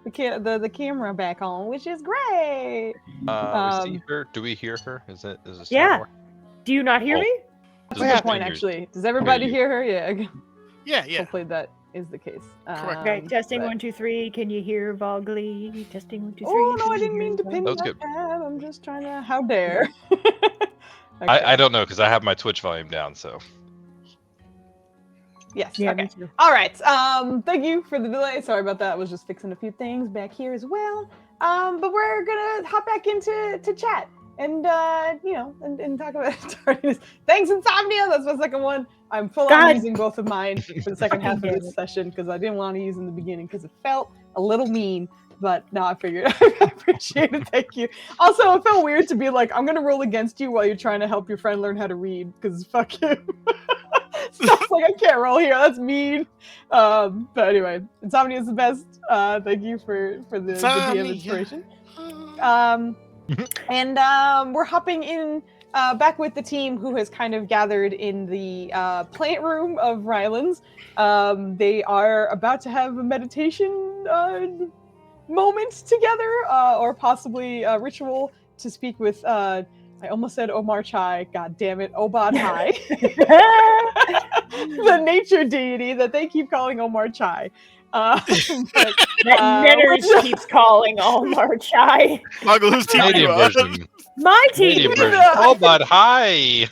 the camera back on, which is great. We see her. Do we hear her? Is it Yeah. more? Do you not hear Oh. me? That's Does a the good point, fingers actually. Does everybody you? hear her? Yeah. Yeah. Hopefully that is the case. Correct. Okay, testing but- 1, 2, 3. Can you hear Vogley? Testing 1, 2, 3. Oh no, Can I you didn't hear mean to Vogley? pin That was that good. tab. I'm just trying to. How dare? I don't know because I have my Twitch volume down. So Yes. Yeah, okay. me too. All right. Thank you for the delay. Sorry about that. I was just fixing a few things back here as well. But we're gonna hop back into chat and and talk about tardiness. Thanks, Insomnia. That's my second one. I'm full on God. using both of mine for the second half of Damn this it. session because I didn't want to use in the beginning because it felt a little mean. But now I figured I appreciate it. Thank you. Also, it felt weird to be like, I'm gonna roll against you while you're trying to help your friend learn how to read because fuck you. So I was like, I can't roll here. That's mean. But anyway, Insomnia is the best. Thank you for the DM inspiration. We're hopping in back with the team who has kind of gathered in the plant room of Rylands. They are about to have a meditation moment together, or possibly a ritual to speak with. I almost said Omar Chai. God damn it, Obad Hai, the nature deity that they keep calling Omar Chai. That Netters keeps calling Omar Chai. Muggle, who's team Canadian you are? version. My team. Canadian version. Oh, but hi.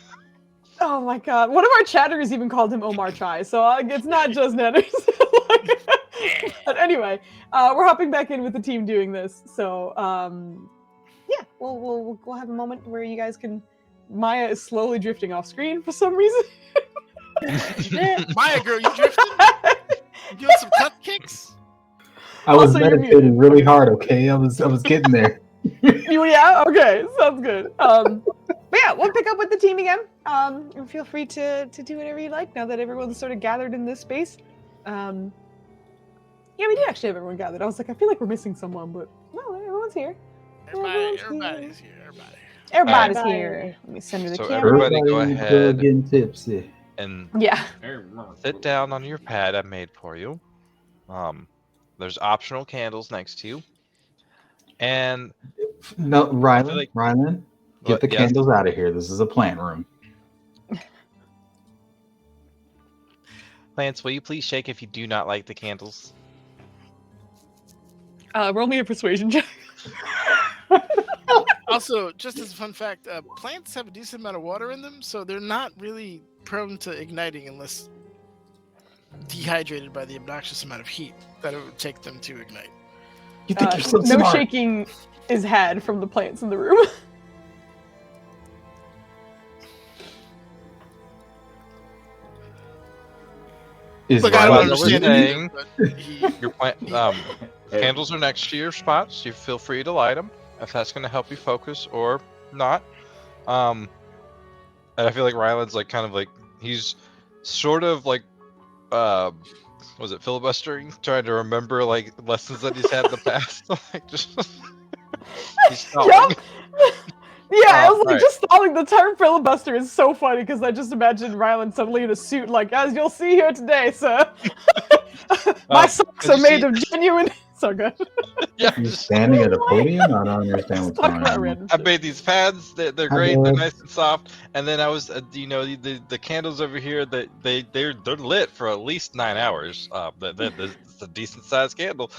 Oh my god. One of our chatters even called him Omar Chai, so it's not just Netters. But anyway, we're hopping back in with the team doing this. So, yeah, we'll have a moment where you guys can... Maya is slowly drifting off screen for some reason. Maya, girl, you drifting? You doing some cut kicks? I was Also, you're meditating really hard. Okay, I was getting there. Yeah, okay, sounds good. But yeah, we'll pick up with the team again. And feel free to do whatever you like now that everyone's sort of gathered in this space. Yeah, we do actually have everyone gathered. I was like, I feel like we're missing someone, but no, everyone's here. Everybody's here. Everybody's Everybody. here. Let me send her the So camera. everybody go ahead getting tipsy. and Yeah. sit down on your pad I made for you. There's optional candles next to you. And No, Rylan, like- Rylan, get What? the Yes? candles out of here. This is a plant room. Lance, will you please shake if you do not like the candles? Roll me a persuasion check. Also, just as a fun fact, plants have a decent amount of water in them, so they're not really prone to igniting unless dehydrated by the obnoxious amount of heat that it would take them to ignite. You think you're so No smart? shaking is had from the plants in the room. Is Look, I don't Well, Rylan I was understand saying- it, but he, your plant candles are next to your spots. You feel free to light them if that's going to help you focus or not. And I feel like Ryland's like kind of like he's sort of like was it filibustering, trying to remember like lessons that he's had in the past. Like just he's stalling. Yup. Yeah, I was like, Alright. just stalling. The term filibuster is so funny because I just imagine Rylan suddenly in a suit, like, as you'll see here today, sir. My socks are you made see- of genuine. So good. Yeah, you just- standing at a podium? I don't understand what's Talk going about on. random I shit. made these pads. They're Hi, great. They're bud. nice and soft. And then I was, the candles over here. They're lit for at least 9 hours. It's a decent sized candle.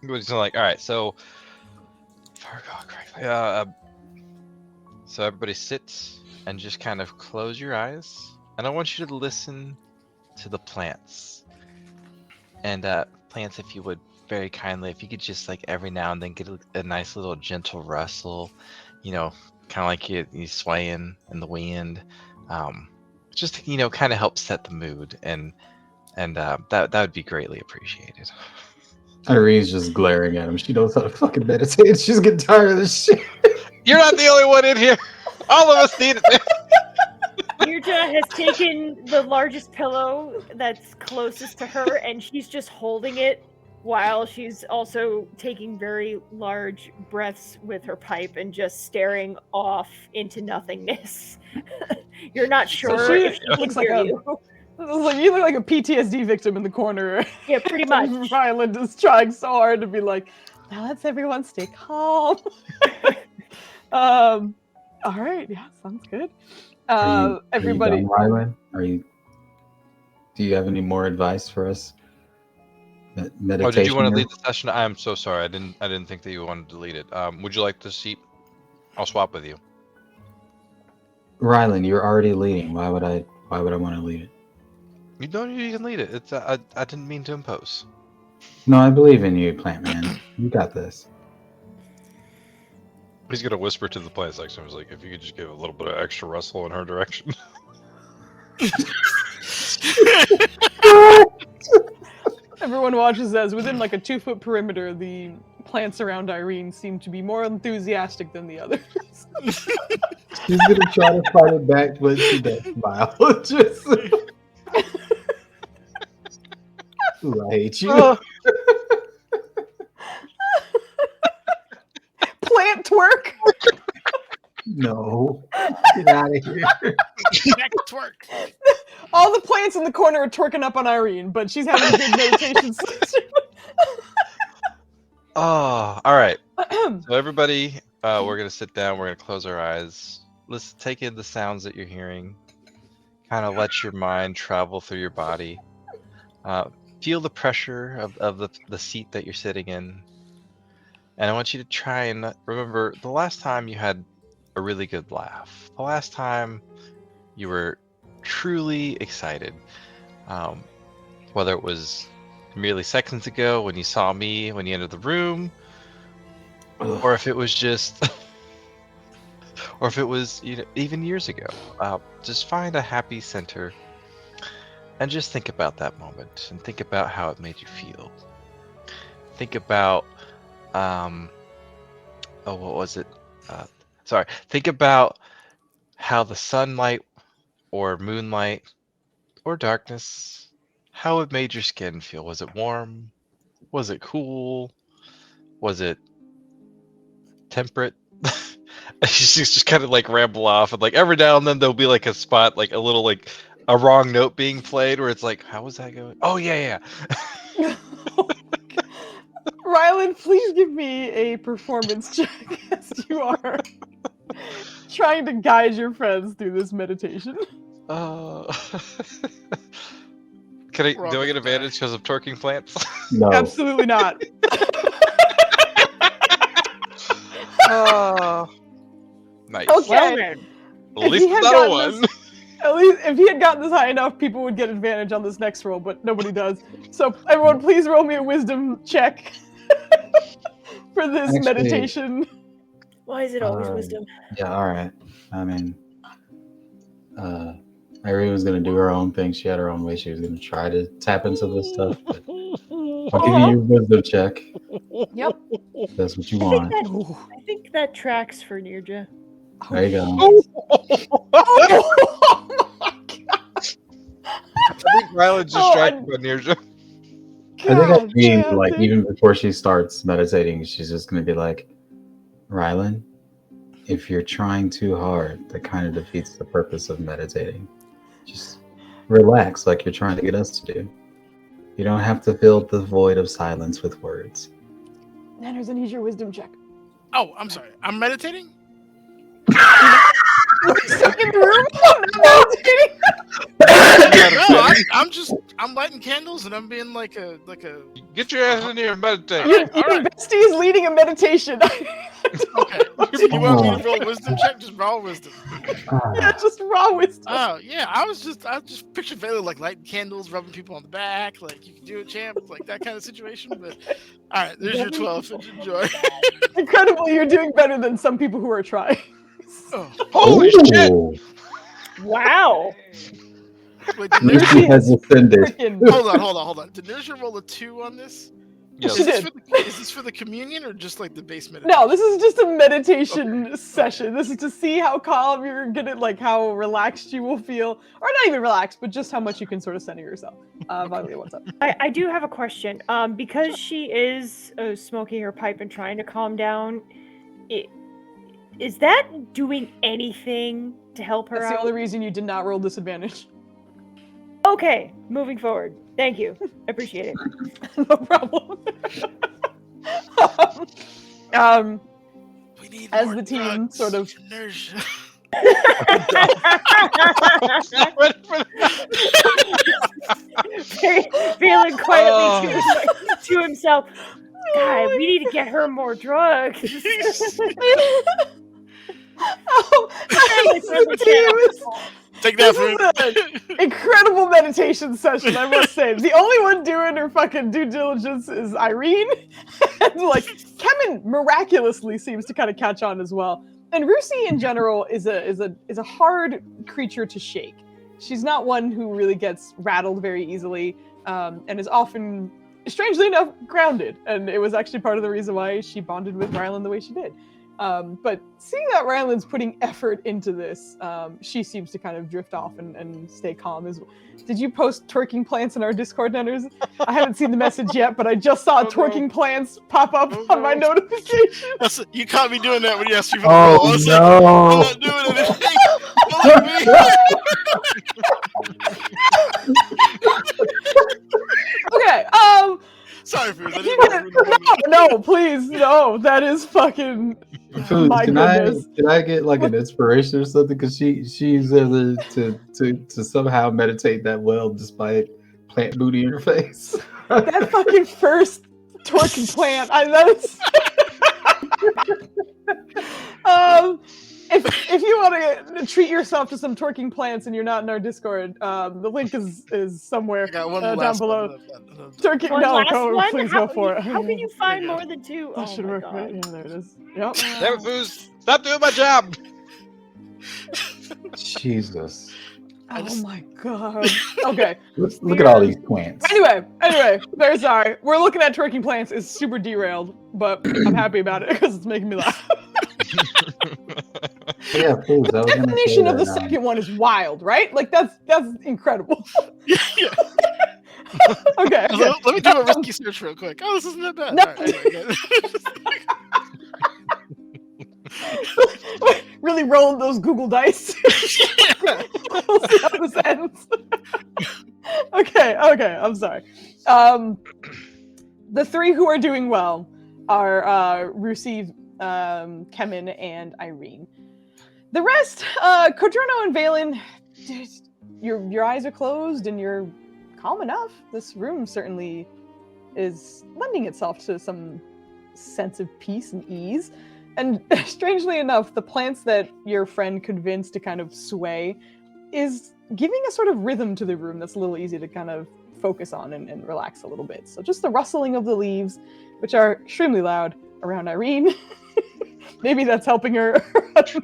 Which is like, all right. So, if I recall correctly, so everybody sits and just kind of close your eyes, and I want you to listen to the plants. And plants, if you would, very kindly, if you could just like every now and then get a nice little gentle rustle, kind of like you swaying in the wind, just kind of help set the mood, and that would be greatly appreciated. Irene's just glaring at him. She knows how to fucking meditate. She's getting tired of this shit. You're not the only one in here. All of us need it. Yurja has taken the largest pillow that's closest to her, and she's just holding it while she's also taking very large breaths with her pipe and just staring off into nothingness. You're not sure she if she looks can like hear a- you. You look like a PTSD victim in the corner. Yeah, pretty much. Ryland is trying so hard to be like, now let's everyone stay calm. All right, yeah, sounds good. Everybody, Are you done, Rylan? Do you have any more advice for us? Meditation. Oh, did you want to lead the session? I'm so sorry. I didn't think that you wanted to lead it. Would you like the seat? I'll swap with you. Rylan, you're already leading. Why would I want to lead it? You don't. You can lead it. It's. I didn't mean to impose. No, I believe in you, Plant Man. You got this. He's gonna whisper to the plant section. He's like, if you could just give a little bit of extra rustle in her direction. everyone watches as within like a 2-foot perimeter, the plants around Irene seem to be more enthusiastic than the others. She's gonna try to fight it back, but she doesn't smile. Just... Ooh, I hate you. Plant twerk. No, get out of here. Back to twerk. All the plants in the corner are twerking up on Irene, but she's having a good meditation session. Oh, all right. So everybody, we're gonna sit down. We're gonna close our eyes. Let's take in the sounds that you're hearing. Kind of let your mind travel through your body. Feel the pressure of the seat that you're sitting in. And I want you to try and remember the last time you had a really good laugh. The last time you were truly excited. Whether it was merely seconds ago when you saw me when you entered the room, or if it was just or if it was even years ago. Just find a happy center and just think about that moment and think about how it made you feel. Think about what was it? Think about how the sunlight or moonlight or darkness, how it made your skin feel. Was it warm? Was it cool? Was it temperate? just kind of like ramble off, and like every now and then there'll be like a spot, like a little like a wrong note being played where it's like, how was that going? Oh yeah. Rylan, please give me a performance check as you are trying to guide your friends through this meditation. Do I get advantage because of twerking plants? No. Absolutely not. Nice. Okay. Well then. At least it's not a one. At least if he had gotten this high enough, people would get advantage on this next roll, but nobody does. So everyone, please roll me a wisdom check for this meditation. Why is it always wisdom? Yeah, all right. I mean, Irene was gonna do her own thing. She had her own way. She was gonna try to tap into this stuff. But I'll give you your wisdom check. Yep. If that's what you want. I think that tracks for Nirja. There you go. Oh my god! I think Rylan's distracted by Nirja. I think that means like even before she starts meditating, she's just gonna be like, Rylan, if you're trying too hard, that kind of defeats the purpose of meditating. Just relax like you're trying to get us to do. You don't have to fill the void of silence with words. Nanners, I need your wisdom check. Oh, I'm sorry. I'm meditating? Stuck in the room? I'm not meditating. No, I'm lighting candles and I'm being like a Get your ass in here and meditate. Your right. bestie is leading a meditation. Okay. You want me to roll a wisdom check? Just raw wisdom. Yeah, just raw wisdom. Oh yeah, I just pictured Vela like lighting candles, rubbing people on the back, like you can do it, champ, like that kind of situation. But all right, there's your 12. Enjoy. Incredibly, you're doing better than some people who are trying. Oh. Holy shit! Wow. Wait, did Lucy has ascended. Freaking hold on. Did Nirja roll a 2 on this? Yes. She did. Is this for the communion or just like the base meditation? No, this is just a meditation session. This is to see how calm you're gonna, like how relaxed you will feel, or not even relaxed, but just how much you can sort of center yourself. Violet, what's up? I do have a question. Because she is smoking her pipe and trying to calm down, is that doing anything to help her That's out? the only reason you did not roll disadvantage. Okay, moving forward. Thank you. I appreciate it. No problem. We need as more the team drugs. sort of Inertia. Feeling quietly to himself. God, we need to get her more drugs. Take that This for is an incredible meditation session, I must say. The only one doing her fucking due diligence is Irene. And like Kemen miraculously seems to kind of catch on as well. And Rusi in general is a hard creature to shake. She's not one who really gets rattled very easily, and is often, strangely enough, grounded. And it was actually part of the reason why she bonded with Rylan the way she did. But seeing that Rylan's putting effort into this, she seems to kind of drift off and stay calm as well. Did you post twerking plants in our Discord, Nenners? I haven't seen the message yet, but I just saw twerking plants pop up on my notification. You caught me doing that when you asked me for the Oh, roll. I was no. like, I'm not doing anything. Okay, Sorry, Foozca. no, please, no. That is fucking. Food, My can goodness. I get like an inspiration or something? Because she's able to somehow meditate that well despite plant booty in her face. That fucking first twerking plant. If you want to treat yourself to some twerking plants and you're not in our Discord, the link is somewhere down below. Twerking, One no, last go, one? please How- go for it. How can you find more than two? That Oh should my work, God. right? Yeah, there it is. Yep. Damn it, Foos. Stop doing my job. Jesus. Oh my god. Okay. Look at all these plants. Anyway, very sorry. We're looking at twerking plants. It's super derailed, but I'm happy about it because it's making me laugh. Yeah, please. The definition of the second one is wild, right? Like that's incredible. Yeah. Okay. Let me do a risky search real quick. Oh, this isn't that bad. No. All right, anyway, Really rolling those Google dice. We'll see how this ends. Okay, I'm sorry. The three who are doing well are Rusi, Kemen, and Irene. The rest, Codrono and Valen, your eyes are closed and you're calm enough. This room certainly is lending itself to some sense of peace and ease. And strangely enough, the plants that your friend convinced to kind of sway is giving a sort of rhythm to the room that's a little easy to kind of focus on and relax a little bit. So just the rustling of the leaves, which are extremely loud around Irene. Maybe that's helping her.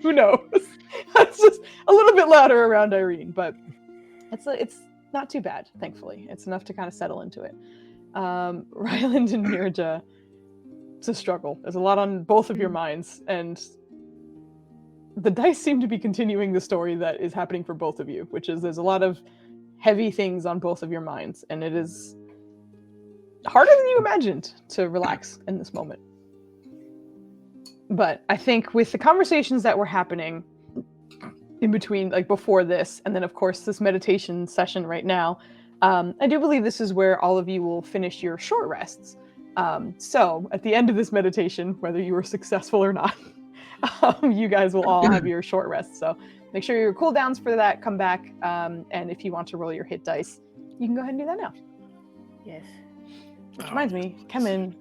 Who knows? It's just a little bit louder around Irene, but it's not too bad, thankfully. It's enough to kind of settle into it. Ryland and Nirja, it's a struggle. There's a lot on both of your minds, and the dice seem to be continuing the story that is happening for both of you, which is there's a lot of heavy things on both of your minds, and it is harder than you imagined to relax in this moment. But I think with the conversations that were happening in between, like before this, and then of course this meditation session right now, I do believe this is where all of you will finish your short rests. So at the end of this meditation, whether you were successful or not, you guys will all have your short rests. So make sure your cooldowns for that come back. And if you want to roll your hit dice, you can go ahead and do that now. Yes. Which reminds me, Kemen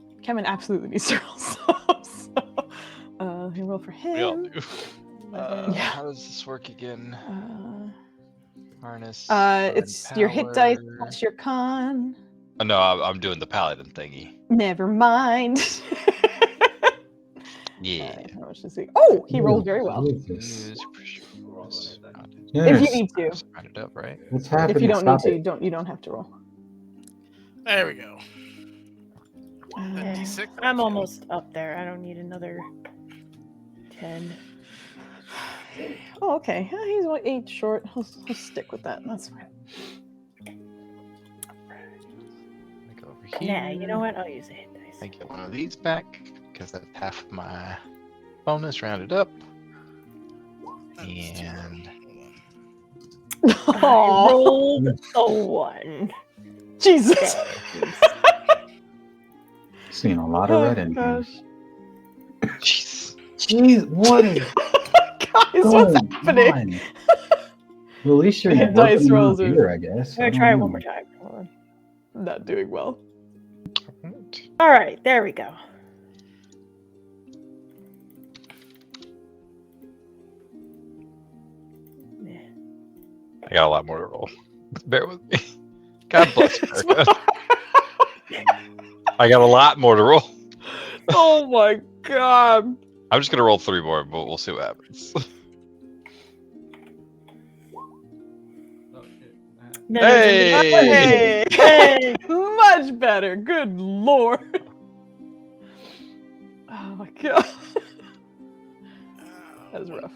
absolutely needs to roll. So you roll for him. We all do. Yeah. How does this work again? Harness. It's your hit dice power. plus your con. Oh, no, I'm doing the paladin thingy. Never mind. Yeah. How much does he? Oh, he rolled very well. Use If you need to. Round it up, right? What's happening? If you don't need Stop to, it. you don't have to roll. there we go. That D6. I'm almost up there. I don't need another 10. Oh, okay. He's 8 short. I'll stick with that. That's fine. Go over Yeah, here. you know what? I'll use a hit dice. I get one of these back because that's half of my bonus rounded up. And I Oh, rolled a 1. Jesus. Seen a lot of red in here. gosh. jeez, Jeez, what is Guys, what's happening? on? Well, at least you're Hit dice working rolls out are- here, I guess. I'm I gonna try it don't one know. more time. Hold on. Not doing well. All right, there we go. I got a lot more to roll. Bear with me. God bless America. I got a lot more to roll. Oh my god. I'm just gonna roll 3 more, but we'll see what happens. Hey! Hey! Much better. Good lord. Oh my god. That was rough.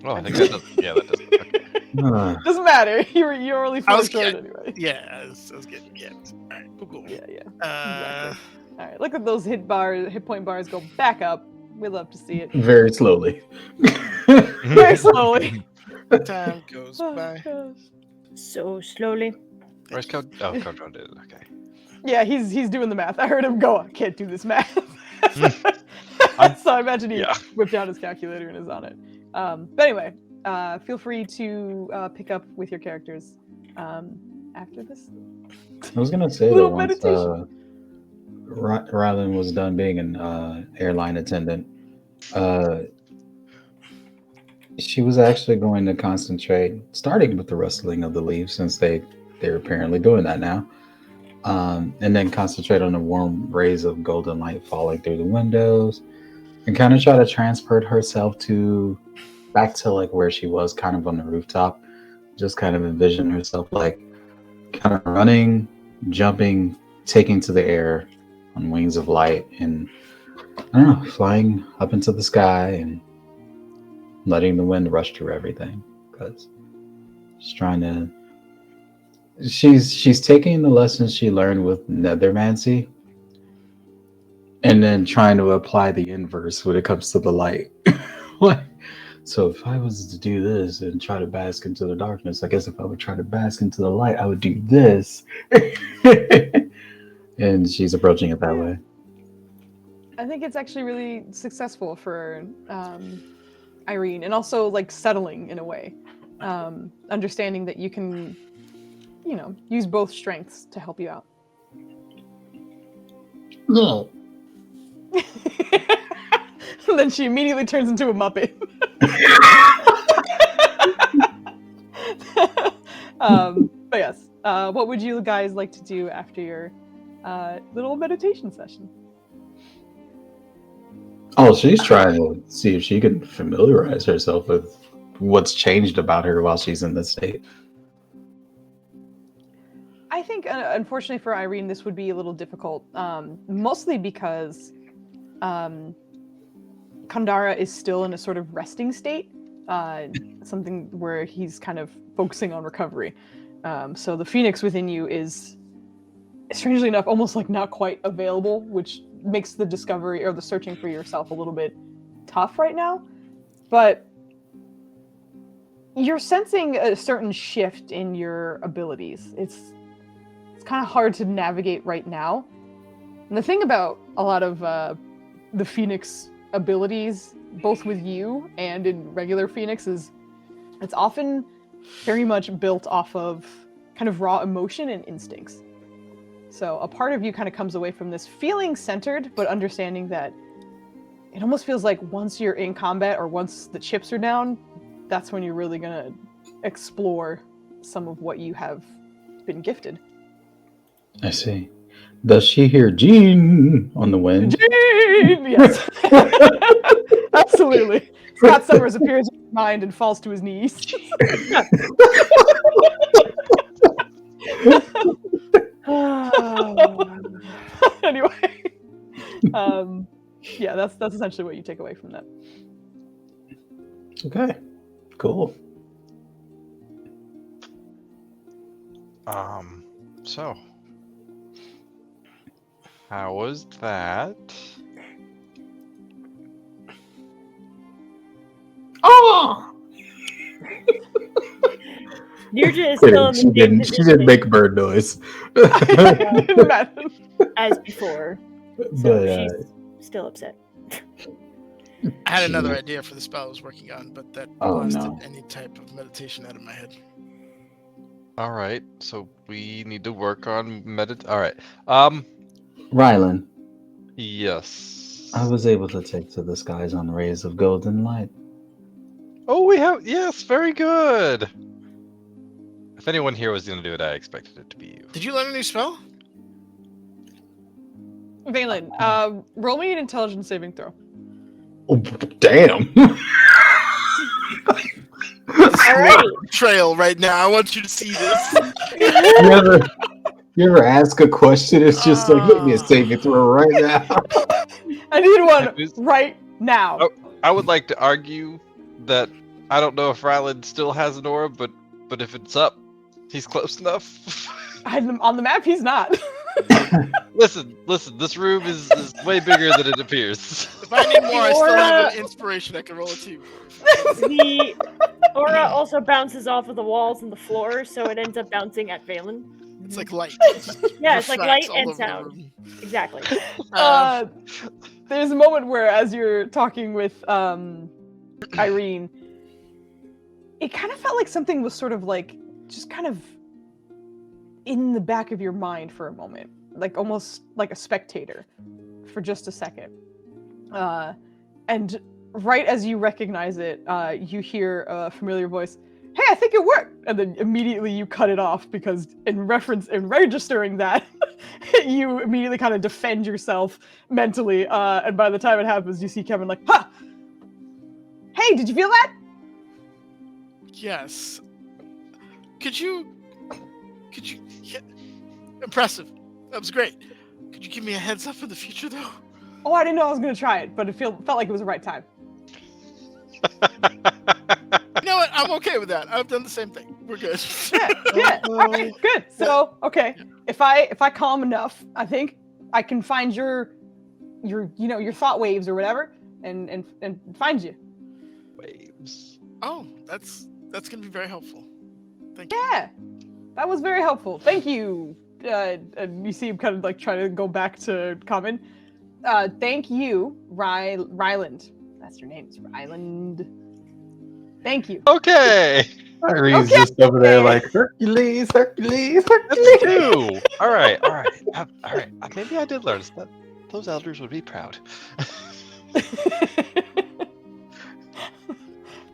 Oh, I think that does. Yeah, that does. Okay. Doesn't matter. You're only I was 4 short ki- anyway. Yeah, I was getting All right, cool. Yeah. Uh, All right. Look at those hit point bars go back up. We love to see it. Very slowly. Very slowly. time goes Oh, by. gosh. So slowly. Where's Code? Oh, Code Drone did it. Okay. Yeah, he's doing the math. I heard him go, I can't do this math. So I imagine he whipped out his calculator and is on it. But anyway, feel free to pick up with your characters after this. I was gonna say that Little once meditation. Rylan was done being an airline attendant, she was actually going to concentrate, starting with the rustling of the leaves, since they're apparently doing that now, and then concentrate on the warm rays of golden light falling through the windows, and kind of try to transport herself back to like where she was, kind of on the rooftop. Just kind of envision herself like kind of running, jumping, taking to the air on wings of light, and I don't know, flying up into the sky and letting the wind rush through everything. Because she's taking the lessons she learned with Nethermancy and then trying to apply the inverse when it comes to the light. Like, so if I was to do this and try to bask into the darkness, I guess if I would try to bask into the light, I would do this. And she's approaching it that way. I think it's actually really successful for Irene, and also like settling in a way. Understanding that you can, use both strengths to help you out. No. Then she immediately turns into a Muppet. But yes, what would you guys like to do after your little meditation session? Oh, she's trying to see if she can familiarize herself with what's changed about her while she's in this state. I think, unfortunately for Irene, this would be a little difficult, mostly because Kandara is still in a sort of resting state, something where he's kind of focusing on recovery. So the phoenix within you is, strangely enough, almost like not quite available, which makes the discovery or the searching for yourself a little bit tough right now. But you're sensing a certain shift in your abilities. It's kind of hard to navigate right now. And the thing about a lot of the Phoenix abilities, both with you and in regular Phoenix, is it's often very much built off of kind of raw emotion and instincts. So a part of you kind of comes away from this feeling centered, but understanding that it almost feels like once you're in combat or once the chips are down, that's when you're really gonna explore some of what you have been gifted. I see. Does she hear Jean on the wind? Jean! Yes. Absolutely. Scott Summers appears in your mind and falls to his knees. Anyway, yeah, that's essentially what you take away from that. Okay, cool. So how was that? Oh! Nirja is still in the She same didn't. She position didn't make bird noise. Didn't matter. as before, so But she's still upset. I had another Shit. idea for the spell I was working on, but that Oh, blasted no. any type of meditation out of my head. All right, so we need to work on All right. Rylan, Yes. I was able to take to the skies on rays of golden light. Oh, we have. Yes, very good. If anyone here was going to do it, I expected it to be you. Did you learn a new spell? Valen, roll me an intelligence saving throw. Oh, damn. Alrighty. Trail right now. I want you to see this. You ever ask a question? It's just like, make me a saving throw right now. I need one right now. Oh, I would like to argue that I don't know if Ryland still has an aura, but if it's up, he's close enough. On the map, he's not. Listen. This room is way bigger than it appears. If I need more, I still have an inspiration I can roll a team. The aura also bounces off of the walls and the floor, so it ends up bouncing at Valen. It's like light. Yeah, it's like light Refracts all and over the sound. room. Exactly. There's a moment where, as you're talking with Irene, it kind of felt like something was sort of like just kind of in the back of your mind for a moment, like almost like a spectator for just a second. And right as you recognize it, you hear a familiar voice, "Hey, I think it worked!" And then immediately you cut it off because in registering that, you immediately kind of defend yourself mentally. And by the time it happens, you see Kevin like, "Ha! Hey, did you feel that?" Yes. Could you? Yeah. Impressive. That was great. Could you give me a heads up in the future, though? Oh, I didn't know I was going to try it, but it felt like it was the right time. You know what? I'm okay with that. I've done the same thing. We're good. Yeah. Okay, good. So, okay, if I calm enough, I think I can find your thought waves or whatever, and find you. Waves. Oh, that's gonna be very helpful. Thank you. Yeah, that was very helpful. Thank you. And you see him kind of like try to go back to common. Thank you, Ryland. That's your name. It's Ryland. Thank you. Okay. Irene's just over there like, Hercules. That's two. All right. Maybe I did learn that. Those elders would be proud.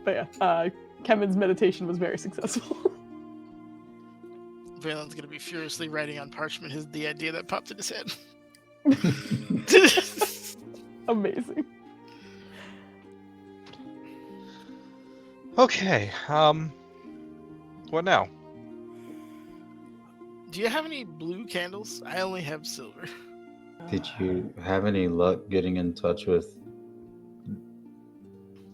But yeah, Kevin's meditation was very successful. Valen's gonna be furiously writing on parchment the idea that popped in his head. Amazing. Okay. What now? Do you have any blue candles? I only have silver. Did you have any luck getting in touch with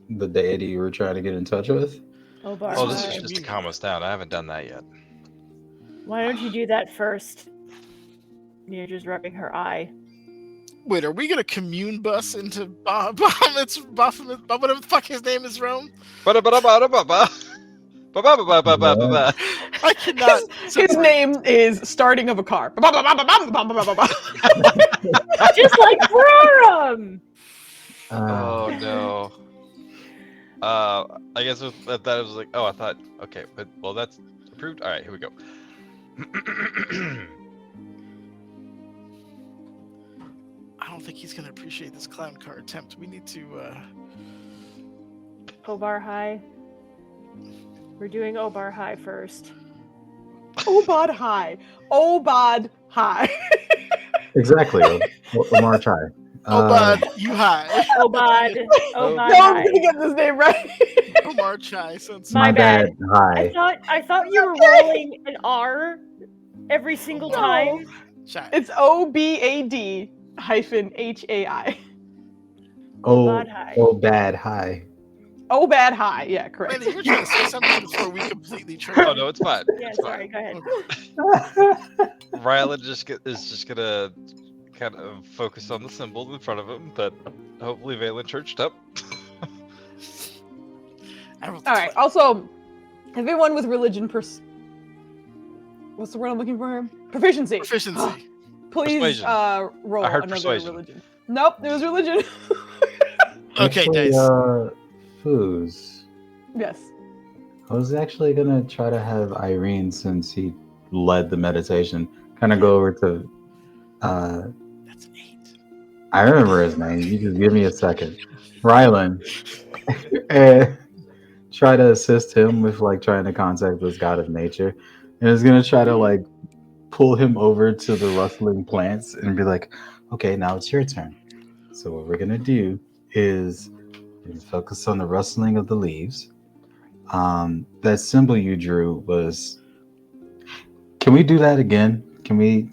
the deity you were trying to get in touch with? Oh, Bar. Oh, this is just to calm us down. I haven't done that yet. Why don't you do that first? You're just rubbing her eye. Wait, are we gonna commune bus into Baphomet's whatever the fuck his name is, Rome? I cannot. His name is starting of a car. Just like Brorum! Oh no. I guess with that it was like, oh, I thought, okay, but well, that's approved. All right, here we go. I don't think he's gonna appreciate this clown car attempt. We need to. Obar High. We're doing Obar High first. Obad High. Obad High. Exactly. Omar Chai. Obad, you high. Obad. No, Obad I'm High. gonna get this name right. Omar Chai sounds. My bad. Hi. I thought you were rolling an R every single No. time. Shy. It's OBAD -HAI. Oh, High. oh, bad. Hi. Oh, bad high. Yeah, correct. Randy, you were trying to say something before we completely Oh tripped. no, it's fine. Yeah, It's sorry. Go ahead. Rylan is just gonna kind of focus on the symbol in front of him that hopefully Valen churched up. I rolled All right. Also, everyone with religion what's the word I'm looking for? Proficiency. Proficiency. Please Persuasion. roll I heard another persuasion. religion. Nope, it was religion. Okay, Actually, dice. Foos. Yes. I was actually gonna try to have Irene, since he led the meditation, kind of go over to. That's an 8. I remember his name. You just give me a second. Rylan, and try to assist him with like trying to contact this god of nature, and is gonna try to like pull him over to the rustling plants and be like, "Okay, now it's your turn. So what we're gonna do is focus on the rustling of the leaves. That symbol you drew was. Can we do that again? Can we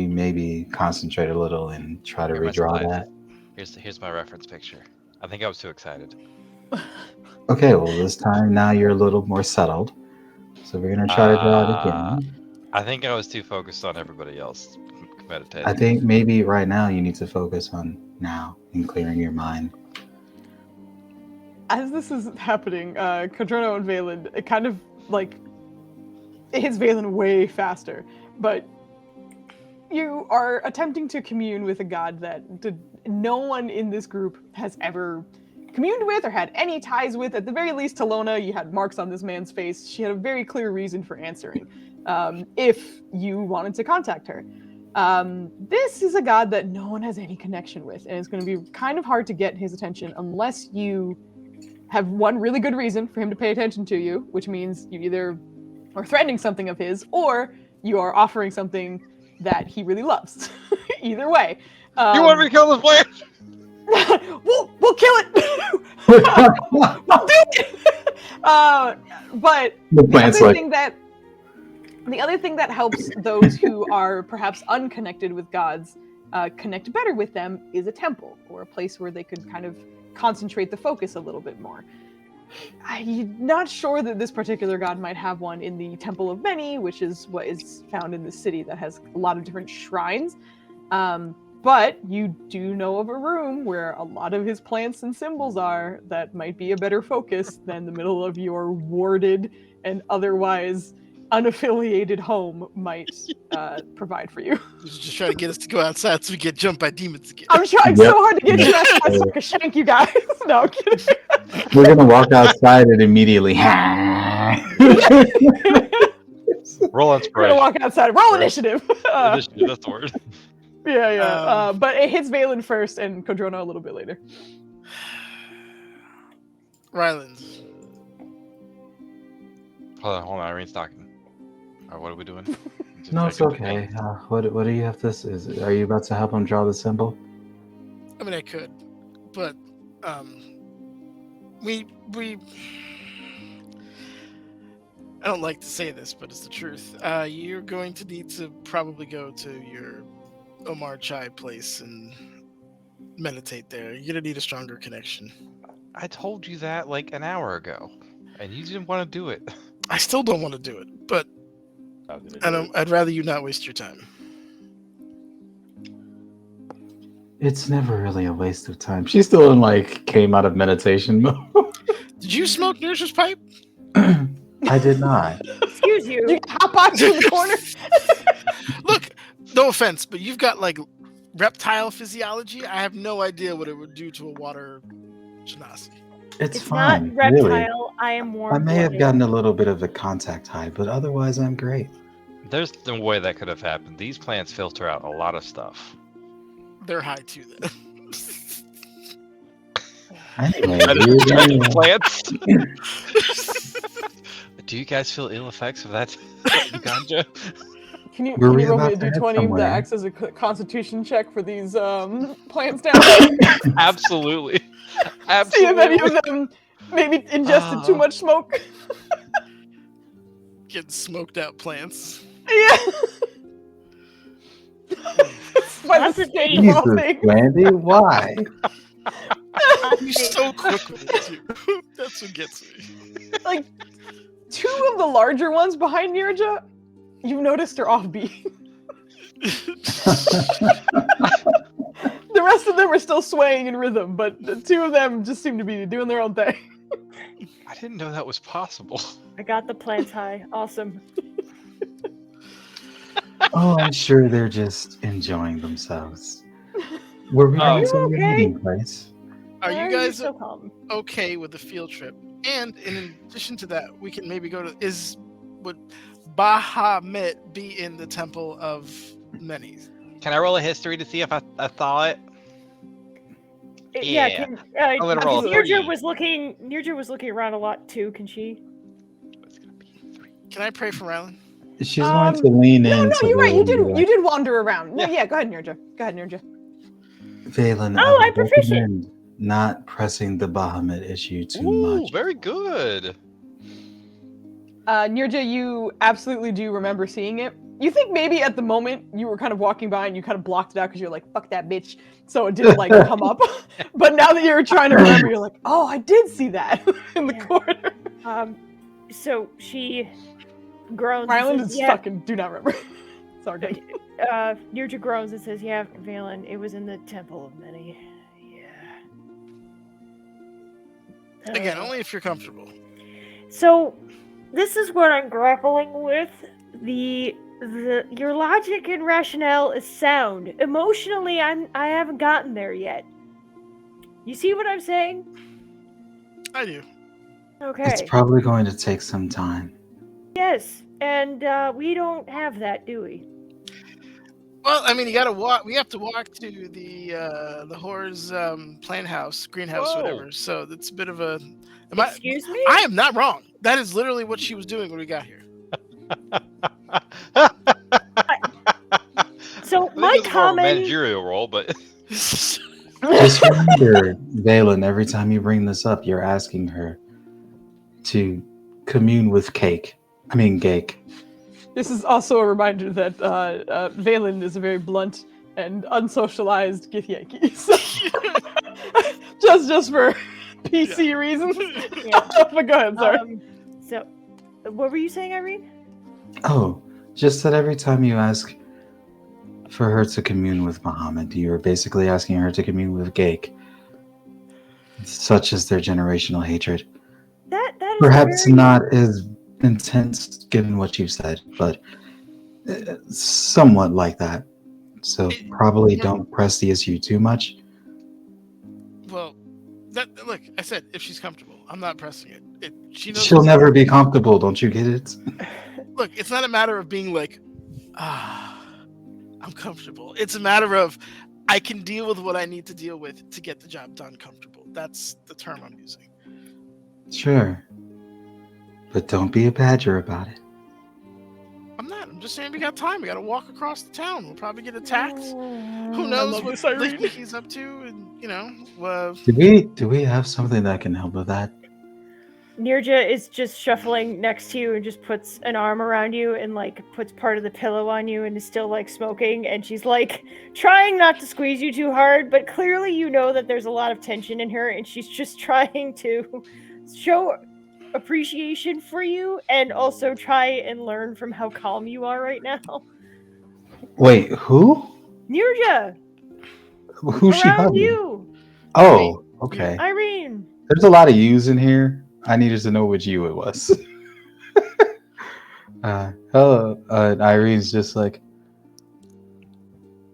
maybe concentrate a little and try to Here, my redraw slide. that? Here's my reference picture. I think I was too excited. Okay, well this time now you're a little more settled. So we're gonna try to draw it again. I think I was too focused on everybody else meditating. I think maybe right now you need to focus on now and clearing your mind. As this is happening, Cadrono and Valen, it kind of like it hits Valen way faster, but you are attempting to commune with a god that no one in this group has ever communed with or had any ties with. At the very least, Talona, you had marks on this man's face. She had a very clear reason for answering if you wanted to contact her. This is a god that no one has any connection with, and it's going to be kind of hard to get his attention unless you have one really good reason for him to pay attention to you, which means you either are threatening something of his or you are offering something that he really loves. Either way. You want me to kill this plant? we'll kill it. We'll do it. But the other thing that helps those who are perhaps unconnected with gods connect better with them is a temple or a place where they could kind of concentrate the focus a little bit more. I'm not sure that this particular god might have one in the Temple of Many, which is what is found in the city that has a lot of different shrines. But you do know of a room where a lot of his plants and symbols are that might be a better focus than the middle of your warded and otherwise unaffiliated home might provide for you. Just trying to get us to go outside so we get jumped by demons again. I'm trying so hard to get you outside so I can shank you guys. No, I'm kidding. We're gonna walk outside and immediately. Roll We're inspiration. gonna walk outside. Roll initiative. Initiative, that's the word. Yeah. But it hits Valen first and Kodrona a little bit later. Ryland. Hold on, Irene's talking. Alright, what are we doing? No, it's okay. What do you have this? Are you about to help him draw the symbol? I mean, I could, but we. I don't like to say this, but it's the truth. You're going to need to probably go to your Omar Chai place and meditate there. You're gonna need a stronger connection. I told you that like an hour ago, and you didn't want to do it. I still don't want to do it, but I'd rather you not waste your time. It's never really a waste of time. She's still in like came out of meditation mode. Did you smoke Nurse's pipe? I did not. Excuse you. You hop onto the corner. Look, no offense, but you've got like reptile physiology. I have no idea what it would do to a water genasi. It's It's fine. not reptile. Really. I am more. I may have gotten a little bit of a contact high, but otherwise I'm great. There's no way that could have happened. These plants filter out a lot of stuff. They're high too, then. Anyway, Plants. Do you guys feel ill effects of that ganja? Can you Were we roll me a about to head d20 somewhere? that acts as a constitution check for these plants down there? Absolutely. See if any Absolutely. of them maybe ingested too much smoke. Getting smoked out plants. Yeah. By That's the a state date. of all Jesus, things. Randy, why? You're so quick with it too. That's what gets me. Like, two of the larger ones behind Nirja, you've noticed are offbeat. The rest of them are still swaying in rhythm, but the two of them just seem to be doing their own thing. I didn't know that was possible. I got the plants high. Awesome. Oh, I'm sure they're just enjoying themselves. We're Are going you to a okay? meeting place. Are Why you guys so calm? okay with the field trip? And in addition to that, we can maybe go to would Bahamut be in the Temple of Many? Can I roll a history to see if I saw it? Yeah. Yeah. Can, I'm gonna roll a Nirja 3. was looking. Nirja was looking around a lot too. Can she? It's gonna be 3. Can I pray for Rylan? She's going to lean No, in. no, to you're right. Valen You did wander around. No, Yeah. yeah, go ahead, Nirja. Go ahead, Nirja. Valen, Oh, I I'm would proficient. recommend not pressing the Bahamut issue too Ooh, much. very good. Nirja, you absolutely do remember seeing it. You think maybe at the moment you were kind of walking by and you kind of blocked it out because you're like, fuck that bitch. So it didn't like come up. But now that you're trying to remember, you're like, oh, I did see that in the Yeah. corner. So she groans. and Ryland says, is yeah. fucking do not remember. Sorry. Good. Nirja groans and says, "Yeah, Valen, it was in the Temple of Many. Yeah." Again, only if you're comfortable. So, this is what I'm grappling with. Your logic and rationale is sound. Emotionally, I haven't gotten there yet. You see what I'm saying? I do. Okay. It's probably going to take some time. Yes, and we don't have that, do we? Well, I mean, you gotta walk. We have to walk to the whore's plant house, greenhouse, Whoa. whatever. So that's a bit of a. Excuse me? I am not wrong. That is literally what she was doing when we got here. So I think my it's more of a comment. managerial role, but Just remember, Valen, every time you bring this up, you're asking her to commune with Gake. This is also a reminder that Valen is a very blunt and unsocialized Githyanki. So just for PC reasons. Yeah. But go ahead, sorry. So, what were you saying, Irene? Oh, just that every time you ask for her to commune with Muhammad, you're basically asking her to commune with Gake. Such is their generational hatred. That is Perhaps very... not as intense given what you've said, but somewhat like that. So probably don't press the issue too much. Well, look, I said if she's comfortable, I'm not pressing it. She knows. She'll never be comfortable, don't you get it? Look, it's not a matter of being like, I'm comfortable. It's a matter of I can deal with what I need to deal with to get the job done comfortable. That's the term I'm using. Sure. But don't be a badger about it. I'm not. I'm just saying we got time. We got to walk across the town. We'll probably get attacked. Who knows love what this, Irene. he's up to, and Do we have something that can help with that? Nirja is just shuffling next to you and just puts an arm around you and like puts part of the pillow on you and is still like smoking, and she's like trying not to squeeze you too hard, but clearly you know that there's a lot of tension in her and she's just trying to show appreciation for you and also try and learn from how calm you are right now. Wait, who? Nirja, Who's she around hugging? you. Oh, okay. Irene. There's a lot of yous in here. I needed to know which you it was. Hello. Irene's just like,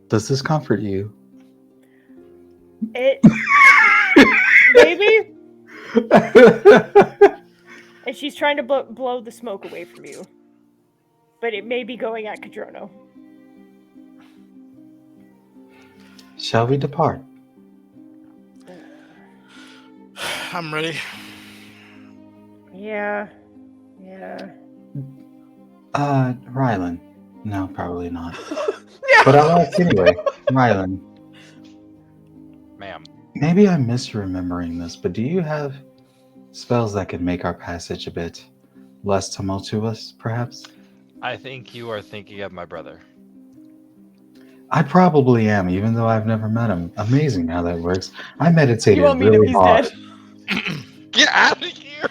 does this comfort you? Maybe. And she's trying to blow the smoke away from you. But it may be going at Kadrono. Shall we depart? I'm ready. Yeah. Rylan. No, probably not. But I'll ask anyway. Rylan. ma'am. Maybe I'm misremembering this, but do you have spells that can make our passage a bit less tumultuous, perhaps? I think you are thinking of my brother. I probably am, even though I've never met him. Amazing how that works. I meditated You won't meet him. really He's hard. dead. Get out of here!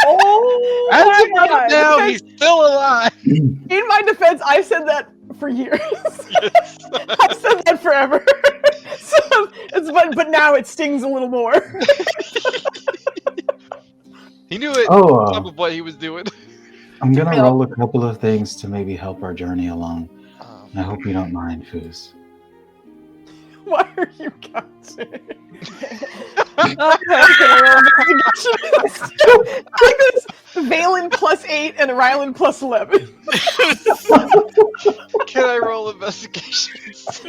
Oh As my of right god! now, he's still alive. In my defense, I've said that for years. Yes. I've said that forever. But now it stings a little more. He knew it. Oh, Some of what he was doing. I'm gonna Yeah. roll a couple of things to maybe help our journey along. Um, I hope you don't mind, Foos. Why are you counting? Okay, like this Valen +8 and Rylan +11. Can I roll investigations?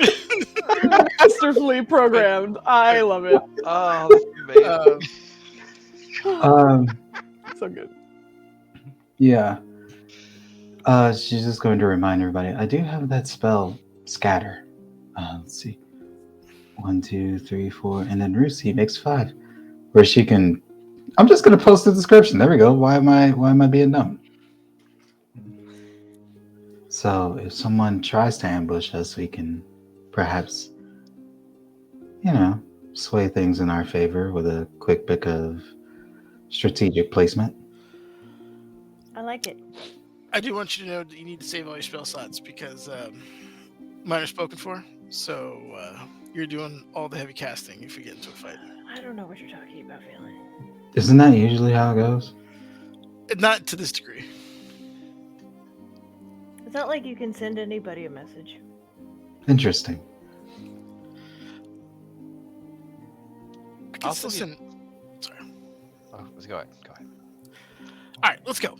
Masterfully programmed. I love it. Oh, that's amazing. So good. Yeah. She's just going to remind everybody. I do have that spell, Scatter. Let's see. 1, 2, 3, 4, and then Rusi makes 5, where she can. I'm just gonna post the description. There we go. Why am I being dumb? So if someone tries to ambush us, we can perhaps, sway things in our favor with a quick bit of strategic placement. I like it. I do want you to know that you need to save all your spell slots because mine are spoken for. So you're doing all the heavy casting if we get into a fight. I don't know what you're talking about, Valen. Isn't that usually how it goes? Not to this degree. It's not like you can send anybody a message. Interesting. I guess, listen. Sorry. Oh, let's go ahead. Go ahead. All right, let's go.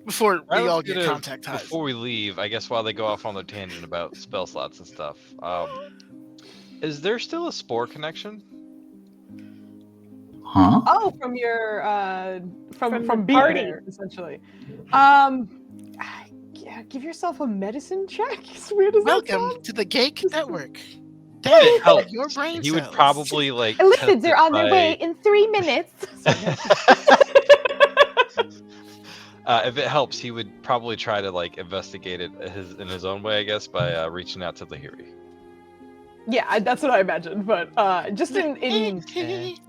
Before we I all was get gonna- contact ties. Before we leave, I guess while they go off on their tangent about spell slots and stuff, is there still a spore connection? Huh? Oh, from your From from the being party. there, essentially. Yeah, give yourself a medicine check. As weird as that Welcome sounds. to the Geek Network. It Damn, helps. your brain He would cells. probably like. Listen, they're on their way testify- in 3 minutes. If it helps, he would probably try to like investigate it in his own way, I guess, by reaching out to the Lahiri. Yeah, that's what I imagined. But just in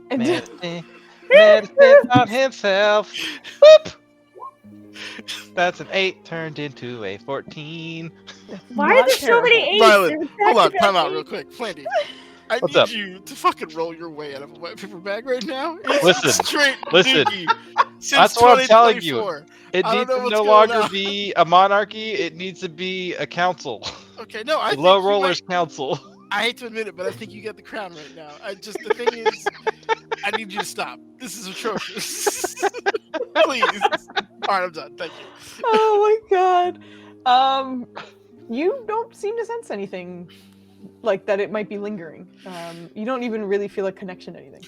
Medicine on himself. Boop! That's an 8 turned into a 14. Why are there so many eights? Violet, There's hold on, back-to-back time out eights. real quick. Flandy, I What's need up? you to fucking roll your way out of a wet paper bag right now. It's Listen, straight listen. dookie since That's what I'm telling you. 2024. It I don't needs know to what's no going longer on. be a monarchy. It needs to be a council. Okay, no, I The think Low you Rollers might- Council. I hate to admit it, but I think you got the crown right now. The thing is, I need you to stop. This is atrocious. Please. All right, I'm done. Thank you. Oh my god. You don't seem to sense anything like that. It might be lingering. You don't even really feel a connection to anything.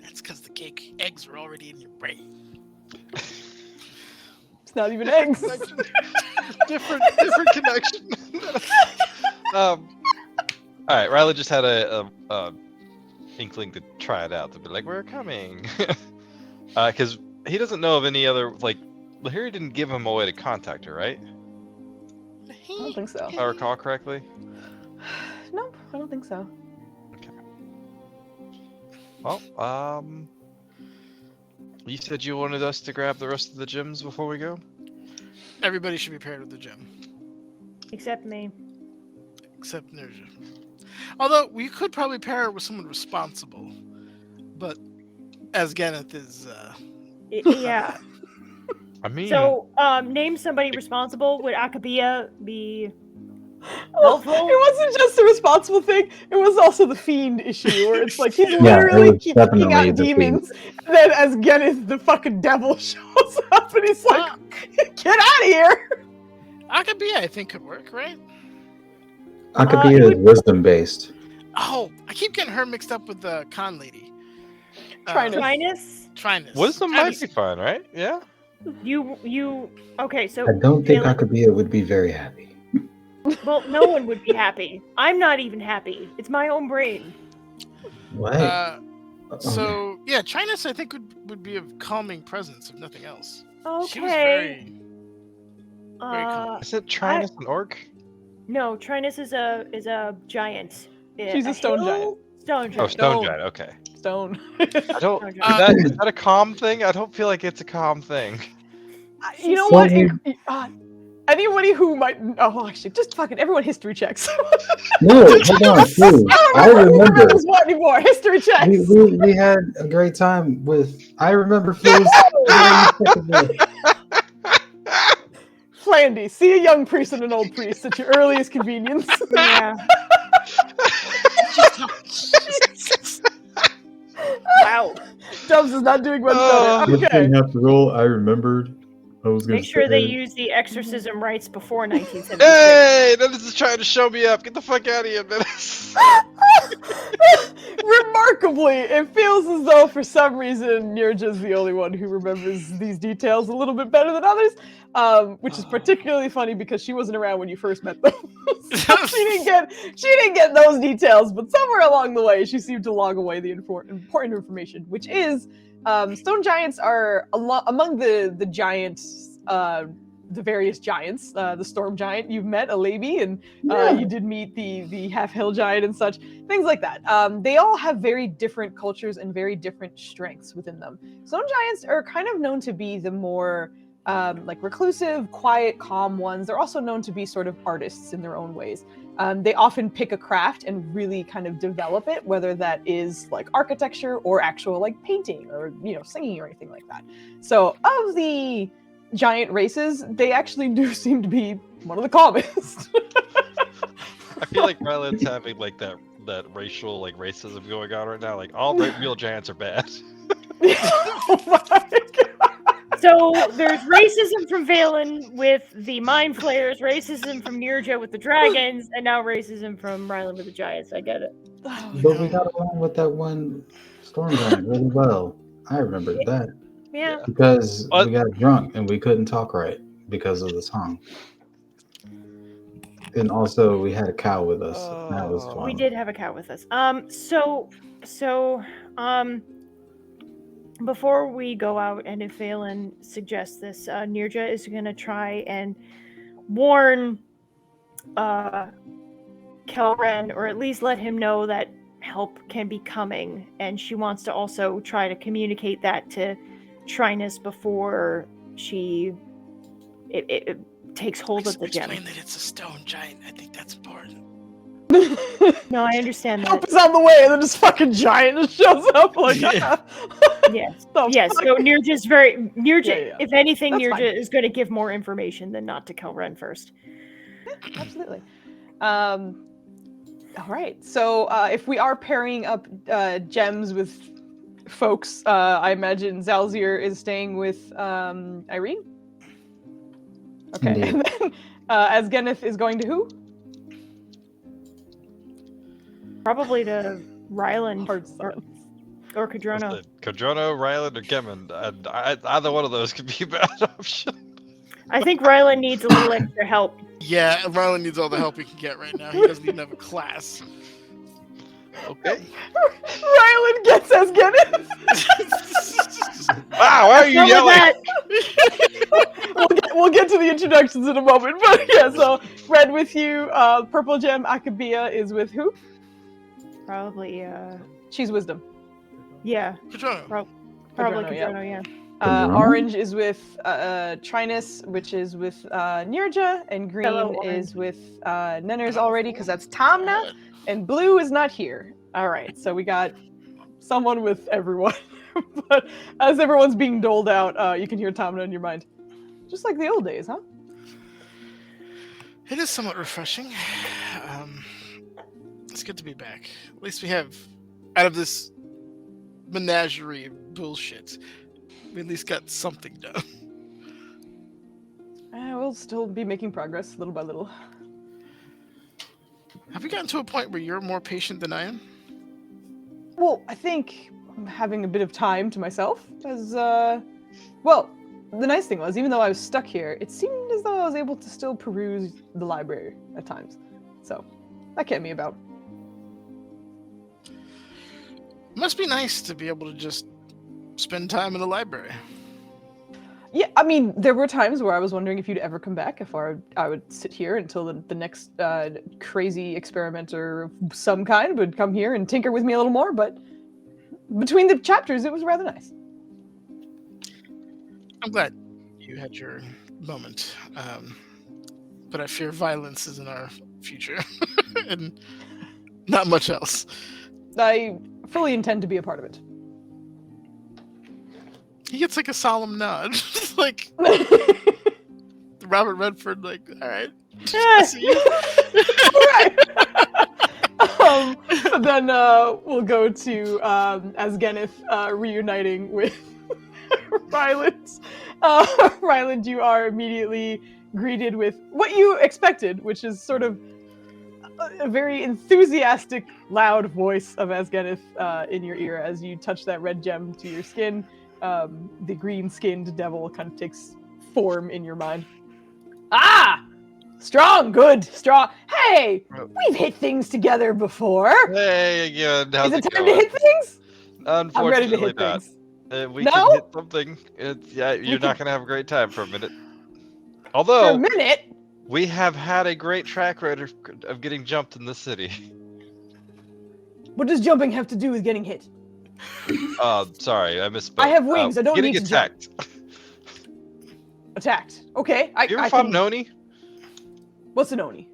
That's because the cake eggs are already in your brain. It's not even eggs. different connection. All right, Riley just had a inkling to try it out to be like, we're coming, because he doesn't know of any other like. Lahiri didn't give him a way to contact her, right? I don't think so. If I recall correctly. No, I don't think so. Well, you said you wanted us to grab the rest of the gems before we go. Everybody should be paired with the gem, Except me. except Nerja. Although we could probably pair her with someone responsible, but as Ganeth is, Yeah. I mean, So, name somebody responsible. Would Akabia be Well, helpful? it wasn't just a responsible thing; it was also the fiend issue, where it's like he's Yeah, it literally was kicking definitely out the demons, and then as Geneth, the fucking devil, shows up, and he's like, "Get out of here!" Akabia, I think could work, right? Akabia is wisdom based. Oh, I keep getting her mixed up with the con lady. Trinus. Trinus? Trinus. wisdom might Trinus. be fine, right? Yeah. You. Okay, so. I don't think Valen- Akabia would be very happy. Well, no one would be happy. I'm not even happy. It's my own brain. What? So yeah, Chinese I think would be a calming presence if nothing else. Okay. She was very calm. Is it Trinus an orc? No, Trinus is a giant. She's a stone giant. Stone Oh, giant. stone giant. Okay. Stone. I don't. Stone Is giant. that a calm thing? I don't feel like it's a calm thing. You know what? Anybody who might. Oh, actually, just fucking everyone history checks. No, hold on, please. I remember. What anymore? History checks. We had a great time with. I remember Fooz. Flandy, see a young priest and an old priest at your earliest convenience. Yeah. Wow. Dubs is not doing much better. Okay. After all, I remembered. I was Make sure they use the exorcism rites before 1976. Hey, Dennis is trying to show me up. Get the fuck out of here, Dennis. Remarkably, it feels as though for some reason Nirja's the only one who remembers these details a little bit better than others, which is particularly funny because she wasn't around when you first met them. So she didn't get those details, but somewhere along the way she seemed to log away the important information, which is stone giants are among the giants, the various giants. The storm giant you've met, Alabi, and you did meet the half hill giant and such things like that. They all have very different cultures and very different strengths within them. Stone giants are kind of known to be the more like reclusive, quiet, calm ones. They're also known to be sort of artists in their own ways. They often pick a craft and really kind of develop it, whether that is like architecture or actual like painting or singing or anything like that. So of the giant races, they actually do seem to be one of the calmest. I feel like Ryland's having like that racial like racism going on right now. Like all real giants are bad. Oh my God. So there's racism from Valen with the mind flayers, racism from Nirja with the dragons, and now racism from Ryland with the giants. I get it. But we got along with that one storm giant really well. I remember that. Yeah. Because we got drunk and we couldn't talk right because of the song. And also we had a cow with us. That was fun. We did have a cow with us. Before we go out, and if Valen suggests this, Nirja is going to try and warn Kelren, or at least let him know that help can be coming, and she wants to also try to communicate that to Trinus before it takes hold of the gem. Explain that it's a stone giant. I think that's important. No, I understand that. Help is on the way, and then this fucking giant just shows up like. Yes. So Yes. So Nirja's very Yeah. If anything, That's Nirja fine. is going to give more information than not to Kelren first. Absolutely. All right. So if we are pairing up gems with folks, I imagine Zalzir is staying with Irene. Okay. Indeed. And then Asgeneth is going to who? Probably to Ryland Hard or Kadrono. Listen, Kadrono, Ryland, or Kemen. Either one of those could be a bad option. I think Ryland needs a little extra help. Yeah, Ryland needs all the help he can get right now. He doesn't even have a class. Okay. Ryland gets Asgeneth. Wow, why are you yelling? We'll get to the introductions in a moment, but yeah. So Red with you, Purple Gem Akabia is with who? Probably, She's Wisdom. yeah. Kadrono. Probably Kadrono, Kadrono, yeah. Orange is with Trinus, which is with Nirja, and green Hello, is with Nenners already, because that's Tamna, and blue is not here. All right, so we got someone with everyone. But as everyone's being doled out, you can hear Tamna in your mind. Just like the old days, huh? It is somewhat refreshing. It's good to be back. At least we have, out of this menagerie of bullshit, we at least got something done. We'll still be making progress little by little. Have we gotten to a point where you're more patient than I am? Well, I think I'm having a bit of time to myself, as, well, the nice thing was, even though I was stuck here, it seemed as though I was able to still peruse the library at times. So, that kept me about. Must be nice to be able to just spend time in the library. Yeah, I mean, there were times where I was wondering if you'd ever come back, if I would sit here until the next crazy experimenter of some kind would come here and tinker with me a little more, but between the chapters, it was rather nice. I'm glad you had your moment. But I fear violence is in our future. And not much else. I fully intend to be a part of it. He gets like a solemn nod. Like Robert Redford, like, all right. I see you. All right. Then we'll go to Asgeneth reuniting with Ryland. Ryland, you are immediately greeted with what you expected, which is sort of a very enthusiastic, loud voice of Asgeneth in your ear as you touch that red gem to your skin. The green-skinned devil kind of takes form in your mind. Ah! Strong, good, strong. Hey! We've hit things together before! Hey again, how's Is it time going? to hit things? Unfortunately, I'm ready to hit not. things. We No? can hit something. You're not gonna have a great time for a minute. Although, For a minute? we have had a great track record of getting jumped in this city. What does jumping have to do with getting hit? Sorry, I misspoke. I have wings, I don't getting need to jump. attacked. Attacked. Okay, You ever I fought can... Noni? What's an Oni?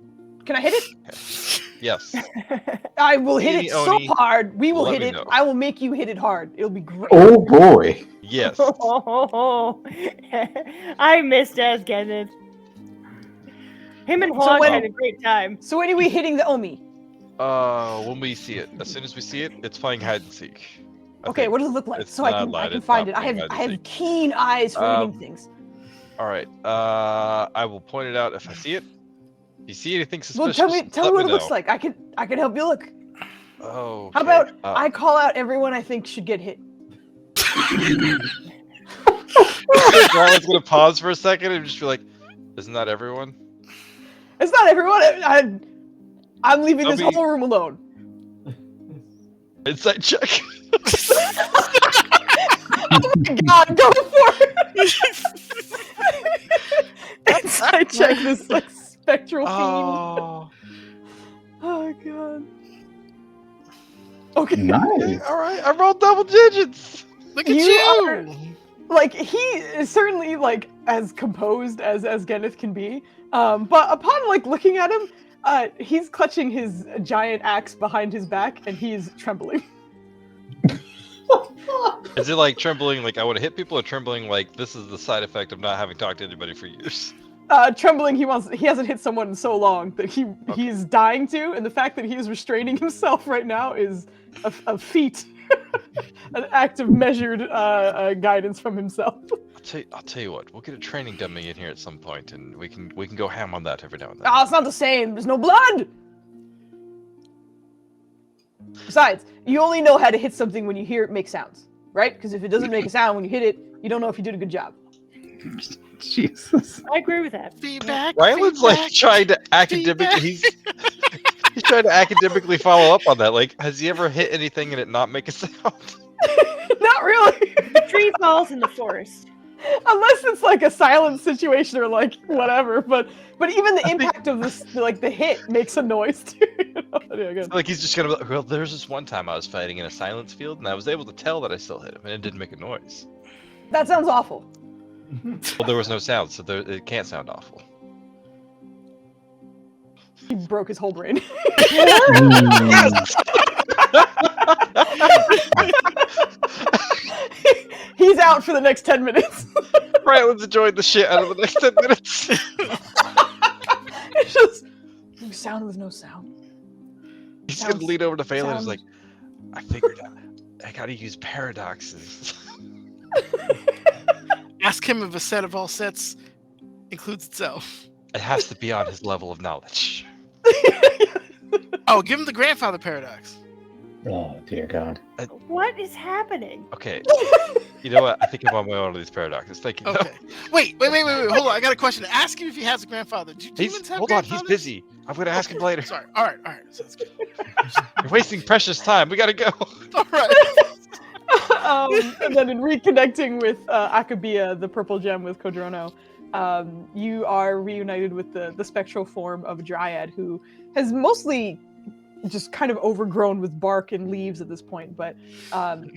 Can I hit it? Yes. I will hit Any it Oni, so hard. We will let hit me it. know. I will make you hit it hard. It'll be great. Oh boy. Yes. I missed Asgeneth. Him and So Juan when- had a great time. So when are we hitting the Omi? When we see it. As soon as we see it, it's playing hide and seek. I Okay, think. what does it look like? It's So I not can lighted, find not it. I playing have hide and seek. keen eyes for hitting things. All right. I will point it out if I see it. If you see anything Well, suspicious, tell me what it know. looks like. I can help you look. Oh. How about I call out everyone I think should get hit? Riley's gonna pause for a second and just be like, "Isn't that everyone?" It's not everyone. I'm leaving this Toby- whole room alone. Insight check. Oh my god, go for it! Inside check this like spectral fiend. Oh. Oh god. Okay. Nice. All right. I rolled double digits. Look at You you! are- Like he is certainly like as composed as Geneth can be. But upon like looking at him, he's clutching his giant axe behind his back and he's trembling. Is it like trembling like I want to hit people, or trembling like this is the side effect of not having talked to anybody for years? Trembling, he hasn't hit someone in so long that he's dying to, and the fact that he is restraining himself right now is a feat, an act of measured guidance from himself. I'll tell you what. We'll get a training dummy in here at some point, and we can go ham on that every now and then. Oh, it's not the same. There's no blood. Besides, you only know how to hit something when you hear it make sounds, right? Because if it doesn't make a sound when you hit it, you don't know if you did a good job. Jesus. I agree with that. Feedback. Ryland's like trying to academically. He's trying to academically follow up on that. Like, has he ever hit anything and it not make a sound? Not really. The tree falls in the forest. Unless it's like a silent situation or like whatever, but even the impact of this, like the hit, makes a noise too. Yeah, good. Like he's just gonna be like, well, there's this one time I was fighting in a silence field, and I was able to tell that I still hit him, and it didn't make a noise. That sounds awful. Well, there was no sound, so it can't sound awful. He broke his whole brain. He's out for the next 10 minutes. Ryland's enjoying the shit out of the next 10 minutes. It's just sound with no sound. He's Sounds- gonna lean over to Phelan and is sounds- like, I figured out. I gotta use paradoxes. Ask him if a set of all sets includes itself. It has to be on his level of knowledge. Oh, give him the grandfather paradox. Oh dear God. What is happening? Okay. You know what? I think I'm on my own with these paradoxes. Thank you. Okay. Wait. Hold on. I got a question. Ask him if he has a grandfather. Do humans have Hold on. He's grandfathers? busy. I'm going to ask him later. Sorry. All right. Sounds good. You're wasting precious time. We got to go. All right. And then in reconnecting with Akabia, the purple gem with Kodrono, you are reunited with the spectral form of a dryad who has mostly just kind of overgrown with bark and leaves at this point, but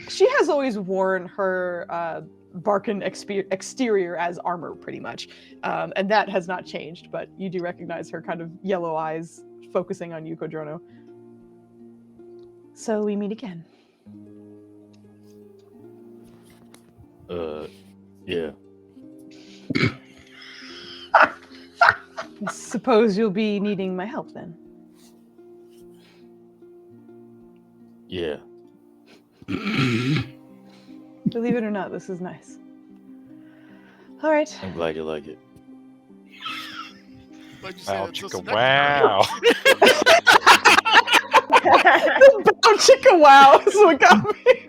she has always worn her bark and exterior as armor, pretty much, and that has not changed, but you do recognize her kind of yellow eyes focusing on you, Kodrono. So we meet again. Yeah. I suppose you'll be needing my help then. Yeah. Believe it or not, this is nice. All right. I'm glad you like it. What'd you say? Wow, That's so chicka, seductive. wow. Bow chicka wow is what got me.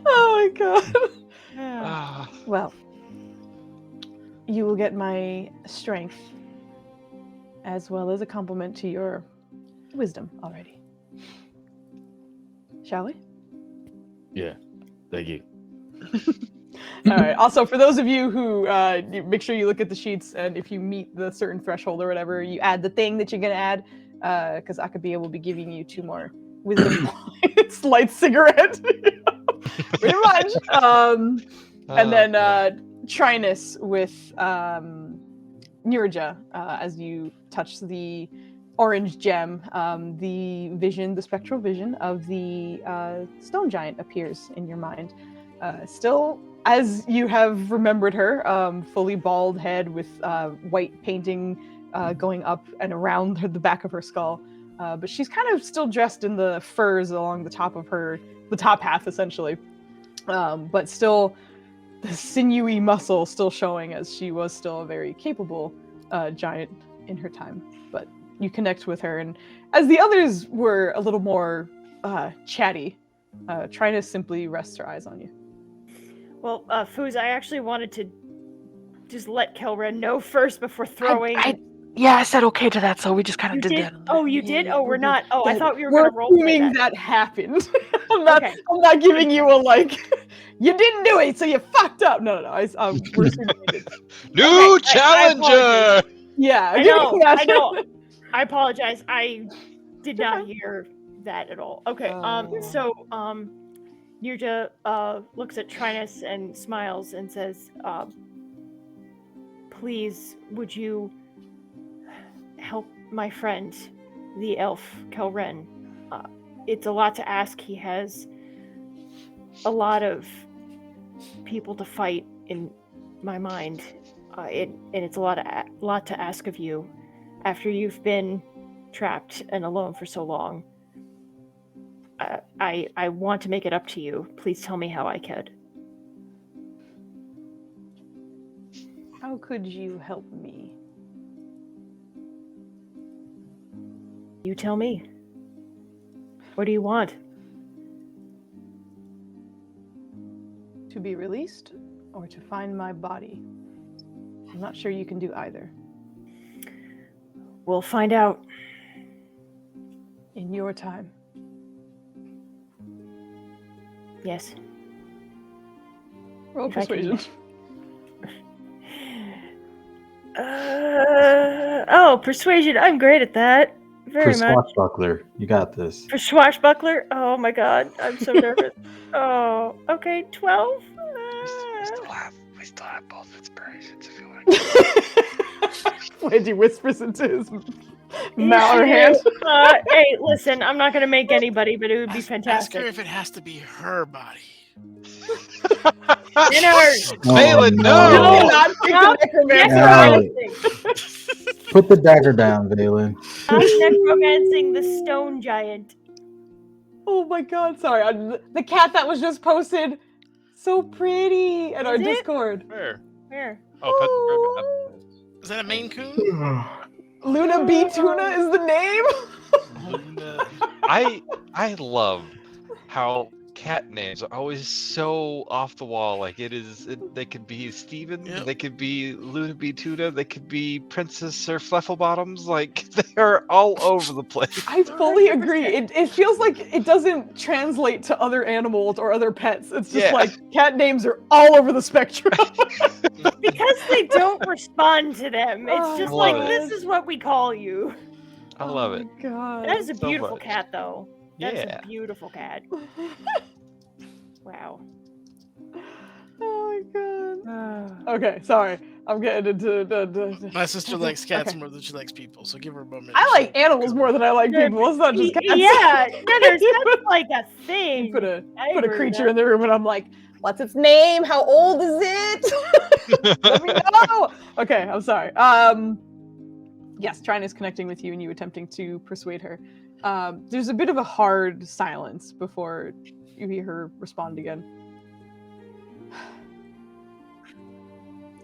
Oh my god. Ah. Well, you will get my strength as well as a compliment to your wisdom already. Shall we? Yeah. Thank you. All right. Also, for those of you who make sure you look at the sheets, and if you meet the certain threshold or whatever, you add the thing that you're gonna add, because Akabia will be giving you 2 more wisdom points. Light cigarette, pretty much. And then Trinus with Nirja, as you touch the orange gem, the spectral vision of the stone giant appears in your mind. Still, as you have remembered her, fully bald head with white painting going up and around the back of her skull. But she's kind of still dressed in the furs along the top of the top half, essentially. But still, the sinewy muscle still showing, as she was still a very capable giant in her time. But you connect with her, and as the others were a little more chatty, Trinus simply rests her eyes on you. Well, Foozca, I actually wanted to just let Kelren know first before throwing. I said okay to that, so we just kind of did that. Oh, you did? Yeah, Oh, we're not. Oh, I thought we were We're going to roll assuming that. that happened. I'm not. Okay. I'm not giving you a you didn't do it, so you fucked up. No. We're assuming you did. New Okay, I challenger! Yeah, I give me know. that. I know. I apologize. I did not hear that at all. Okay. So Nirja looks at Trinus and smiles and says, "Please, would you help my friend, the elf Kelren? It's a lot to ask. He has a lot of people to fight in my mind, and it's a lot to ask of you after you've been trapped and alone for so long. I want to make it up to you. Please tell me how I could." How could you help me? You tell me. What do you want? To be released, or to find my body? I'm not sure you can do either. We'll find out. In your time. Yes. Roll If I can- persuasion. Persuasion. I'm great at that. Very For much. Swashbuckler, you got this. For Swashbuckler? Oh my god, I'm so nervous. Oh, okay, 12? We still have both inspirations if you want. Wendy whispers into his mouth or hand. Hey, listen, I'm not gonna make anybody, but it would be Ask fantastic. her if it has to be her body. Valen, You no! will not pick the necromancer. Necromancing. Put the dagger down, Valen. Not necromancing the stone giant. Oh my god, sorry. The cat that was just posted, so pretty in our Is it? Discord. Where? Oh, Is that a Maine Coon? Luna B Tuna is the name. Luna. I love how cat names are always so off the wall. Like they could be Steven, Yep. they could be Luna B. Tuna, they could be Princess or Flefflebottoms. Like they are all over the place. I fully 100%. agree. It feels like it doesn't translate to other animals or other pets. It's just Yeah. like cat names are all over the spectrum. Because they don't respond to them. It's Oh, just love like, it. this is what we call you. I love it. Oh my god. That is a So beautiful much. cat, though. That is Yeah. a beautiful cat. Wow. Oh my god. Okay, sorry. I'm getting into My sister likes cats more than she likes people, so give her a moment. I like animals more than I like Yeah, people. It's not just cats. Yeah, there's You that's like a thing. You put a I put a agree creature with in the room and I'm like, what's its name? How old is it? Let me know. Okay, I'm sorry. Yes, Trine is connecting with you and you attempting to persuade her. There's a bit of a hard silence before you hear her respond again.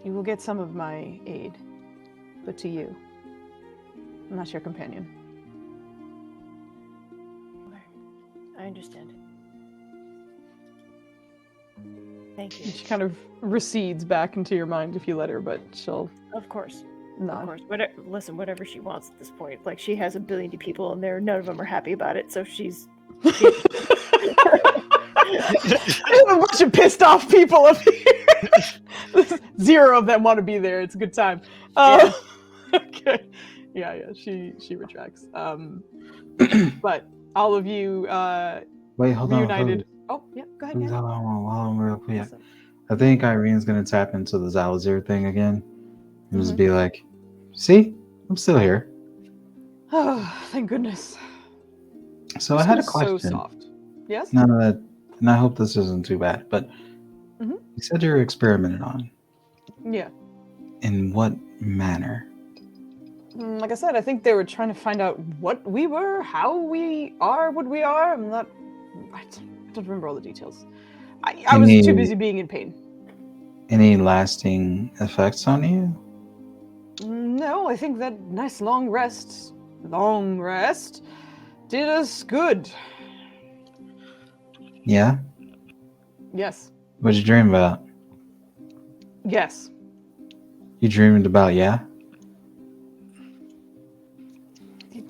You will get some of my aid, but to you, I'm not your companion. I understand. Thank you. She kind of recedes back into your mind if you let her, but she'll Of course. nod. Of course. Listen, whatever she wants at this point. Like, she has 1 billion people, and none of them are happy about it. So she's. I have a bunch of pissed off people up here. 0 of them want to be there. It's a good time. Yeah. Okay. Yeah. She retracts. But all of you Wait, hold on. reunited. Oh, yeah. Go ahead. Hold Yeah. on, real quick. I think Irene's gonna tap into the Zalazir thing again and just be like, "See, I'm still here." Oh, thank goodness. So I had a So question. soft. Yes. None of that, and I hope this isn't too bad. But Mhm. you said you were experimented on. Yeah. In what manner? Like I said, I think they were trying to find out what we were, how we are, what we are. I don't remember all the details. I was too busy being in pain. Any lasting effects on you? No, I think that nice long rest did us good. Yeah. Yes. What'd you dream about? Yes. You dreamed about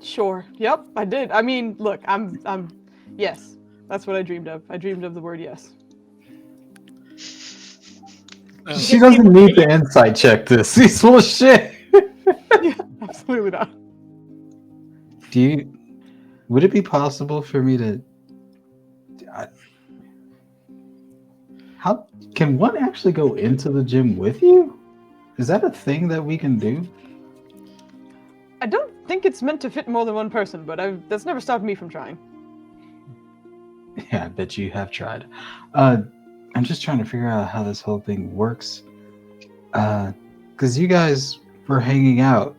Sure. Yep, I did. I mean, look, I'm yes. That's what I dreamed of. I dreamed of the word yes. She doesn't need to insight check this. He's full of shit. Yeah, absolutely not. Would it be possible for me to how can one actually go into the gym with you? Is that a thing that we can do? I don't think it's meant to fit more than one person, but that's never stopped me from trying. Yeah, I bet you have tried. I'm just trying to figure out how this whole thing works. Because you guys were hanging out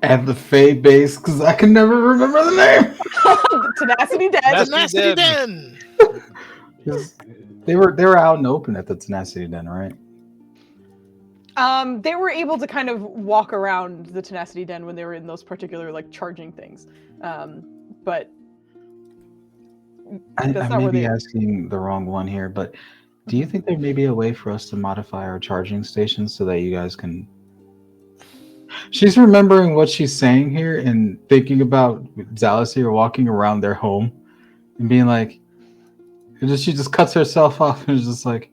at the Fae base, because I can never remember the name. Tenacity Den. Tenacity Den. They were out and open at the Tenacity Den, right? They were able to kind of walk around the Tenacity Den when they were in those particular like charging things. But I not may where be they are. asking the wrong one here, but do you think there may be a way for us to modify our charging stations so that you guys can... She's remembering what she's saying here and thinking about Zalazir walking around their home and being like, she just cuts herself off and is just like,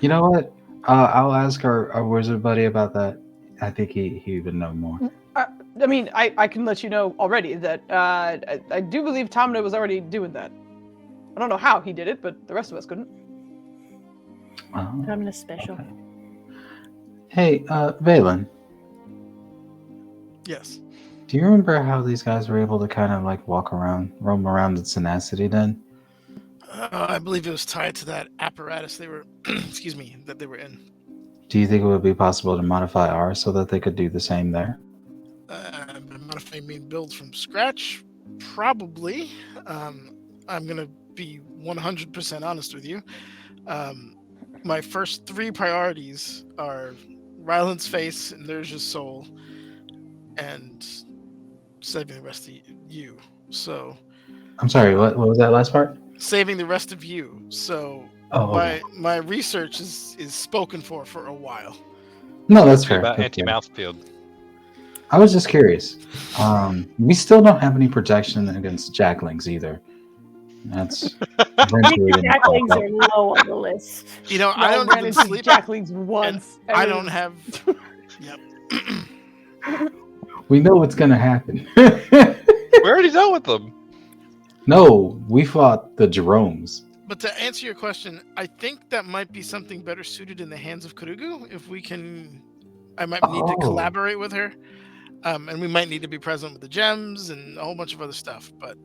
you know what? I'll ask our wizard buddy about that. I think he would know more. I mean, I can let you know already that I do believe Tomna was already doing that. I don't know how he did it, but the rest of us couldn't. I'm special. Okay. Hey, Valen. Yes. Do you remember how these guys were able to kind of like roam around the Tenacity Den? I believe it was tied to that apparatus they were, that they were in. Do you think it would be possible to modify ours so that they could do the same there? Modifying me build from scratch? Probably. I'm going to be 100% honest with you. My first 3 priorities are Ryland's face and Nerja's soul, and saving the rest of you. So I'm sorry. What was that last part? saving the rest of you. So Oh, okay. my research is spoken for a while. No, that's Talking fair. about That's fair. anti-mouth field. I was just curious. We still don't have any protection against jacklings either. That's Jacklings are low on the list. You know, No, I don't ran even into sleep. Jacklings once. I and it don't was- have. Yep. We know what's gonna happen. We're already done with them. No, we fought the Jeromes. But to answer your question, I think that might be something better suited in the hands of Kurugu. If we can, I might need to Oh. collaborate with her, and we might need to be present with the gems and a whole bunch of other stuff. But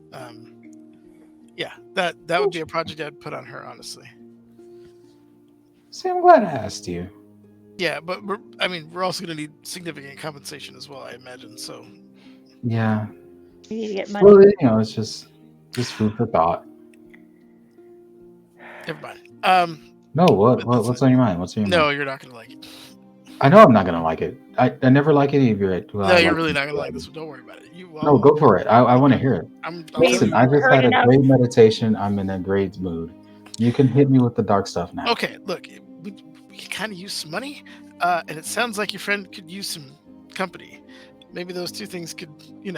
yeah, that would be a project I'd put on her, honestly. See, I'm glad I asked you. Yeah, but we're also going to need significant compensation as well, I imagine. So Yeah. We need to get money. Well, it's just food for thought. never mind. No, what's on your mind? What's on your No, mind? you're not going to like it. I know I'm not gonna like it. I never like any of your. No, you're really not going to like this. So don't worry about it. No, go for it. I want to hear it. I'm Listen, I just had a great meditation. I'm in a great mood. You can hit me with the dark stuff now. Okay, look, we could kind of use some money, and it sounds like your friend could use some company. Maybe those two things could, It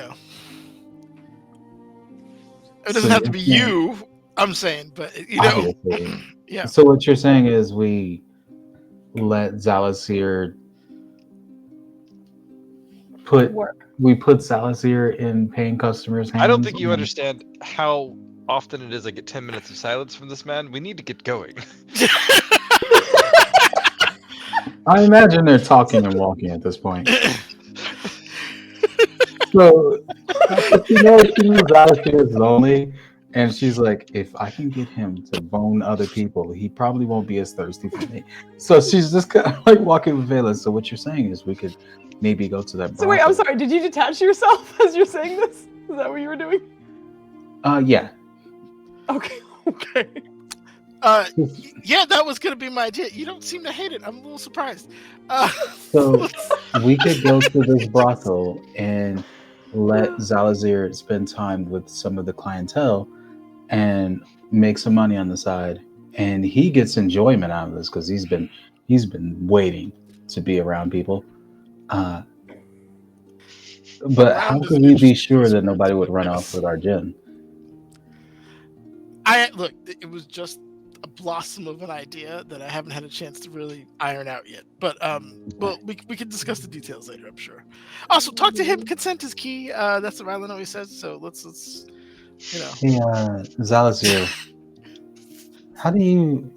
doesn't have to be you, I'm saying, but, Obviously. Yeah. So what you're saying is we let Zalazir put Zalazir in paying customers' hands? I don't think you understand how often it is I get 10 minutes of silence from this man. We need to get going. I imagine they're talking and walking at this point. So, she knows Zalazir is lonely, and she's like, if I can get him to bone other people, he probably won't be as thirsty for me. So she's just kind of like walking with Vela. So what you're saying is we could maybe go to that. So wait, I'm sorry. Did you detach yourself as you're saying this? Is that what you were doing? Yeah. Okay. Yeah, that was gonna be my idea. You don't seem to hate it. I'm a little surprised. So we could go to this brothel and let Zalazir spend time with some of the clientele and make some money on the side, and he gets enjoyment out of this because he's been waiting to be around people. But how can we be sure that nobody would run off with our gin? Look, it was just a blossom of an idea that I haven't had a chance to really iron out yet. But well, we can discuss the details later, I'm sure. Also, talk to him. Consent is key. That's what Rylan always says. So let's Hey, Zalazir, how do you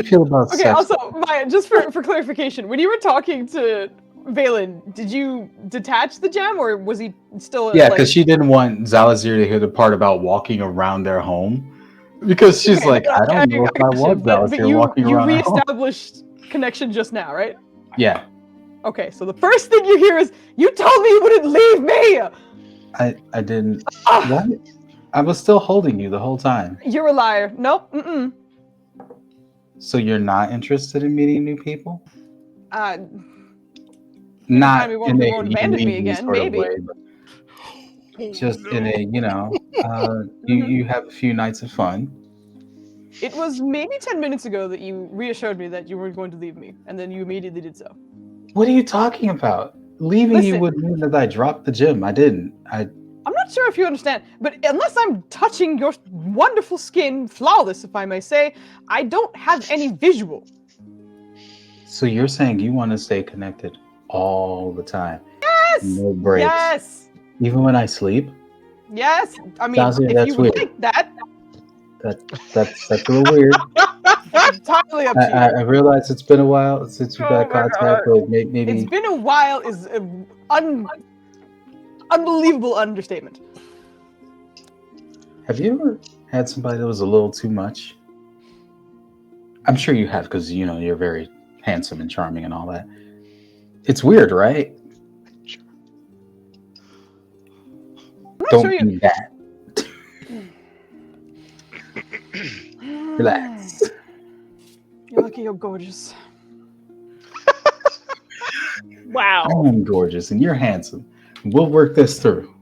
feel about Okay, sex? also, Maya, just for clarification, when you were talking to Valen, did you detach the gem, or was he still? Yeah, because she didn't want Zalazir to hear the part about walking around their home, because she's like, I don't know if I want Zalazir walking around you our home. reestablished connection just now, right? Yeah, Okay, so the first thing you hear is, "You told me you wouldn't leave me." I didn't. What? I was still holding you the whole time. You're a liar. Nope. Mm-mm. So you're not interested in meeting new people? Not Not you in a won't abandon me again, sort of maybe. way, but just in a, you have a few nights of fun. It was maybe 10 minutes ago that you reassured me that you weren't going to leave me, and then you immediately did so. What are you talking about? Leaving you would mean that I dropped the gym. I didn't. I'm not sure if you understand, but unless I'm touching your wonderful skin, flawless, if I may say, I don't have any visual. So you're saying you want to stay connected all the time? Yes! No breaks? Yes! Even when I sleep? Yes! I mean, Zalazir, if that's you would weird. like that, That's a little weird. it's entirely up to you. I realize it's been a while since we've had contact, but maybe... It's been a while is an unbelievable understatement. Have you ever had somebody that was a little too much? I'm sure you have, because you're very handsome and charming and all that. It's weird, right? Don't do that. Relax. You're lucky you're gorgeous. Wow. I am gorgeous and you're handsome. We'll work this through.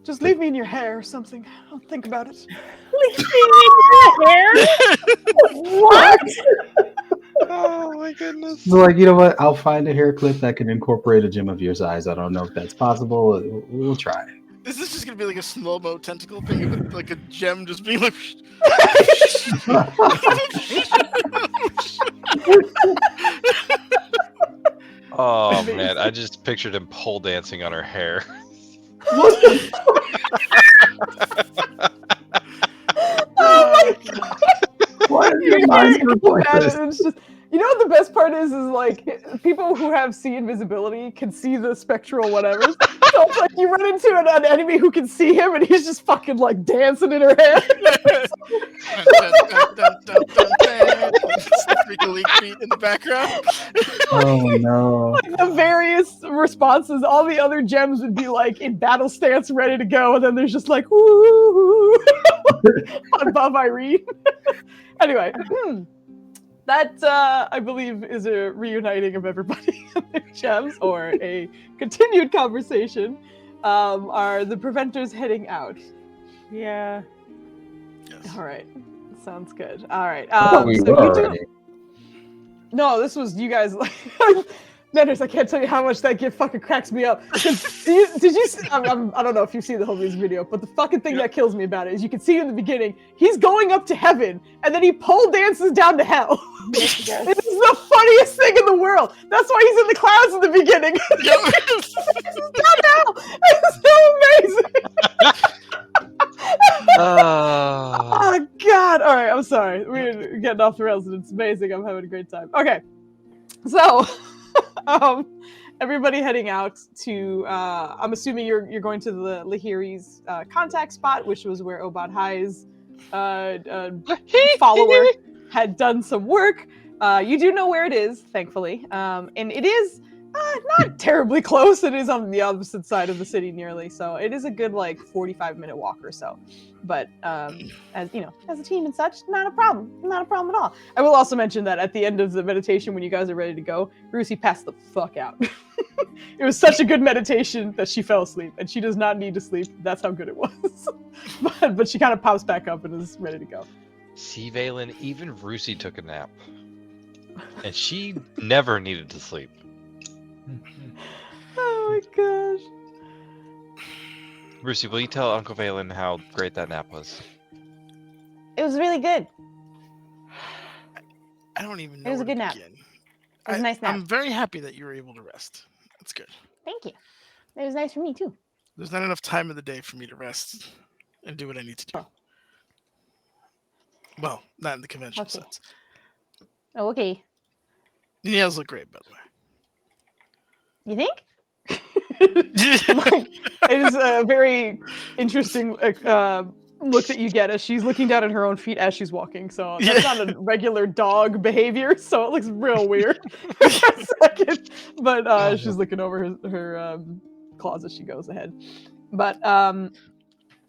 Just leave me in your hair or something. I'll think about it. Leave me in your hair. What? Oh my goodness. So, like, you know what? I'll find a hair clip that can incorporate a gem of your size. I don't know if that's possible. We'll try. Is this just gonna be like a slow-mo tentacle thing with like a gem just being like? Oh man, I just pictured him pole dancing on her hair. What the Oh my god! Why is your mind You're work like mad this? and it's just, you know what the best part is like people who have see invisibility can see the spectral whatever. So it's like you run into an enemy who can see him and he's just fucking like dancing in her hair. Freaking leak beat in the background. Oh no! The various responses, all the other gems would be like in battle stance, ready to go, and then there's just like woo above Irene. Anyway, that I believe is a reuniting of everybody in their gems, or a continued conversation. Are the preventers heading out? Yeah. Yes. All right, sounds good. All right, We so were you do. already. No, this was you guys. Like, Nenders, I can't tell you how much that gift fucking cracks me up. Did you? See, I don't know if you've seen the whole music video, but the fucking thing that kills me about it is you can see in the beginning he's going up to heaven and then he pole dances down to hell. Yes. It is the funniest thing in the world. That's why he's in the clouds in the beginning. Down to hell. It's so amazing. Oh God! All right, I'm sorry. We're getting off the rails, and it's amazing. I'm having a great time. Okay, so everybody heading out to. I'm assuming you're going to the Lahiri's contact spot, which was where Obad High's follower had done some work. You do know where it is, thankfully, and it is not terribly close. It is on the opposite side of the city, nearly. So it is a good 45-minute walk or so. But as you know, as a team and such, not a problem at all. I will also mention that at the end of the meditation, when you guys are ready to go, Rusi passed the fuck out. It was such a good meditation that she fell asleep, and she does not need to sleep. That's how good it was. but she kind of pops back up and is ready to go. See, Valen, even Rusi took a nap. And she never needed to sleep. Oh my gosh. Rusi, will you tell Uncle Valen how great that nap was? It was really good. I don't even know. It was a where good to nap. begin. It was a nice nap. I'm very happy that you were able to rest. That's good. Thank you. It was nice for me too. There's not enough time of the day for me to rest and do what I need to do. Oh. Well, not in the conventional Okay. sense. Oh, okay. The nails look great, by the way. You think? It is a very interesting look that you get as she's looking down at her own feet as she's walking. So that's not a regular dog behavior. So it looks real weird for a second. But she's looking over her claws as she goes ahead. But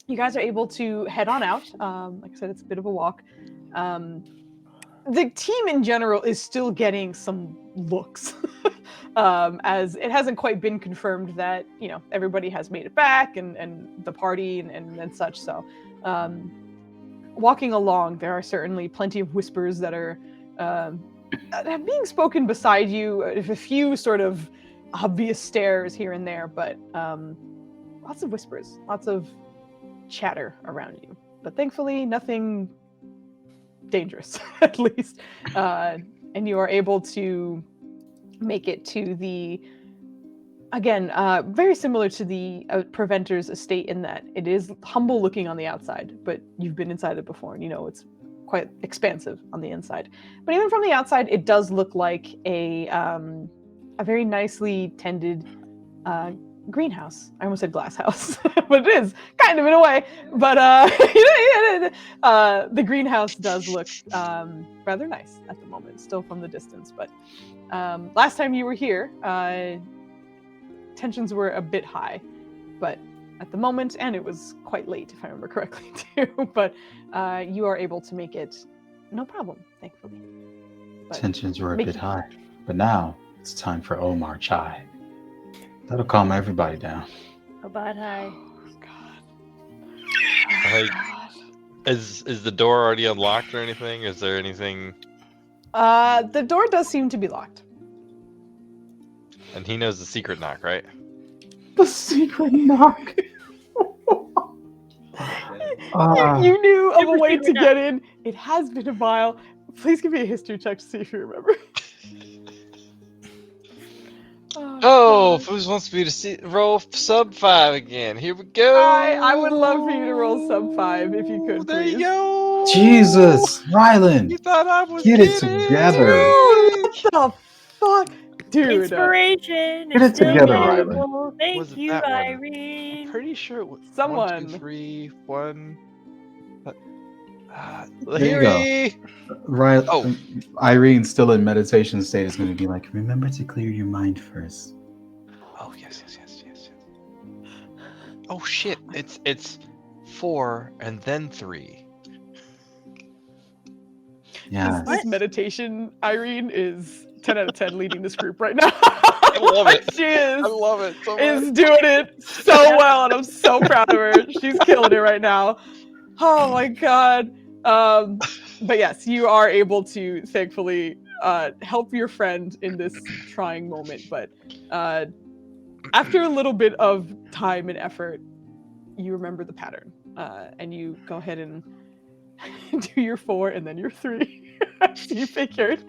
you guys are able to head on out. Like I said, it's a bit of a walk. The team in general is still getting some looks. As it hasn't quite been confirmed that everybody has made it back and the party and such. So walking along, there are certainly plenty of whispers that are being spoken beside you. A few sort of obvious stares here and there, but lots of whispers, lots of chatter around you. But thankfully, nothing dangerous, at least. And you are able to make it to the, again, very similar to the Preventer's estate in that it is humble looking on the outside, but you've been inside it before and you know it's quite expansive on the inside. But even from the outside, it does look like a very nicely tended greenhouse. I almost said glass house, but it is kind of in a way. But the greenhouse does look rather nice at the moment, still from the distance. But last time you were here, tensions were a bit high, but at the moment, and it was quite late, if I remember correctly, too. But you are able to make it no problem, thankfully. But Tensions were a bit high, but now it's time for Omar Chai. That'll calm everybody down. About hi. Like, is the door already unlocked or anything? Is there anything? The door does seem to be locked. And he knows the secret knock, right? The secret knock. You knew of a Super way secret to knock. get in. It has been a while. Please give me a history check to see if you remember. Oh, God. Foos wants me to roll sub 5 again. Here we go. I would love for you to roll sub 5 if you could, There you please. go. Jesus, Rylan, You thought I was get it kidding. together. What the fuck? Dude. Inspiration Get is it still together, valuable. Was Thank it you, that one? Irene. Pretty sure it was Someone. 1, 2, 3, 1. There you go. Larry. Right. Oh. Irene, still in meditation state, is going to be like, remember to clear your mind first. Oh yes. Oh shit! It's 4 and then 3. Yeah. This meditation, Irene, is 10 out of 10 leading this group right now. I love it. She is. I love it so Is much. doing it so well, and I'm so proud of her. She's killing it right now. Oh my god. But yes, you are able to thankfully help your friend in this trying moment. But after a little bit of time and effort, you remember the pattern, and you go ahead and do your 4 and then your 3. As you figured.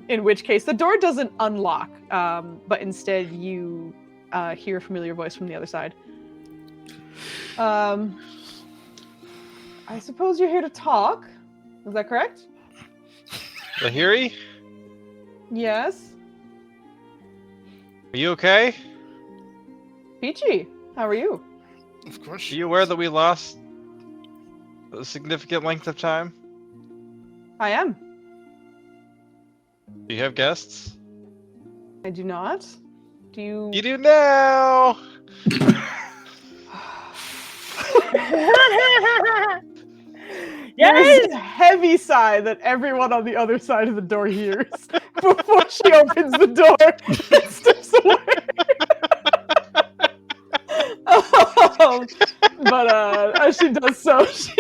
In which case, the door doesn't unlock, but instead you hear a familiar voice from the other side. I suppose you're here to talk. Is that correct? Lahiri, Yes. are you okay? Peachy, how are you? Of course. Are you aware that we lost a significant length of time? I am. Do you have guests? I do not. Do you? You do now. There's Yes. a heavy sigh that everyone on the other side of the door hears before she opens the door and steps away. But as she does so, she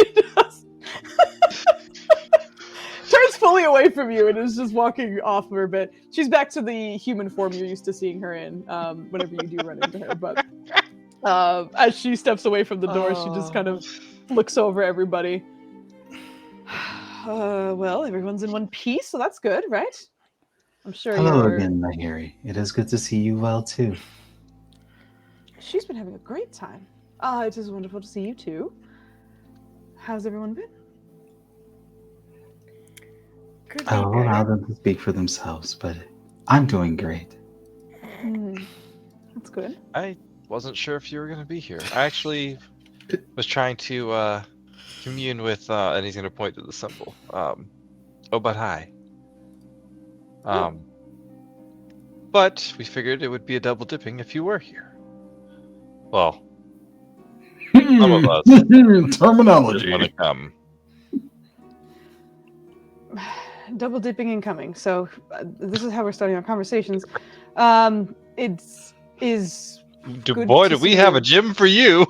turns fully away from you and is just walking off for a bit. She's back to the human form you're used to seeing her in whenever you do run into her. But as she steps away from the door, she just kind of looks over everybody. Well, everyone's in one piece, so that's good, right? I'm sure Hello you're... again, Lahiri. It is good to see you well, too. She's been having a great time. It is wonderful to see you, too. How's everyone been? Could be I will allow good. them to speak for themselves, but I'm doing great. That's good. I wasn't sure if you were going to be here. I actually was trying to commune with, and he's going to point to the symbol. But hi. But we figured it would be a double dipping if you were here. Well, some of us Terminology. didn't want to come. Double dipping incoming. So this is how we're starting our conversations. It's good Boy, to do we see have you. a gym for you.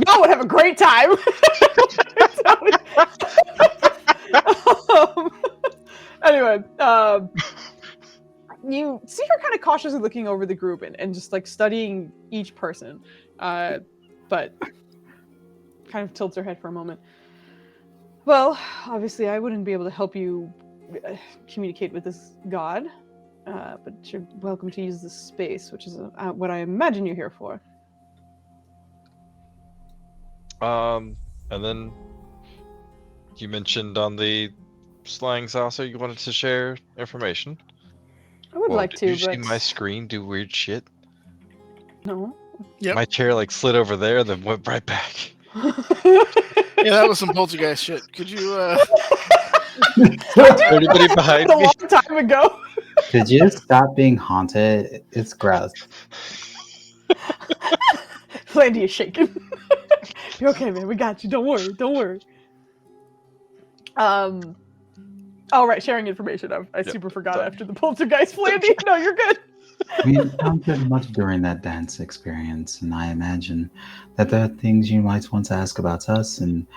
Y'all would have a great time. Anyway, you see her kind of cautiously looking over the group and just like studying each person, but kind of tilts her head for a moment. Well, obviously I wouldn't be able to help you communicate with this god, but you're welcome to use this space, which is what I imagine you're here for. And then you mentioned on the slang saucer you wanted to share information. I would like did to, you see but my screen do weird shit? no. Yep. My chair like slid over there and then went right back. Yeah, that was some poltergeist shit. Could you Anybody behind a me? long time ago. Could you stop being haunted? It's gross. Landy is shaking. You're okay, man. We got you. Don't worry. Don't worry. Oh, right, sharing information. I Yep, super forgot sorry. after the poltergeist Flandy. No, you're good. We encountered much during that dance experience, and I imagine that there are things you might want to ask about us, and,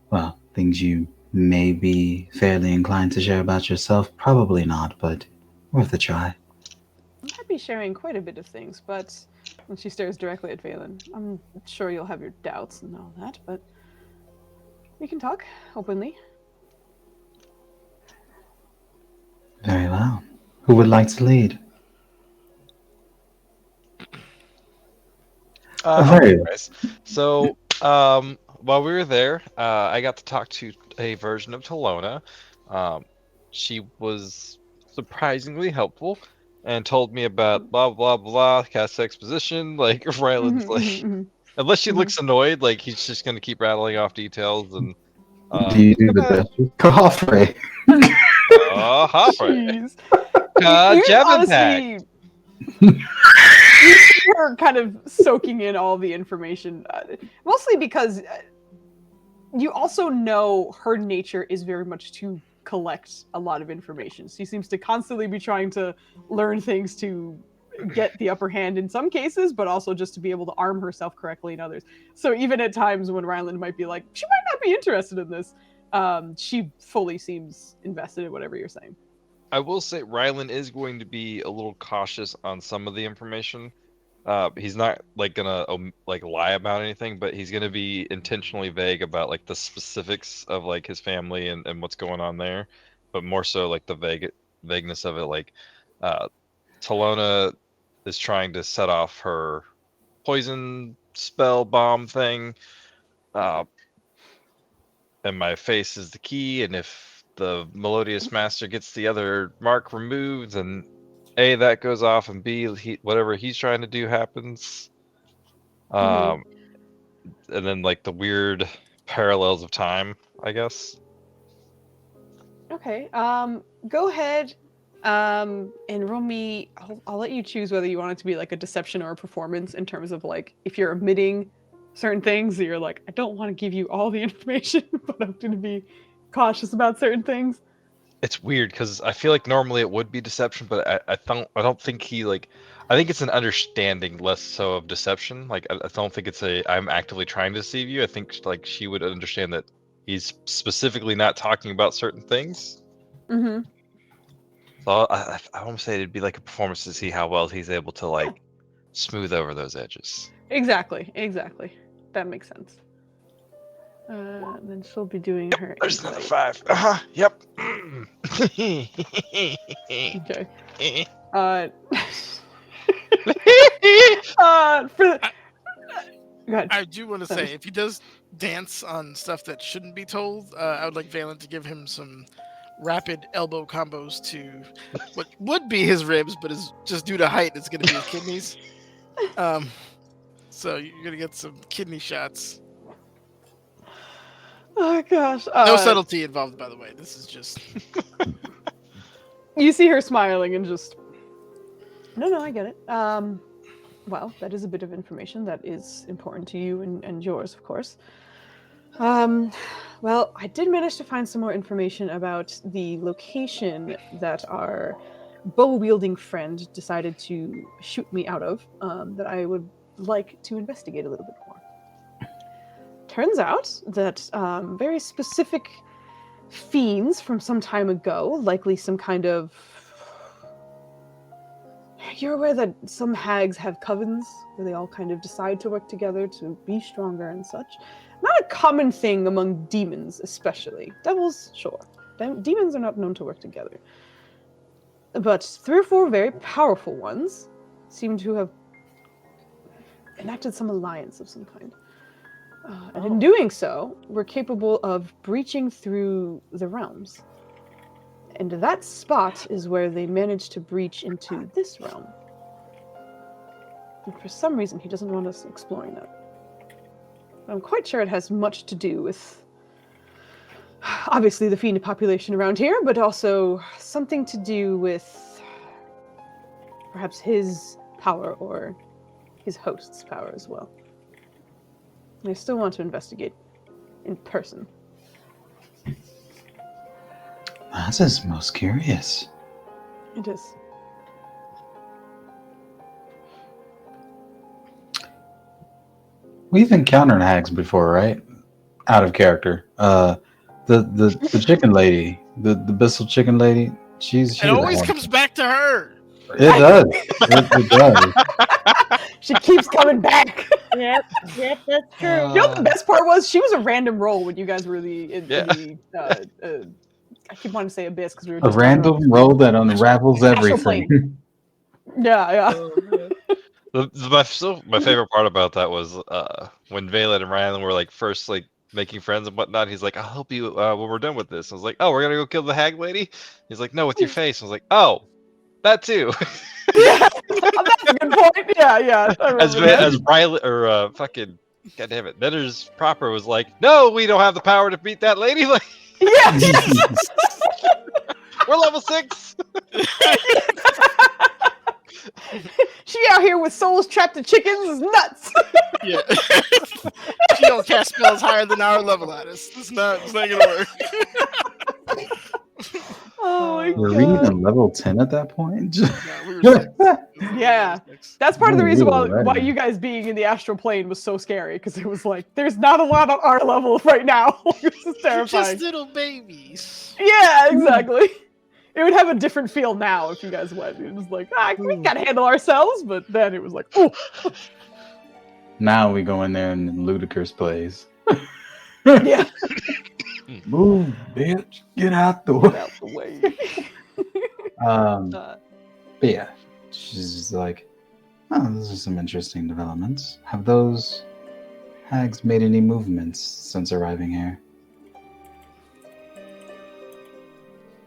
well, things you may be fairly inclined to share about yourself. Probably not, but worth a try. I might be sharing quite a bit of things, but and she stares directly at Valen. I'm sure you'll have your doubts and all that, but we can talk openly. Very well. Who would like to lead? Very well. Anyways, so while we were there, I got to talk to a version of Talona. She was surprisingly helpful and told me about blah blah blah cast exposition. Like Ryland's like, unless she looks annoyed, like he's just gonna keep rattling off details and. Do you do the best? Coffrey. Hopper. Jeez. Jeb Honestly, you see her kind of soaking in all the information, mostly because you also know her nature is very much to collect a lot of information. She seems to constantly be trying to learn things to get the upper hand in some cases, but also just to be able to arm herself correctly in others. So even at times when Ryland might be like, she might not be interested in this, she fully seems invested in whatever you're saying. I will say Ryland is going to be a little cautious on some of the information. He's not like gonna like lie about anything, but he's gonna be intentionally vague about like the specifics of like his family and what's going on there, but more so like the vagueness of it. Like, Talona is trying to set off her poison spell bomb thing, and my face is the key. And if the Melodious Master gets the other mark removed, and A, that goes off, and B, whatever he's trying to do happens. And then like the weird parallels of time, I guess. Okay. Go ahead. And roll me. I'll let you choose whether you want it to be like a deception or a performance in terms of like if you're omitting certain things, you're like, I don't want to give you all the information, but I'm going to be cautious about certain things. It's weird because I feel like normally it would be deception, but I don't think he like. I think it's an understanding less so of deception. Like I don't think it's I'm actively trying to deceive you. I think like she would understand that he's specifically not talking about certain things. Mm-hmm. So I want to say it'd be like a performance to see how well he's able to like smooth over those edges. Exactly. That makes sense. Then she'll be doing her. There's another insight. 5. Yep. Okay. For the... Go ahead. I do want to say, if he does dance on stuff that shouldn't be told, I would like Valen to give him some rapid elbow combos to what would be his ribs, but is just due to height, it's going to be his kidneys. So you're going to get some kidney shots. Oh gosh. No subtlety involved, by the way. This is just... You see her smiling and just... No, I get it. Well, that is a bit of information that is important to you and yours, of course. Well, I did manage to find some more information about the location that our bow-wielding friend decided to shoot me out of, that I would like to investigate a little bit more. Turns out that very specific fiends from some time ago, likely some kind of... You're aware that some hags have covens where they all kind of decide to work together to be stronger and such. Not a common thing among demons, especially. Devils, sure. Demons are not known to work together. But 3 or 4 very powerful ones seem to have enacted some alliance of some kind. And in doing so, we're capable of breaching through the realms. And that spot is where they managed to breach into this realm. And for some reason, he doesn't want us exploring that. I'm quite sure it has much to do with, obviously, the fiend population around here, but also something to do with perhaps his power or his host's power as well. And I still want to investigate in person. That's just most curious. It is. We've encountered hags before, right? Out of character. The chicken lady, the Bissell chicken lady. She's It a always hag. comes back to her. It does. It does. She keeps coming back. Yep, that's true. You know what the best part was? She was a random roll when you guys were in Yeah. the. I keep wanting to say abyss because we were A just talking about random roll that unravels Astral everything. Yeah. My favorite part about that was when Valen and Ryan were like first like making friends and whatnot. He's like, "I'll help you when we're done with this." I was like, "Oh, we're gonna go kill the hag lady." He's like, "No, with your face." I was like, "Oh, that too." Yeah, that's a good point. Yeah. I as remember that. as Riley or fucking God damn it, Netter's proper was like, "No, we don't have the power to beat that lady." Like, Yeah. we're level 6. She out here with souls trapped in chickens is nuts. Yeah. She don't cast spells higher than our level at us. It's not gonna work. Oh my Were god. we even level 10 at that point? No, we were 6. Yeah. That's part of the reason why you guys being in the astral plane was so scary, because it was like, there's not a lot on our level right now. This is We're terrifying. just little babies. Yeah, exactly. It would have a different feel now if you guys went. It was like, we gotta handle ourselves, but then it was like, oh. Now we go in there and Ludicrous plays. Yeah. Move, bitch. Get out the way. Get out the way. But yeah, she's just like, oh, those are some interesting developments. Have those hags made any movements since arriving here?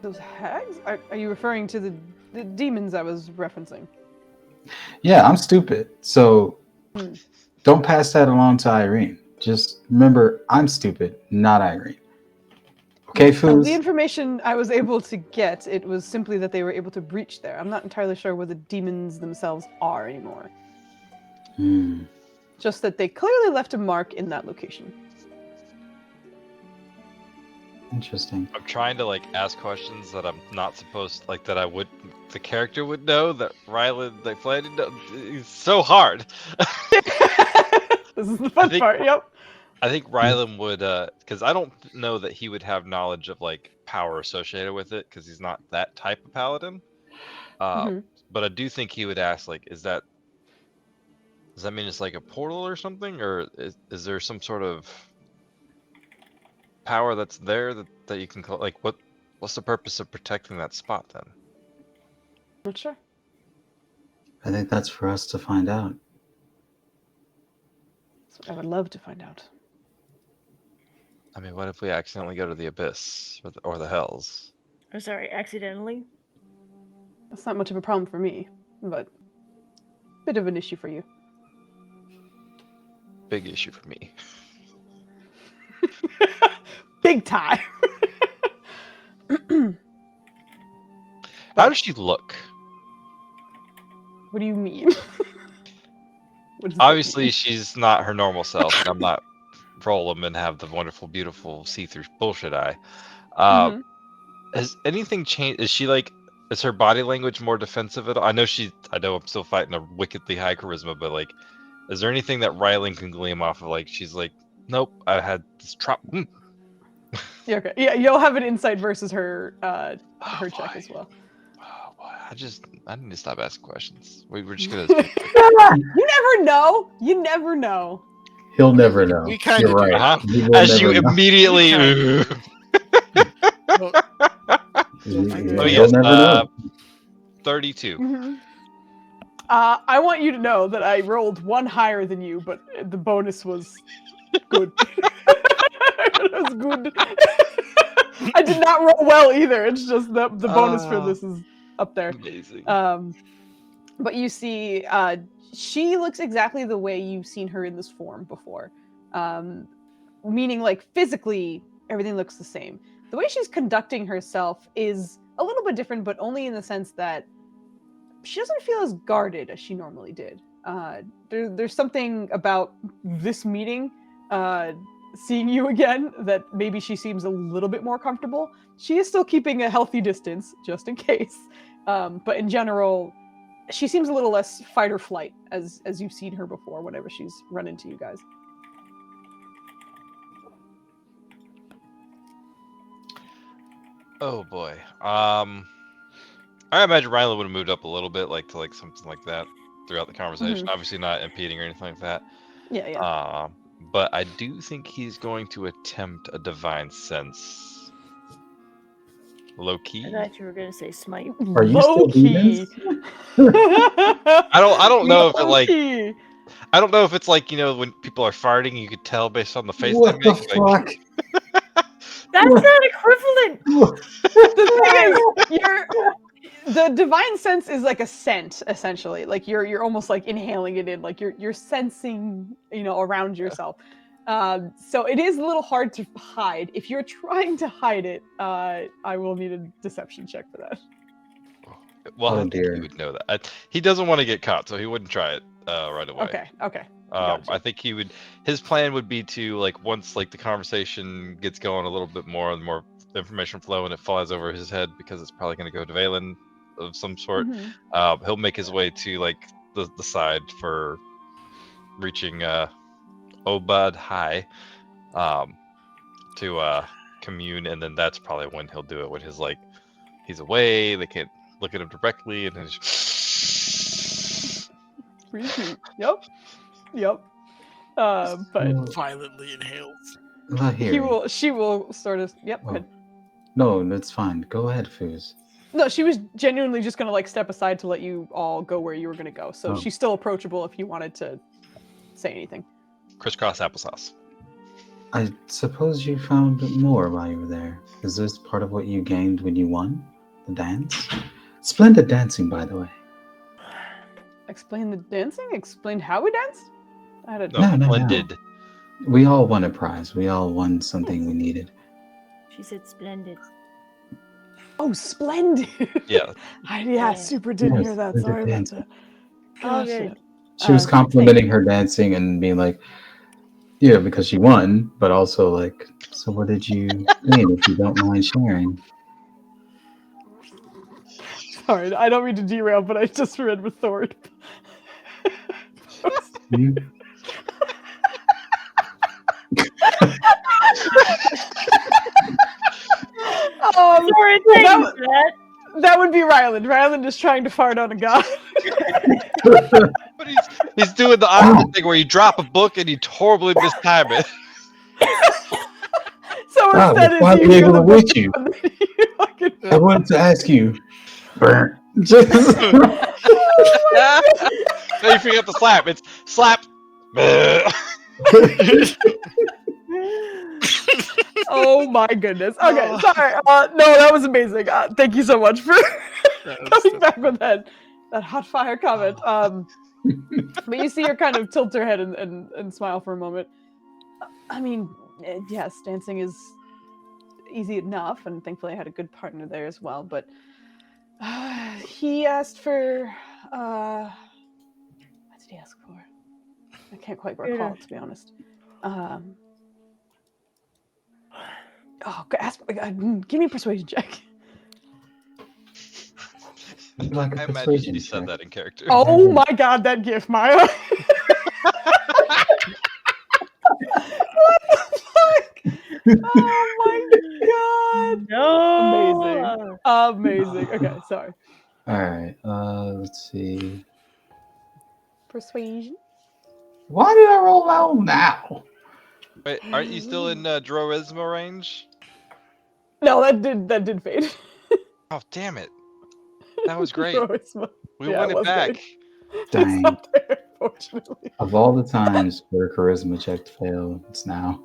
Those hags? Are you referring to the demons I was referencing? Yeah, I'm stupid. So Hmm. don't pass that along to Irene. Just remember, I'm stupid, not Irene. Okay, The Foos? information I was able to get, it was simply that they were able to breach there. I'm not entirely sure where the demons themselves are anymore. Just that they clearly left a mark in that location. Interesting. I'm trying to like ask questions that I'm not supposed, like that the character would know, that Rylan like Flan didn't know. It's so hard. This is the fun part. Yep. I think Rylan would, because I don't know that he would have knowledge of like power associated with it, because he's not that type of paladin. But I do think he would ask, like, does that mean it's like a portal or something, or is there some sort of power that's there that you can call, like, what's the purpose of protecting that spot then? Not sure. I think that's for us to find out. That's what I would love to find out. I mean, what if we accidentally go to the abyss or the hells? I'm sorry, accidentally? That's not much of a problem for me, but a bit of an issue for you. Big issue for me. Big time. How does she look? What do you mean? What does that Obviously, mean? she's not her normal self. And I'm not roll them and have the wonderful, beautiful, see-through bullshit eye. Has anything changed? Is her body language more defensive at all? I know I'm still fighting a wickedly high charisma, but like, is there anything that Rylan can gleam off of? Like, she's like, nope, I had this trap. Yeah, okay. Yeah, you'll have an insight versus her check as well. Oh boy, I need to stop asking questions. We're just gonna. You never know. You never know. He'll never know. We kind You're of right. Uh-huh. He will As you never know. immediately. He'll Yes, never know. 32. Mm-hmm. I want you to know that I rolled one higher than you, but the bonus was good. It was good. I did not roll well either. It's just the bonus for this is up there. Amazing. But you see, she looks exactly the way you've seen her in this form before. Meaning, like, physically, everything looks the same. The way she's conducting herself is a little bit different, but only in the sense that she doesn't feel as guarded as she normally did. There's something about this meeting seeing you again that maybe she seems a little bit more comfortable. She is still keeping a healthy distance, just in case. But in general, she seems a little less fight or flight as you've seen her before whenever she's run into you guys. Oh boy. I imagine Rylan would have moved up a little bit, like to like something like that throughout the conversation. Obviously not impeding or anything like that. Yeah. But I do think he's going to attempt a divine sense. Low key. I thought you were gonna say smite. Are you Low still key. I don't know if it like Key. I don't know if it's like, you know, when people are farting, you could tell based on the face What they the make. Like, fuck? That's not equivalent. The thing is, the divine sense is like a scent, essentially. Like you're almost like inhaling it in, like you're sensing, you know, around yourself. So it is a little hard to hide. If you're trying to hide it, I will need a deception check for that. well, Oh, I think dear. he would know that. He doesn't want to get caught, so he wouldn't try it right away. Okay. I think he would. His plan would be to like once like the conversation gets going a little bit more and more information flow, and it flies over his head because it's probably going to go to Valen of some sort. He'll make his way to like the side for reaching Obad High to commune, and then that's probably when he'll do it when his like he's away. They can't look at him directly, and then Pretty cute. Yep. But Violently inhales. Not here. she will sort of. Yep. Oh. Good. No, that's fine. Go ahead, Foos. No, she was genuinely just gonna like step aside to let you all go where you were gonna go. So Oh. she's still approachable if you wanted to say anything. crisscross applesauce. I suppose you found more while you were there. Is this part of what you gained when you won? The dance? Splendid dancing, by the way. Explain the dancing? Explain how we danced? I had a No. Splendid. We all won a prize. We all won something we needed. She said splendid. Oh, splendid! Yeah. Yeah, super didn't Yes, hear that. splendid Sorry about dancing. that. Oh, Gotcha. good. She was Thank complimenting you. her dancing and being like, yeah, because she won, but also like, so what did you gain if you don't mind sharing? Sorry, I don't mean to derail, but I just read with Thord. You? Sorry, thank you for that. That would be Ryland. Ryland is trying to fart on a god. But he's doing the awkward thing where you drop a book and you horribly mistime it. So Wow, instead, we're finally you able the to book reach you. and then you fucking- I wanted to ask you. Just No, you forget the slap. It's slap. Oh my goodness. Okay, sorry. No, that was amazing. Thank you so much for coming back with that hot fire comment. But you see her kind of tilt her head and smile for a moment. I mean, yes, dancing is easy enough, and thankfully I had a good partner there as well. But he asked for what did he ask for? I can't quite recall, to be honest. Give me a persuasion check. like I a imagine persuasion you said check. that in character. Oh my god, that gif, Maya. What the fuck? Oh my god. No. Amazing. Okay, sorry. All right. Let's see. Persuasion. Why did I roll out now? Wait, aren't you still in Droisma range? No, that did fade. Oh, damn it. That was great. We Yeah, won it it was back. great. It's Dang. not there, fortunately. Of all the times for a charisma check to fail, it's now.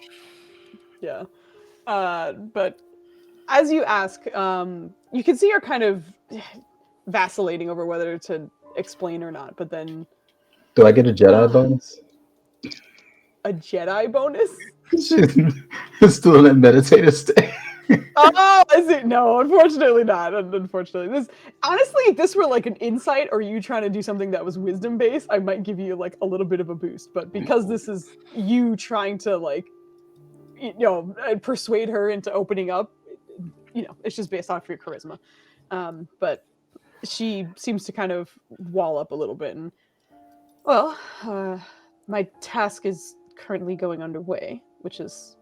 Yeah. But as you ask, you can see her kind of vacillating over whether to explain or not, but then Do I get a Jedi bonus? a Jedi bonus? It's still in meditative state. Oh, I see. No, unfortunately not. Unfortunately, honestly, if this were like an insight or you trying to do something that was wisdom based, I might give you like a little bit of a boost. But because this is you trying to like persuade her into opening up. It's just based off your charisma. But she seems to kind of wall up a little bit. And, well, my task is currently going underway, which is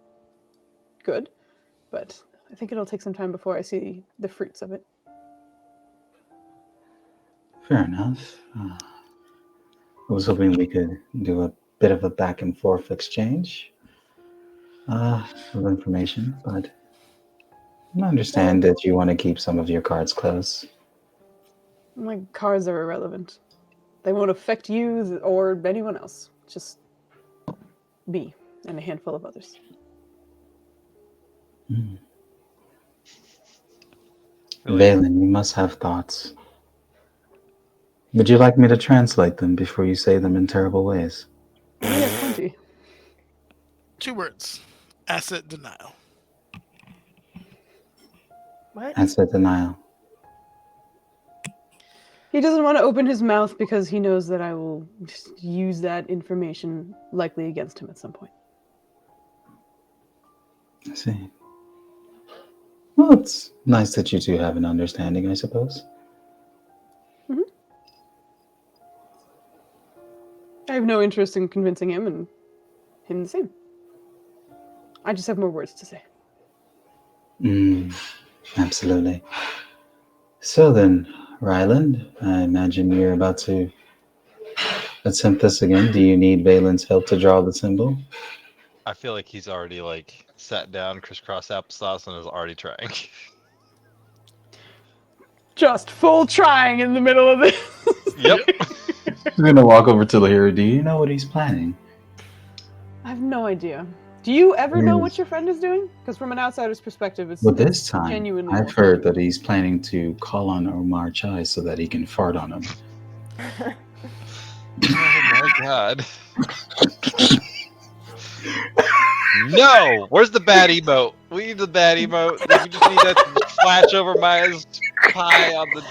good. But I think it'll take some time before I see the fruits of it. Fair enough. I was hoping we could do a bit of a back and forth exchange of information, but I understand that you want to keep some of your cards close. My cards are irrelevant. They won't affect you or anyone else. Just me and a handful of others. Valen, you must have thoughts. Would you like me to translate them before you say them in terrible ways? Yes, plenty. 2 words. Asset denial. What? Asset denial. He doesn't want to open his mouth because he knows that I will just use that information likely against him at some point. I see. Well, it's nice that you two have an understanding, I suppose. Mm-hmm. I have no interest in convincing him, and him the same. I just have more words to say. Absolutely. So then, Ryland, I imagine you're about to attempt this again. Do you need Valen's help to draw the symbol? I feel like he's already sat down crisscross applesauce and is already trying. Just full trying in the middle of this. Yep. I'm going to walk over to the hero. Do you know what he's planning? I have no idea. Do you ever know what your friend is doing? Because from an outsider's perspective, it's this time, genuinely. I've heard that he's planning to call on Omar Chai so that he can fart on him. Oh my god. No! Where's the bad emote? We need the bad emote. We just need that to flash over Maya's pie on the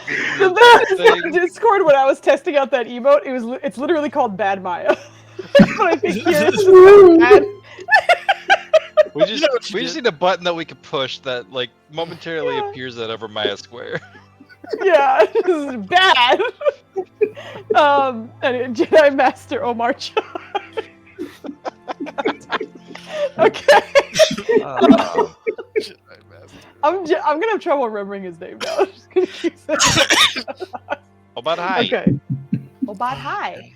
thing. Discord, when I was testing out that emote, it's literally called Bad Maya. But I think here it's just bad. We just need a button that we can push that momentarily appears at over Maya Square. Yeah, this is bad. And Jedi Master Omar Chai. Okay. I'm gonna have trouble remembering his name now. I'm just gonna keep saying Obad High. Okay. Obad High.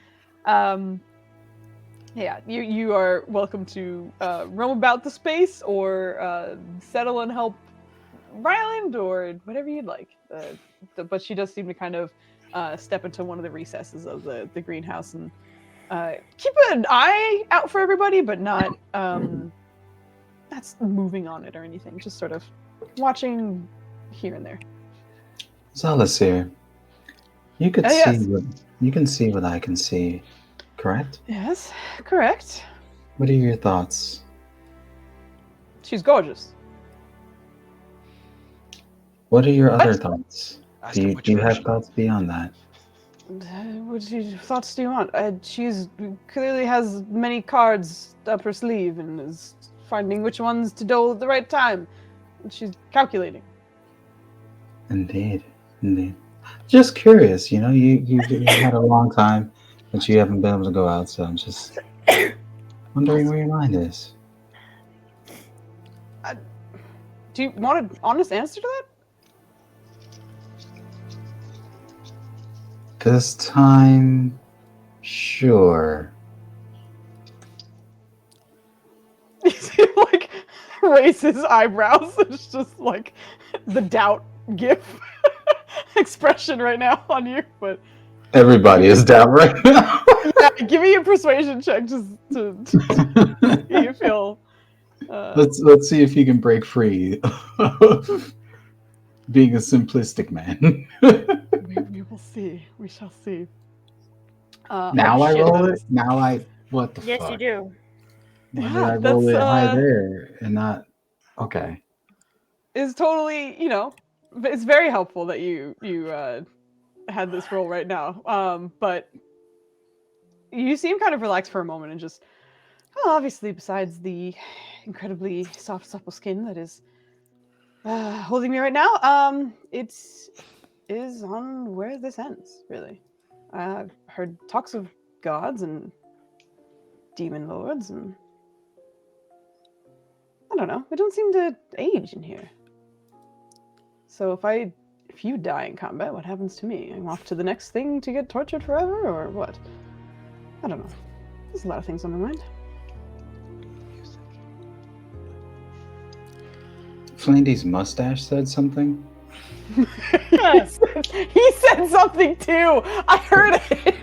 Yeah, you are welcome to roam about the space or settle and help Ryland or whatever you'd like. But she does seem to kind of step into one of the recesses of the greenhouse and keep an eye out for everybody, but not that's moving on it or anything. Just sort of watching here and there. Zala's here. You could see yes. you can see what I can see, correct? Yes, correct. What are your thoughts? She's gorgeous. What are your other thoughts? Ask Do him you, which do you have version. thoughts beyond that? What thoughts do you want? She's clearly has many cards up her sleeve and is finding which ones to dole at the right time. She's calculating. Indeed. Just curious, you've had a long time that you haven't been able to go out, so I'm just wondering where your mind is. Do you want an honest answer to that? This time, sure. He raises his eyebrows. It's just the doubt gif expression right now on you, but Everybody is down right now. yeah, give me a persuasion check just to see you feel. Let's see if you can break free of being a simplistic man. we will see. We shall see. Now I roll it. What the fuck? Yes, you do. Why did Yeah, I roll it high that's, there and not? Okay. Is totally, it's very helpful that you had this roll right now. But you seem kind of relaxed for a moment and just Well, obviously, besides the incredibly soft, supple skin that is holding me right now, it is on where this ends, really. I've heard talks of gods and demon lords, and I don't know. We don't seem to age in here. So if you die in combat, what happens to me? I'm off to the next thing to get tortured forever, or what? I don't know. There's a lot of things on my mind. Flandy's mustache said something. Yes. He said something too. I heard it.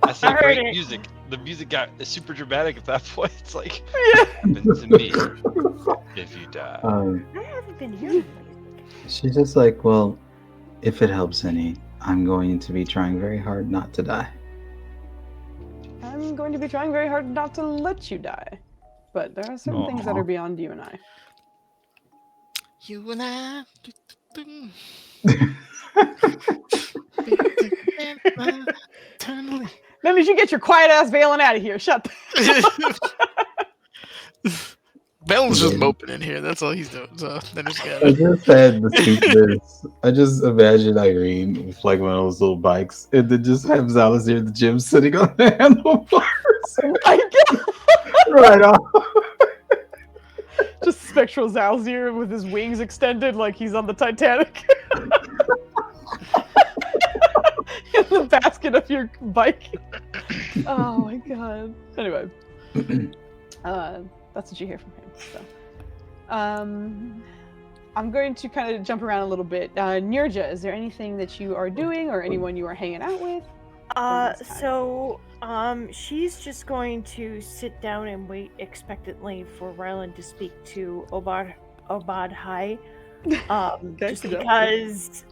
I said heard great it. music. The music got super dramatic at that point. It's like, happens to me if you die. I haven't been hearing music. She's just like, well, if it helps any, I'm going to be trying very hard not to die. I'm going to be trying very hard not to let you die. But there are certain things that are beyond you and I. You and I. Eternally. Then you should get your quiet ass Valen out of here. Shut Valen's just moping in here. That's all he's doing. So then just I got just had the speakers. I just imagine Irene with like one of those little bikes, and then just have Zalazir here at the gym sitting on the handlebars. Oh my god! Right on. Just spectral Zalzir with his wings extended like he's on the Titanic. In the basket of your bike. Oh my god. Anyway. That's what you hear from him. So. I'm going to kind of jump around a little bit. Nirja, is there anything that you are doing or anyone you are hanging out with? She's just going to sit down and wait expectantly for Rylan to speak to Obad High. Just because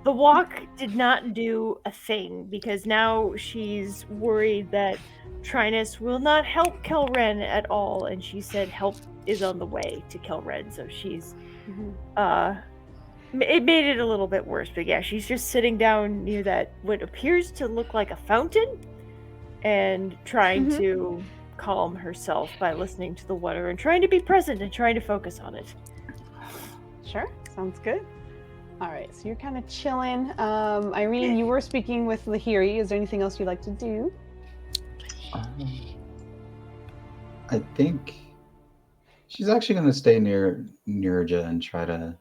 the walk did not do a thing, because now she's worried that Trinus will not help Kelren at all, and she said help is on the way to Kelren, so she's it made it a little bit worse, but yeah, she's just sitting down near that what appears to look like a fountain and trying to calm herself by listening to the water and trying to be present and trying to focus on it. Sure, sounds good. All right, so you're kind of chilling. Irene, you were speaking with Lahiri. Is there anything else you'd like to do? I think she's actually going to stay near Nirja and try to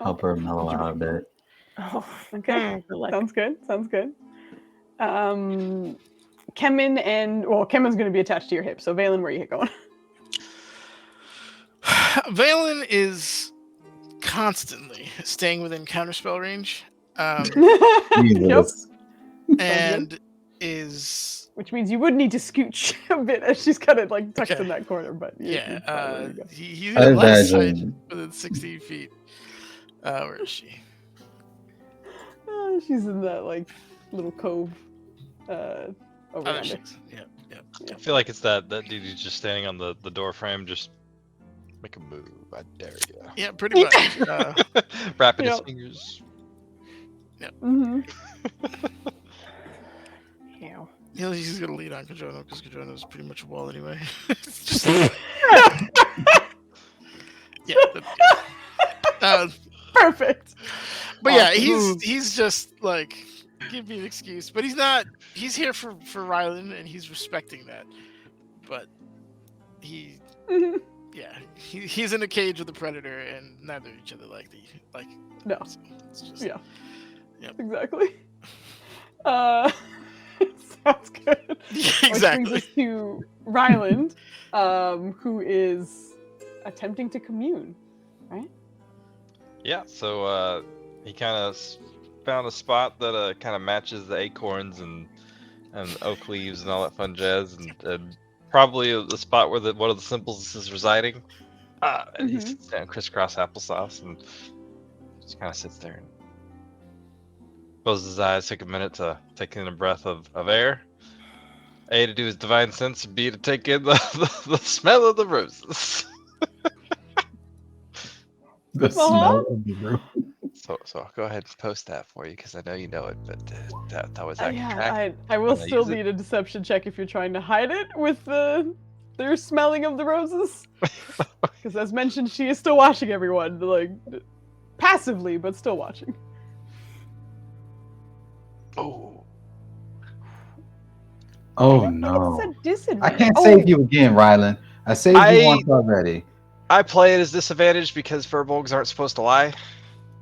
help her mellow out a bit. Oh, okay. Sounds good. Sounds good. Kemen Kemen's going to be attached to your hip. So Valen, where are you going? Valen is constantly staying within counterspell range. Yep. And is... Which means you would need to scooch a bit as she's kind of like tucked in that corner, but yeah, he's in the left side within 60 feet. Where is she? She's in that like little cove over there. Yeah. I feel like it's that dude who's just standing on the door frame, just make a move. I dare you. Yeah, pretty much. Wrapping his fingers. Yeah. Yeah. He's gonna lead on Kajono because Kajono is pretty much a wall anyway. Perfect. But yeah, he's just like, give me an excuse. But he's not. He's here for Rylan, and he's respecting that. But he's in a cage with a predator, and neither each other like. No. So it's just, Exactly. Sounds good. Exactly. Which brings us to Ryland, who is attempting to commune, right? Yeah, so he kind of found a spot that kind of matches the acorns and oak leaves and all that fun jazz, and probably the spot where one of the symbols is residing. And he sits down, crisscross applesauce, and just kind of sits there and closes his eyes, took a minute to take in a breath of air. A, to do his divine sense, and B, to take in the smell of the roses. The smell of the room. So I'll go ahead and post that for you because I know you know it, but that was that Yeah, track. I will Can I still use it? need a deception check if you're trying to hide it with their smelling of the roses. Because as mentioned, she is still watching everyone, like passively, but still watching. Oh, Oh It's no. a I disadvantage. can't Oh, save you again, Rylan. I saved you once already. I play it as disadvantage because furbolgs aren't supposed to lie.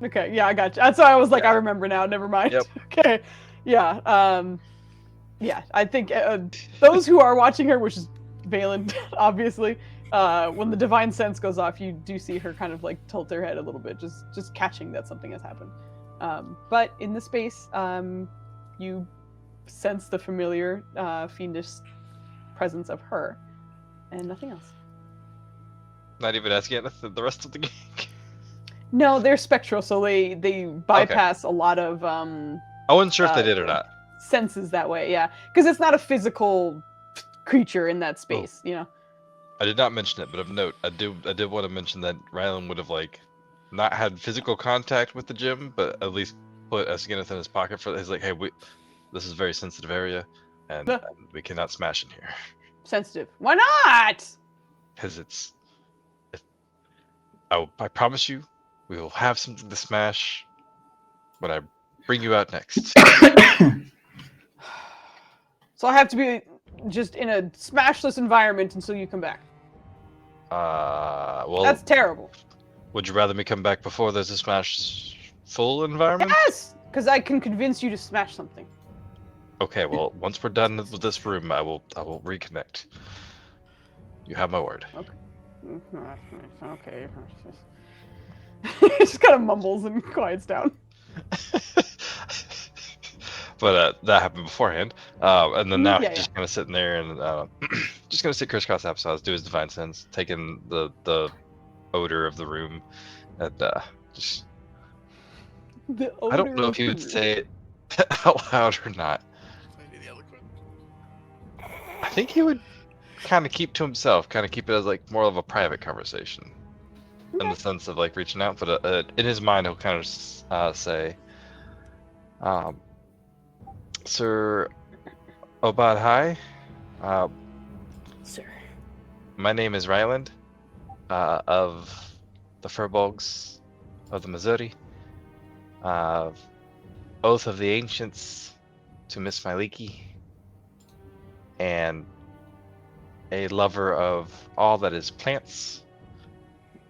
okay, yeah, I got you. That's why I was like, Yeah. I remember now. Never mind. Yep. Okay, yeah, yeah. I think those who are watching her, which is Valen, obviously, when the divine sense goes off, you do see her kind of like tilt her head a little bit, just catching that something has happened. But in the space, you sense the familiar fiendish presence of her, and nothing else. Not even asking the rest of the game. No, they're spectral, so they bypass a lot of I wasn't sure if they did or not. senses that way. Yeah, because it's not a physical creature in that space, you know. I did not mention it, but of note, I did want to mention that Rylan would have like not had physical contact with the gym, but at least put a Zenith in his pocket for his like, hey, this is a very sensitive area, and we cannot smash in here Sensitive. Why not? because I promise you, we will have something to smash when I bring you out next. So I have to be just in a smashless environment until you come back. Well, That's terrible. Would you rather me come back before there's a smash full environment? Yes, because I can convince you to smash something. Okay, well, once we're done with this room, I will reconnect. You have my word. Okay. He just kind of mumbles and quiets down. But that happened beforehand, and then now Yeah, he's just kind of sitting there and just gonna sit crisscross applesauce, do his divine sense, taking the odor of the room, and just. I don't know if he would say it out loud or not. I think he would kind of keep to himself, kind of keep it as like more of a private conversation, in the sense of like reaching out. But in his mind, he'll kind of say, "Sir Obad High, Sir. my name is Ryland, of the Furbolgs of the Missouri, Oath of the Ancients to Miss Myliki, and a lover of all that is plants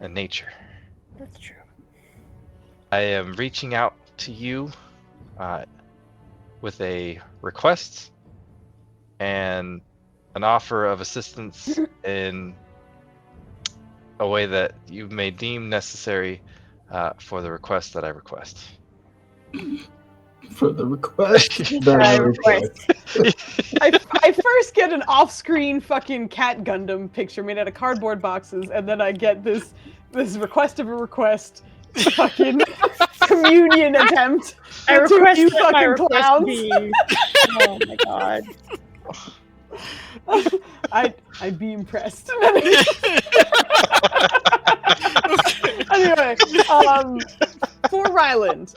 and nature. That's true. I am reaching out to you with a request and an offer of assistance in a way that you may deem necessary for the request that I request." For the request. I first get an off-screen fucking cat Gundam picture made out of cardboard boxes, and then I get this request of a request fucking communion attempt. I request you that my fucking request clowns. be. Oh my god. I'd be impressed. Anyway, for Ryland,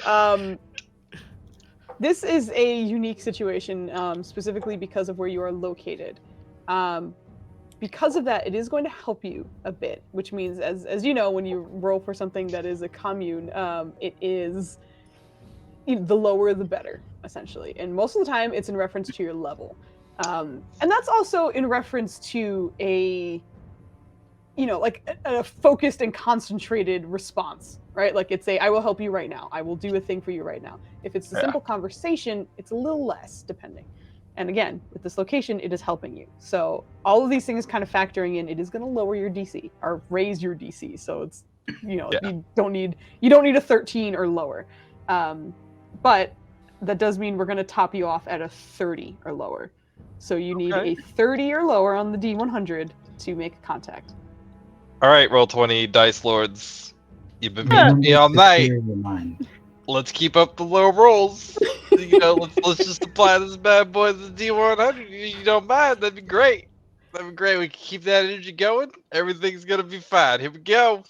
this is a unique situation, specifically because of where you are located. Because of that, it is going to help you a bit, which means, as you know, when you roll for something that is a commune, it is the lower the better, essentially. And most of the time, it's in reference to your level. And that's also in reference to a focused and concentrated response, right? Like it's I will help you right now. I will do a thing for you right now. If it's a simple conversation, it's a little less, depending. And again, with this location, it is helping you. So all of these things kind of factoring in, it is going to lower your DC or raise your DC. So it's, you don't need a 13 or lower. But that does mean we're going to top you off at a 30 or lower. So you need a 30 or lower on the D100 to make a contact. All right, roll 20, dice lords. You've been beating me all night. Let's keep up the low rolls. Let's just apply this bad boy to the D100. You don't mind? That'd be great. That'd be great. We can keep that energy going. Everything's gonna be fine. Here we go.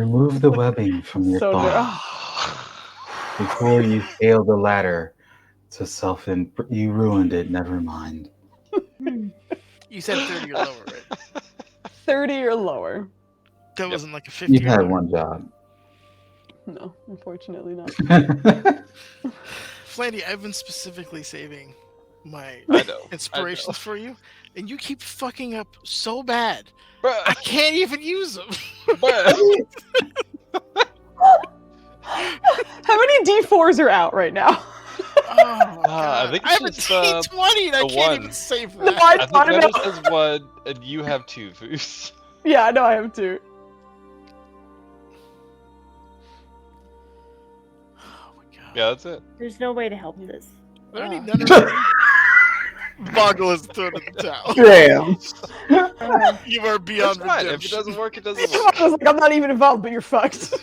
Remove the webbing from your So thoughts before you scale the ladder to self. You ruined it. Never mind. You said 30 or lower, right? 30 or lower. That wasn't like a 50. You've or had lower. one job. No, unfortunately not. Flandy, I've been specifically saving my I know. inspirations for you, and you keep fucking up so bad. Bruh. I can't even use them. Bruh. How many D4s are out right now? Oh, God. I think I have a it's just, T20 and I the can't one. even save No, that. I I think thought Dennis about. has one, and you have 2, Foos. Yeah, I know I have two. Oh my God. Yeah, that's it. There's no way to help this. Are there any none Boggle is thrown in the towel. Damn. You are It's beyond fine. If it redemption. doesn't work, it doesn't I work. was like, I'm not even involved, but you're fucked.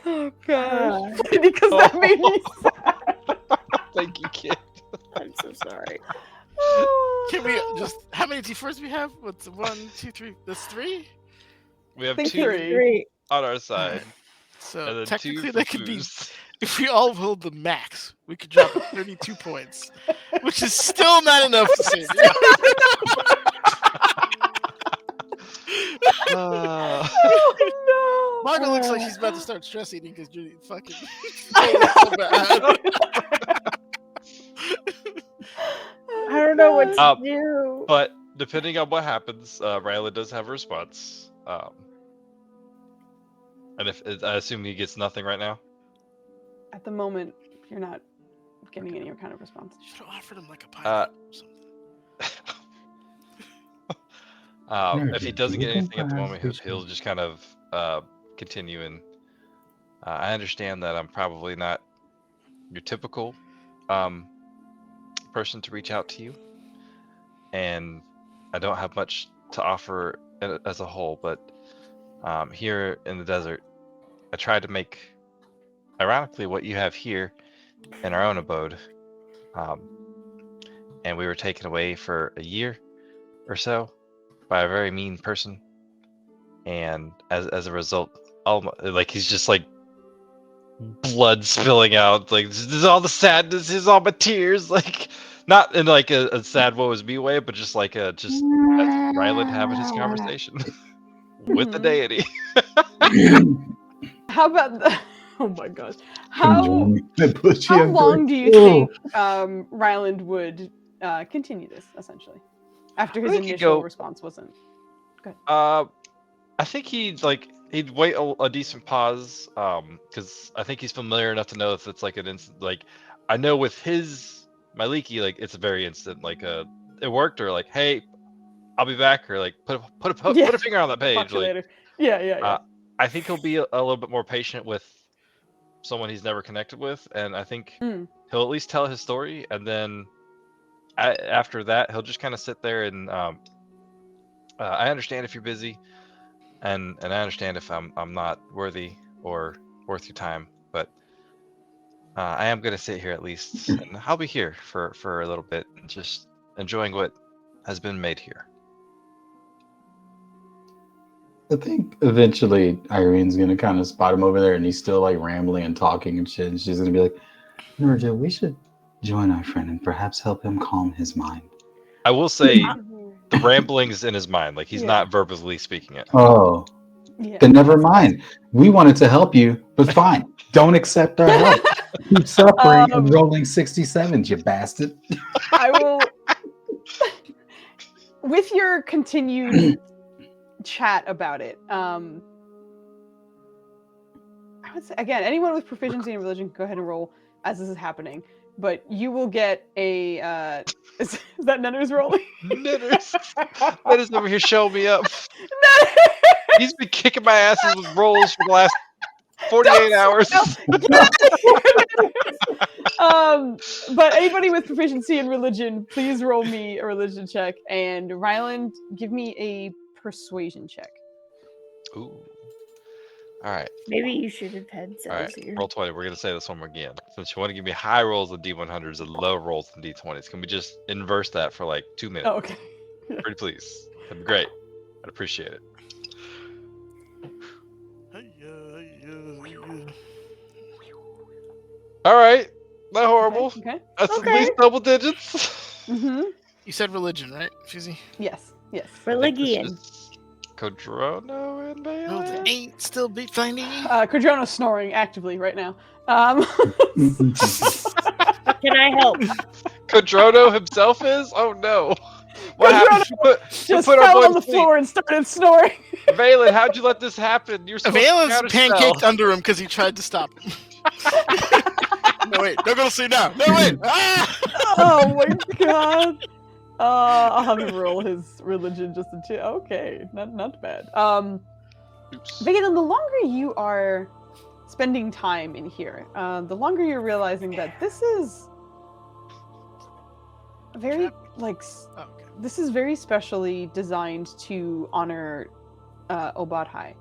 Oh gosh. Because that made me sad. Thank you, kid. I'm so sorry. Can we just? How many T4s we have? What's 1, 2, 3? That's 3. We have Think 2 three. Great. on our side, and So then 2 technically, for that could be. Foos. If we all hold the max, we could drop 32 points, which is still not enough to save you. Oh Margaret looks like she's about to start stress eating because you're fucking no. so bad. I don't know what to Um, do. But depending on what happens, Ryla does have a response. And if I assume he gets nothing right now. At the moment, you're not getting any kind of response. You should have offered him like a pineapple or something. If he doesn't get anything at the moment, he'll just kind of continue. And I understand that I'm probably not your typical person to reach out to you, and I don't have much to offer as a whole. But here in the desert, I tried to make, ironically, what you have here in our own abode. And we were taken away for a year or so by a very mean person, and as a result, like he's just like blood spilling out, like this is all the sadness, this is all my tears, like not in like a sad woe is me way, but just like that's Ryland having his conversation with the deity. How about the... Oh my gosh. How How long do you think Ryland would continue this, essentially? After his initial response wasn't good. I think he'd wait a decent pause, because I think he's familiar enough to know if it's like an instant, like I know with my leaky, like it's a very instant, like it worked, or like, hey, I'll be back, or like put a finger on that page. Talk to you Like, later. Yeah. I think he'll be a little bit more patient with someone he's never connected with, and I think he'll at least tell his story, and then after that he'll just kind of sit there and I understand if you're busy, and I understand if I'm not worthy or worth your time, but I am gonna sit here at least, and I'll be here for a little bit, just enjoying what has been made here. I think eventually Irene's gonna kind of spot him over there, and he's still like rambling and talking and shit. And she's gonna be like, "Nurja, we should join our friend and perhaps help him calm his mind." I will say the ramblings in his mind, like he's not verbally speaking it. Oh, then never mind. We wanted to help you, but fine, don't accept our help. Keep suffering and rolling 67s, you bastard. I will. With your continued chat about it, I would say again, anyone with proficiency in religion, go ahead and roll as this is happening. But you will get a. Is that Nenner's rolling? Nenner's over here showing me up. He's been kicking my asses with rolls for the last 48 hours. But anybody with proficiency in religion, please roll me a religion check. And Ryland, give me a persuasion check. Ooh. All right. Maybe you should have had All right. Roll 20. We're going to say this one more again. Since you want to give me high rolls in D100s and low rolls in D20s, can we just inverse that for like 2 minutes? Oh, okay. Pretty please. That'd be great. I'd appreciate it. All right, not horrible. Okay. That's Okay. at least double digits. Mm-hmm. You said religion, right, Fizzy? Yes. Yes. Religion. Codrono and Well, the Bailey. 8 still beat finding. Codrono's snoring actively right now. Can I help? Codrono himself is? Oh no. What happened? You Just put our fell boy on to the sleep. floor and started snoring. Valen, how'd you let this happen? You're supposed Valen's to pancaked under him because he tried to stop him. No, wait. Don't go to sleep now. No, wait. Ah! Oh my god. I'll have him roll his religion just to check. Okay, not bad. Vegan, the longer you are spending time in here, the longer you're realizing that this is very this is very specially designed to honor Obadhai.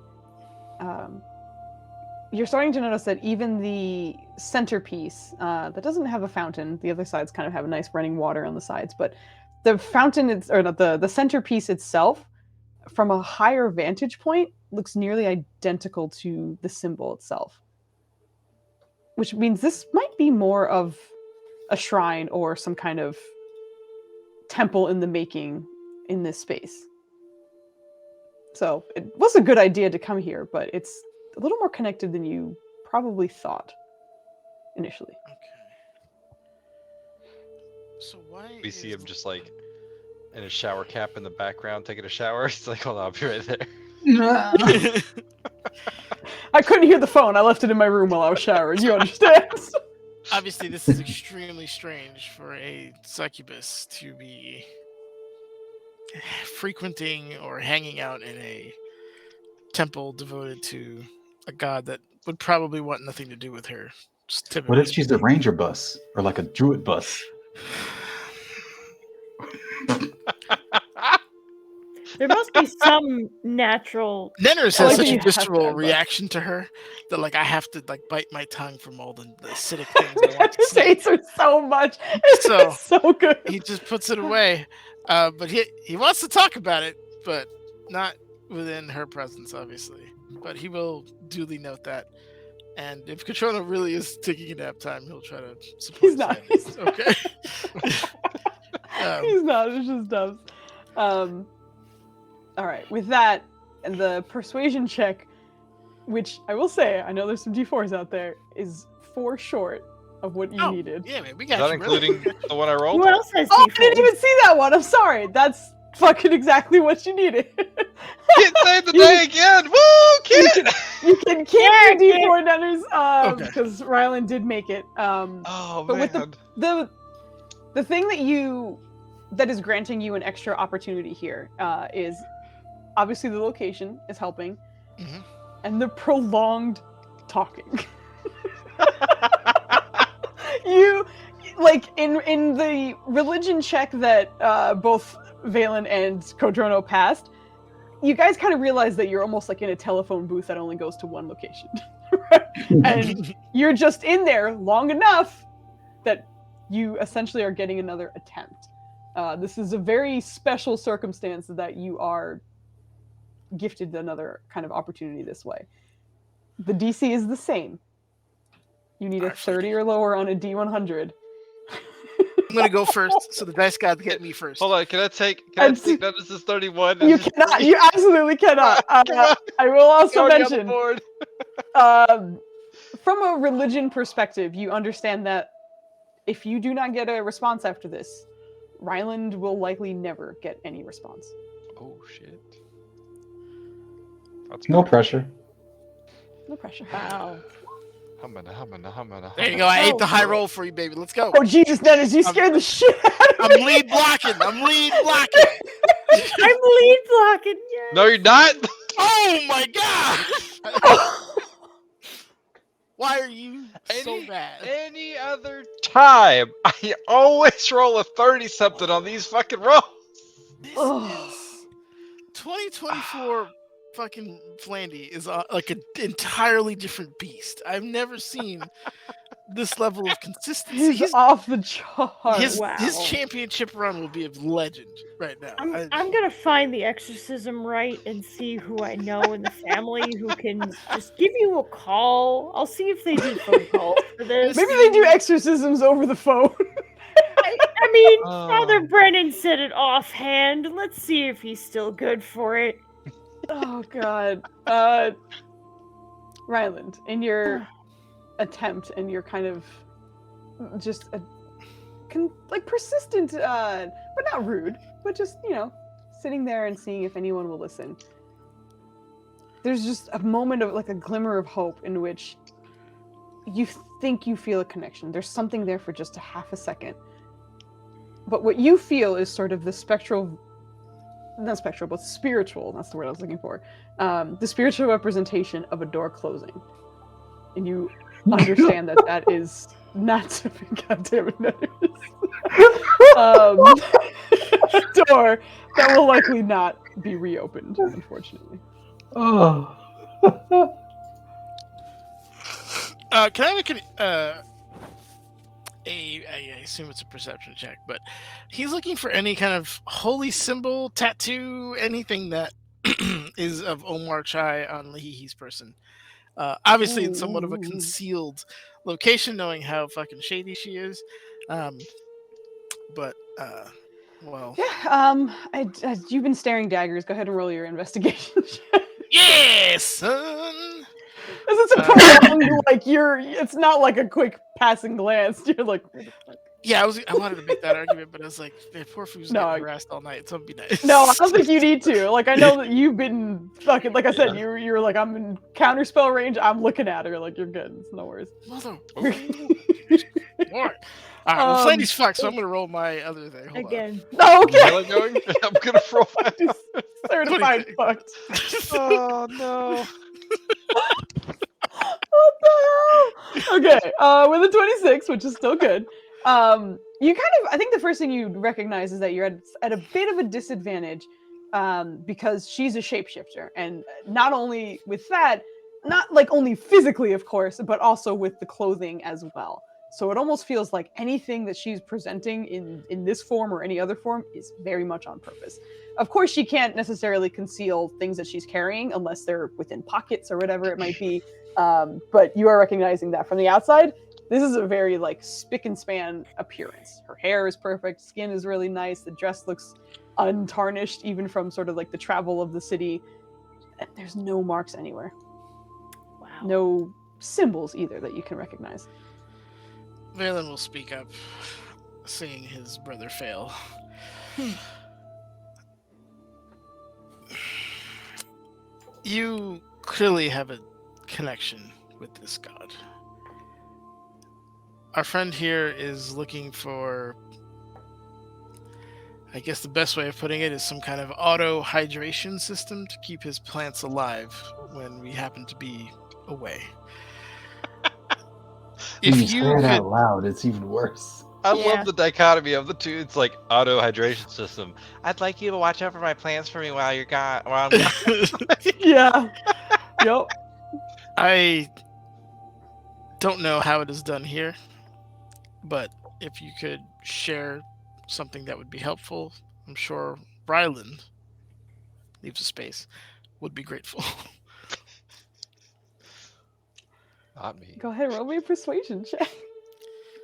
You're starting to notice that even the centerpiece that doesn't have a fountain, the other sides kind of have a nice running water on the sides, but the fountain the centerpiece itself, from a higher vantage point, looks nearly identical to the symbol itself. Which means this might be more of a shrine or some kind of temple in the making in this space. So it was a good idea to come here, but it's a little more connected than you probably thought initially. Okay. So why We see him just like in a shower cap in the background taking a shower. He's like, hold on, I'll be right there. I couldn't hear the phone. I left it in my room while I was showering. You understand? Obviously, this is extremely strange for a succubus to be frequenting or hanging out in a temple devoted to a god that would probably want nothing to do with her. What if she's a ranger bus or like a druid bus? There must be some natural. Nenner I has like such that a you have to visceral have reaction to her that like I have to like bite my tongue from all the acidic things I want to His say. hates her so much. It's So- so good. He just puts it away, but he wants to talk about it, but not within her presence, obviously. But he will duly note that. And if Katrona really is taking a nap time, he'll try to support. He's not. Sandy. Okay. He's not. It's just Dubs. All right. With that, and the persuasion check, which I will say, I know there's some D4s out there, is 4 short of what you needed. Yeah, man, we Is got that you. including the one I rolled? Who else has Oh, I D4? didn't even see that one. I'm sorry. That's fucking exactly what you needed. Kid saved the day again! Woo, kid! You can keep Yeah, your D4 nunners Okay. because Ryland did make it. Oh But man. with the thing that is granting you an extra opportunity here is obviously the location is helping, Mhm. and the prolonged talking. You like in the religion check that both Valen and Codrono passed. You guys kind of realize that you're almost like in a telephone booth that only goes to one location. And you're just in there long enough that you essentially are getting another attempt. This is a very special circumstance that you are gifted another kind of opportunity this way. The DC is the same. You need a 30 or lower on a D100. I'm gonna go first, so the dice god get me first. Hold on, can I take And that this is 31? You cannot. You absolutely cannot. I will also mention, from a religion perspective, you understand that if you do not get a response after this, Ryland will likely never get any response. Oh shit. No pressure. No pressure. Wow. Humana. There you go. I ate the high roll for you, baby. Let's go. Oh Jesus, Dennis, you scared the shit out of I'm me. lead blocking. I'm lead blocking. I'm lead blocking. Yes. No, you're not. Oh my god! Why are you so bad? Any other time, I always roll a 30 something on these fucking rolls. This Ugh. is 2024 fucking Flandy is like an entirely different beast. I've never seen this level of consistency. He's off the chart. His Wow. championship run will be a legend right now. I'm gonna find the exorcism right and see who I know in the family who can just give you a call. I'll see if they do phone calls for this. Maybe they do exorcisms over the phone. I mean, Oh. Father Brennan said it offhand. Let's see if he's still good for it. Oh God. Ryland, in your attempt and your kind of just like persistent, but not rude, but just sitting there and seeing if anyone will listen. There's just a moment of like a glimmer of hope in which you think you feel a connection. There's something there for just a half a second. But what you feel is sort of the spiritual, that's the word I was looking for. The spiritual representation of a door closing. And you understand that is not something, goddamn it, a door that will likely not be reopened, unfortunately. Oh. Can I make I assume it's a perception check, but he's looking for any kind of holy symbol, tattoo, anything that is of Omar Chai on Lahihi's person. Obviously, it's somewhat of a concealed location, knowing how fucking shady she is. But well, yeah. You've been staring daggers. Go ahead and roll your investigation check. Yeah, son. It's a prolonged, it's not like a quick passing glance. You're like, where the fuck? Yeah, I wanted to make that argument, but I was like, man, poor Fooz's getting harassed all night, so it'd be nice. No, I don't think you need to. Like, I know that you've been fucking, like I said, you were like, I'm in counterspell range, I'm looking at her, like, you're good. It's no worries. Mother. Lord. Alright, well, Flaney's fucked, so I'm gonna roll my other thing. Hold Again. Oh, okay. Really going? I'm gonna roll my certified fucked. Oh no. What the hell? Okay, with a 26, which is still good. You kind of, I think the first thing you recognize is that you're at a bit of a disadvantage because she's a shapeshifter. And not only with that, not like only physically, of course, but also with the clothing as well. So it almost feels like anything that she's presenting in this form or any other form is very much on purpose. Of course, she can't necessarily conceal things that she's carrying unless they're within pockets or whatever it might be. But you are recognizing that from the outside, this is a very like spick and span appearance. Her hair is perfect, skin is really nice, the dress looks untarnished even from sort of like the travel of the city. There's no marks anywhere. Wow. No symbols either that you can recognize. Valen will speak up, seeing his brother fail. You clearly have a connection with this god. Our friend here is looking for, I guess the best way of putting it is some kind of auto hydration system to keep his plants alive when we happen to be away. If you say it out loud, it's even worse. I love the dichotomy of the two. It's like auto hydration system. I'd like you to watch over my plants for me while you're gone. While I'm gone. Yeah. Yep. I don't know how it is done here, but if you could share something that would be helpful, I'm sure Ryland leaves a space, would be grateful. Not me. Go ahead, roll me a persuasion check.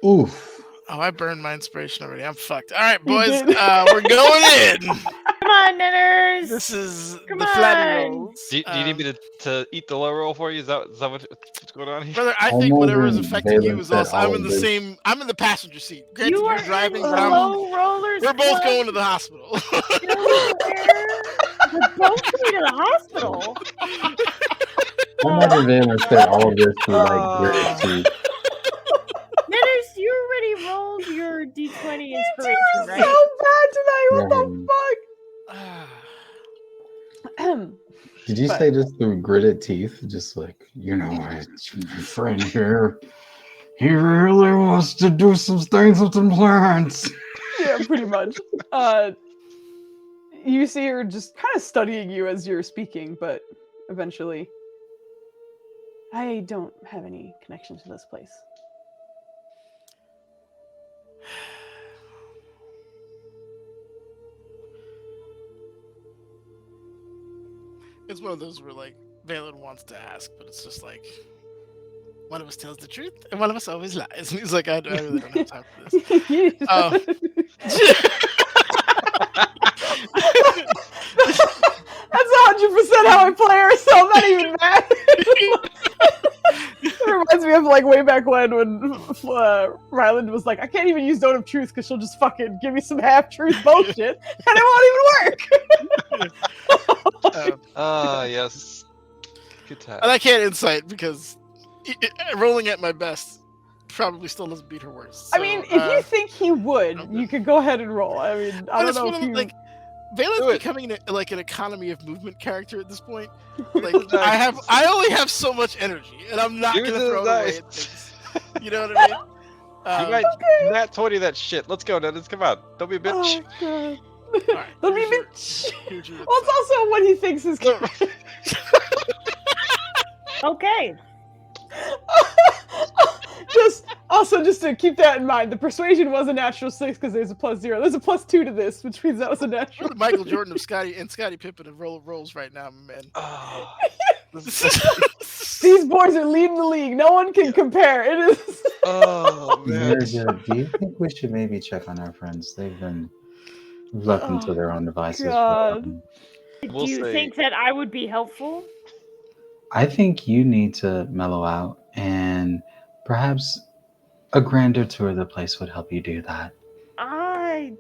Oof. Oh, I burned my inspiration already. I'm fucked. All right, boys, we're going in. Come on, Ninners. This is Come the flatty on. rolls. Do you need me to eat the low roll for you? Is that what's going on here? Brother, I think whatever is affecting you is also. I'm in the same. I'm in the passenger seat. Granted, You are you're driving, in but I'm. low rollers. We're both Club. going to the hospital. We're both going to the hospital. I imagine Valen said all of this through like gritted teeth. Ninners, you already rolled your D20 inspiration, right? So bad tonight. What the fuck? Did you say this through gritted teeth? Just like, my friend here, he really wants to do some things with some plants. Yeah, pretty much. You see her just kind of studying you as you're speaking, but eventually, I don't have any connection to this place. It's one of those where like Valen wants to ask, but it's just like one of us tells the truth, and one of us always lies. And he's like, I really don't have time for this. That's 100% how I play her, so I'm not even mad. It reminds me of like way back when Ryland was like, I can't even use Don't of Truth because she'll just fucking give me some half-truth bullshit, and it won't even work. Yes. Good time. And I can't insight because rolling at my best probably still doesn't beat her worst. So, I mean, if you think he would, you could go ahead and roll. I mean, I don't know if you... Valen's becoming an economy of movement character at this point. Like I only have so much energy, and I'm not gonna throw it away at things. You know what I mean? You might nat 20 that shit. Let's go, Dennis. Come on. Don't be a bitch. Oh, God. Right, don't be a bitch. Well, it's also what he thinks is Okay. Just to keep that in mind, the persuasion was a natural 6 because there's a +0. There's a +2 to this, which means that was a natural. The Michael Jordan of Scottie Pippen of rolls right now, man. Oh. These boys are leading the league. No one can compare. It is. Oh man. Do you think we should maybe check on our friends? They've been left into their own devices. God. Do you think that I would be helpful? I think you need to mellow out, and perhaps a grander tour of the place would help you do that. I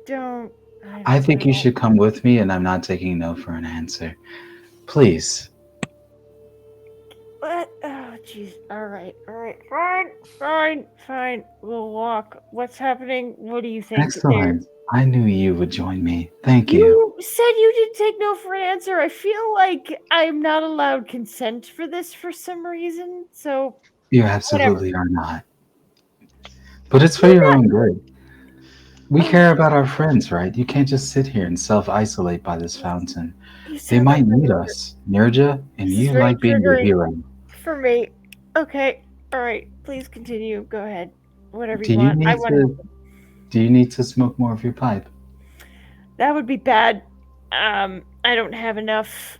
think you should come with me, and I'm not taking no for an answer. Please. What? Oh, jeez. All right. Fine. We'll walk. What's happening? What do you think? Excellent. I knew you would join me. Thank you. You said you didn't take no for an answer. I feel like I'm not allowed consent for this for some reason. So you absolutely are not. But it's for your own good. We care about our friends, right? You can't just sit here and self-isolate by this fountain. They might need us, Nirja, and you like being the hero. For me. Okay. All right. Please continue. Go ahead. Whatever you want. Do you need to smoke more of your pipe? That would be bad. I don't have enough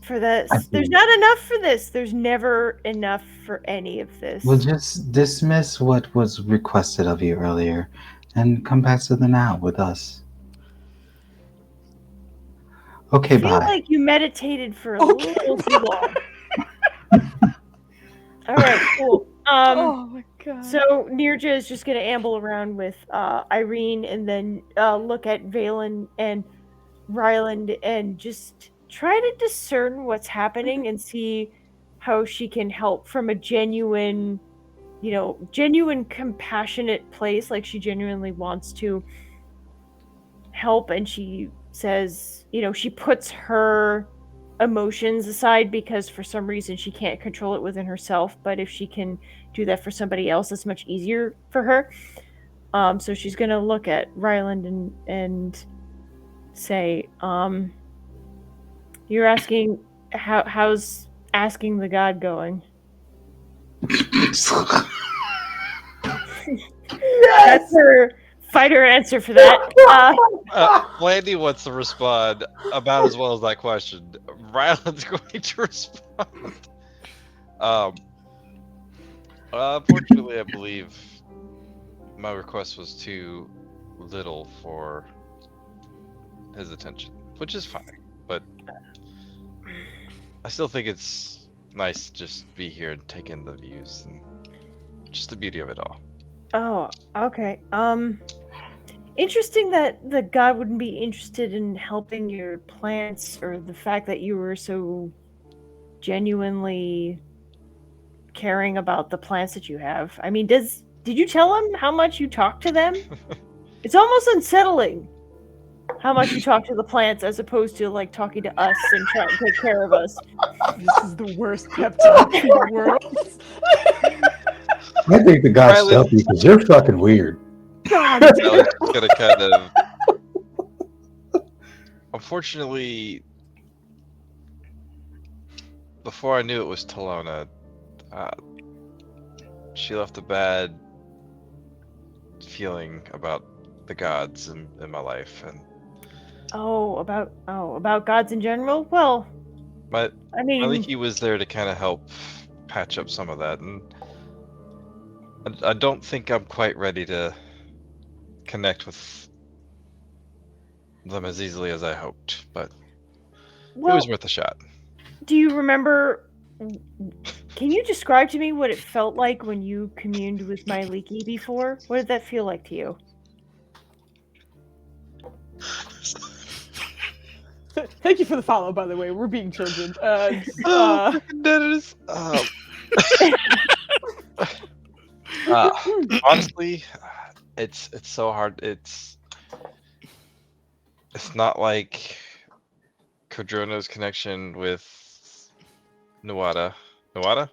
for this. There's not enough for this. There's never enough for any of this. Well, just dismiss what was requested of you earlier and come back to the now with us. Okay, bye. I feel like you meditated for a little too long. All right, cool. Oh my God. So Nirja is just gonna amble around with Irene, and then look at Valen and Ryland, and just try to discern what's happening and see how she can help from a genuine compassionate place. Like she genuinely wants to help, and she says, she puts her emotions aside because for some reason she can't control it within herself, but if she can do that for somebody else, it's much easier for her. So she's gonna look at Ryland and say, you're asking how's asking the god going? That's her fighter answer for that. Blandy wants to respond about as well as that question. Ryland's going to respond. Unfortunately, I believe my request was too little for his attention, which is fine. But I still think it's nice to just be here and take in the views and just the beauty of it all. Oh, okay. Interesting that the god wouldn't be interested in helping your plants, or the fact that you were so genuinely caring about the plants that you have. I mean, did you tell him how much you talk to them? It's almost unsettling how much you talk to the plants as opposed to like talking to us and trying to take care of us. This is the worst pep talk in the world. I think the god's stealthy because you're fucking weird. God. It's gonna kind of. Unfortunately, before I knew it was Talona, she left a bad feeling about the gods in my life, and about gods in general. Well, Maliki was there to kind of help patch up some of that, and I don't think I'm quite ready to connect with them as easily as I hoped, but it was worth a shot. Do you remember? Can you describe to me what it felt like when you communed with my Leaky before? What did that feel like to you? Thank you for the follow, by the way. We're being children. Dennis. Honestly, it's so hard. It's not like Kodrono's connection with Nuada. Nuada?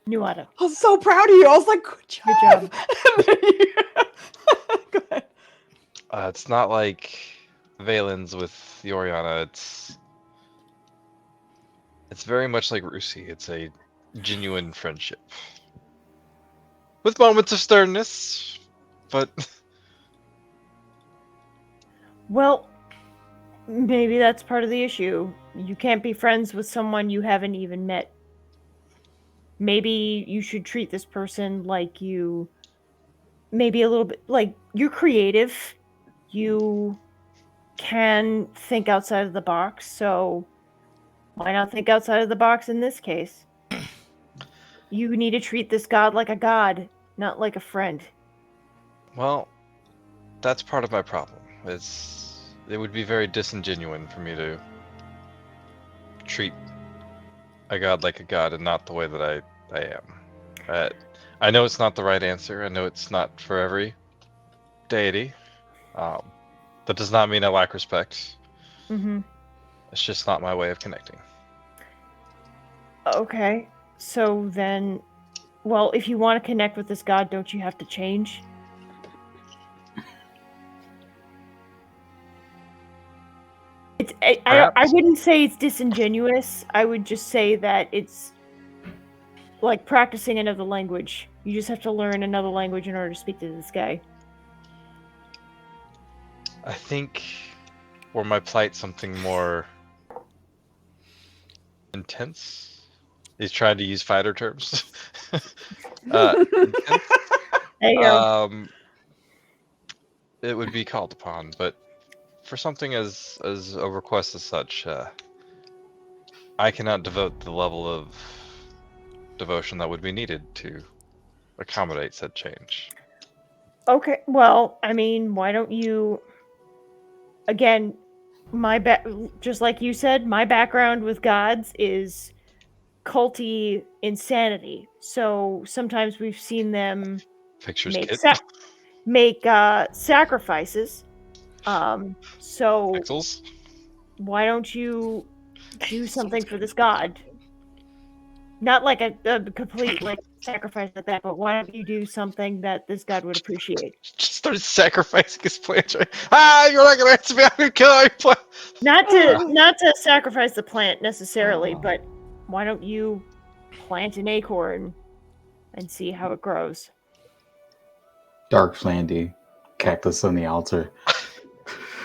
Nuada. I was so proud of you. I was like, good job. Go ahead. It's not like Valen's with Yoriana. It's very much like Rusi. It's a genuine friendship. With moments of sternness, but... Well, maybe that's part of the issue. You can't be friends with someone you haven't even met. Maybe you should treat this person like you... Maybe a little bit... Like, you're creative. You can think outside of the box, so why not think outside of the box in this case? You need to treat this god like a god, not like a friend. Well, that's part of my problem. It would be very disingenuous for me to treat a god like a god and not the way that I am. I know it's not the right answer. I know it's not for every deity. That does not mean I lack respect. Mm-hmm. It's just not my way of connecting. Okay. So then, well, if you want to connect with this god, don't you have to change? I wouldn't say it's disingenuous. I would just say that it's like practicing another language. You just have to learn another language in order to speak to this guy. I think, or my plight, something more intense. He's trying to use fighter terms. Intense. There you go. It would be called upon, but for something as a request as such, I cannot devote the level of devotion that would be needed to accommodate said change. Okay, well, I mean, why don't you... Again, just like you said, my background with gods is culty insanity. So sometimes we've seen them make sacrifices. So Pixels? Why don't you do something for this god? Not like a complete like sacrifice like that, but why don't you do something that this god would appreciate? Just started sacrificing his plants. Right? You're not gonna answer me. I'm gonna kill your plant. Not to sacrifice the plant necessarily, but why don't you plant an acorn and see how it grows? Dark Flandy, cactus on the altar.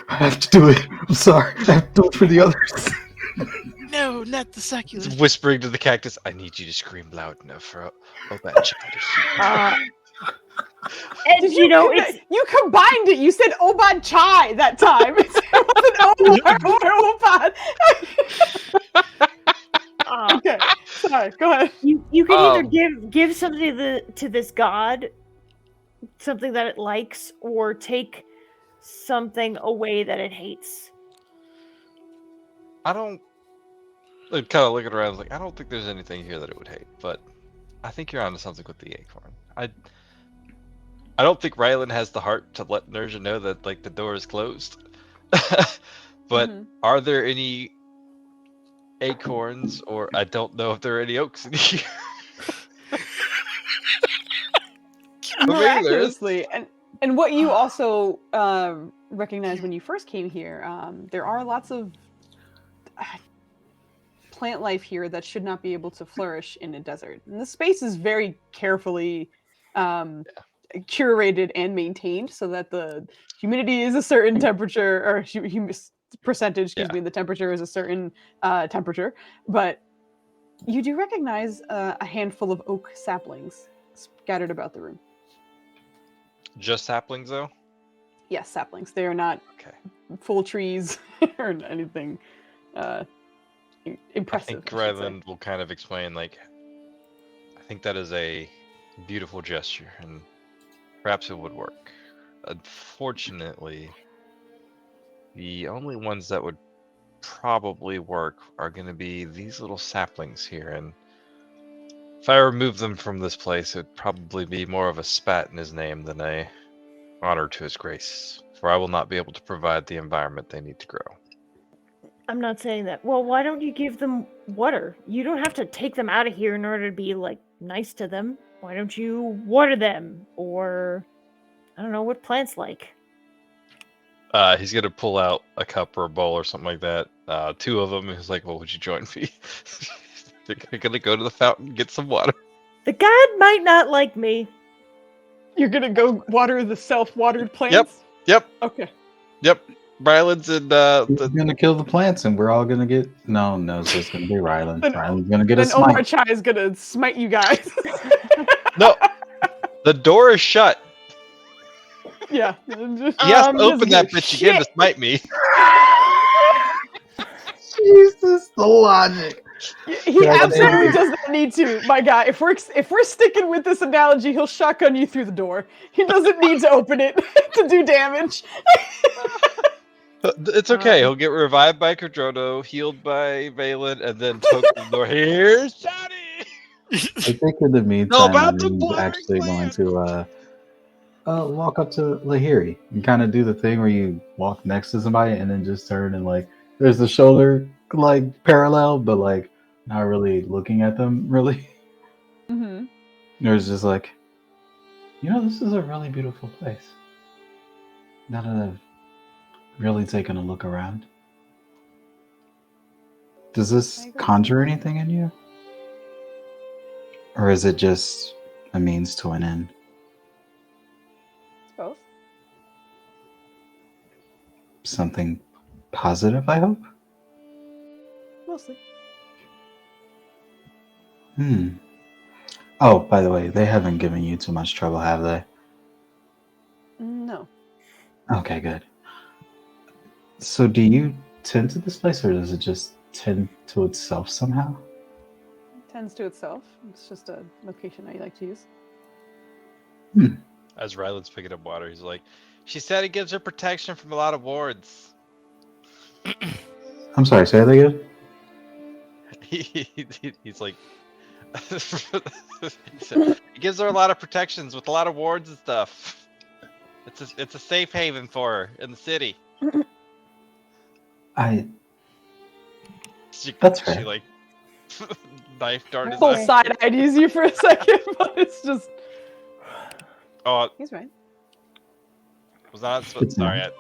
I have to do it. I'm sorry. I have to do it for the others. No, not the succulent. He's whispering to the cactus, I need you to scream loud enough for Obad Chai to hear. And you combined it. You said Obad Chai that time. It wasn't Obad. Okay, sorry. Go ahead. You can either give something to this god, something that it likes, or take something away that it hates. I don't... I'm kind of looking around like, I don't think there's anything here that it would hate, but I think you're onto something with the acorn. I don't think Rylan has the heart to let Nerja know that like the door is closed. But are there any acorns, or I don't know if there are any oaks in here. Miraculously, and what you also recognized when you first came here, there are lots of plant life here that should not be able to flourish in a desert. And the space is very carefully curated and maintained so that the humidity is a certain temperature, or percentage, the temperature is a certain temperature. But You do recognize a handful of oak saplings scattered about the room. Just saplings, though? Yes, saplings. They are not Okay. full trees or anything impressive. I think Ryland will kind of explain, like, I think that is a beautiful gesture, and perhaps it would work. Unfortunately, the only ones that would probably work are going to be these little saplings here, and if I remove them from this place, it'd probably be more of a spat in his name than a honor to his grace, for I will not be able to provide the environment they need to grow. I'm not saying that. Well, why don't you give them water? You don't have to take them out of here in order to be, like, nice to them. Why don't you water them? Or, I don't know, what plants like? He's gonna pull out a cup or a bowl or something like that. Two of them. He's like, "Well, would you join me?" They're gonna go to the fountain, get some water. The god might not like me. You're gonna go water the self-watered plants? Yep. Okay. Yep. Ryland's and He's gonna kill the plants, and we're all gonna get. No, it's just gonna be Ryland. Then- Ryland's gonna get a Then Omar smite. Chai is gonna smite you guys. No, the door is shut. Yeah. Yes, open that bitch again to smite me. Jesus, the logic. He Yeah, absolutely does not need to, my guy. If we're sticking with this analogy, he'll shotgun you through the door. He doesn't need to open it to do damage. It's okay. He'll get revived by Cardrono, healed by Valen, and then poke the door. Here's Johnny. I think in the meantime, I'm actually going to walk up to Lahiri and kind of do the thing where you walk next to somebody and then just turn and like there's the shoulder like parallel, but like not really looking at them really. Mm-hmm. There's just like, this is a really beautiful place. Now that I've really taken a look around, does this conjure anything in you? Or is it just a means to an end? It's both. Something positive, I hope? Mostly. Oh, by the way, they haven't given you too much trouble, have they? No. Okay, good. So do you tend to this place, or does it just tend to itself somehow? It tends to itself. It's just a location I like to use. As Ryland's picking up water, he's like, "She said it gives her protection from a lot of wards." I'm sorry, say that again? He's like, he said, it gives her a lot of protections with a lot of wards and stuff. It's a safe haven for her in the city. That's fair. She like knife darted his Full eye. side I'd use you for a second, but it's just. Oh, He's right. was not sorry. I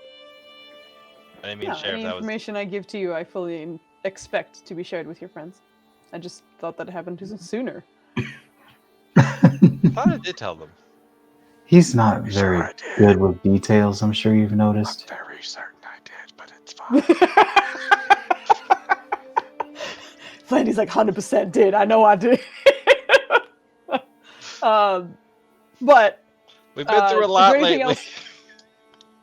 didn't mean to share. Any If that was information I give to you, I fully expect to be shared with your friends. I just thought that happened sooner. I thought I did tell them. He's not very good with details, I'm sure you've noticed. I'm very certain I did, but it's fine. Flandy's like 100% did. I know I did. But We've been through a lot lately.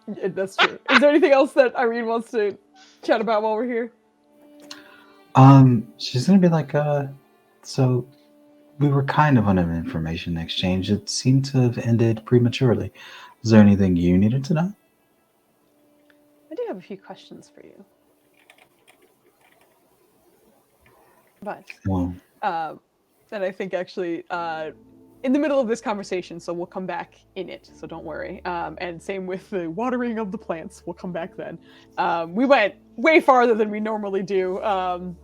Yeah, that's true. Is there anything else that Irene wants to chat about while we're here? She's gonna be like, so we were kind of on an information exchange. It seemed to have ended prematurely. Is there anything you needed to know? I do have a few questions for you. But, Well, and I think actually, in the middle of this conversation, so we'll come back in it, so don't worry. And same with the watering of the plants, we'll come back then. We went way farther than we normally do.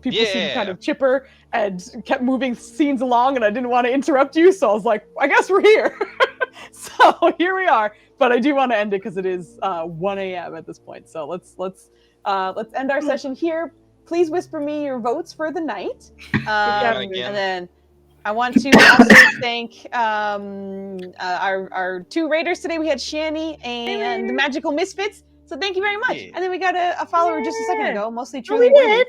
People seemed kind of chipper and kept moving scenes along, and I didn't want to interrupt you, so I was like, I guess we're here. So here we are. But I do want to end it because it is 1 a.m. at this point. So let's end our session here. Please whisper me your votes for the night. And then I want to also thank our two raiders today. We had Shani and the Magical Misfits. So thank you very much. And then we got a follower just a second ago, mostly truly worthy,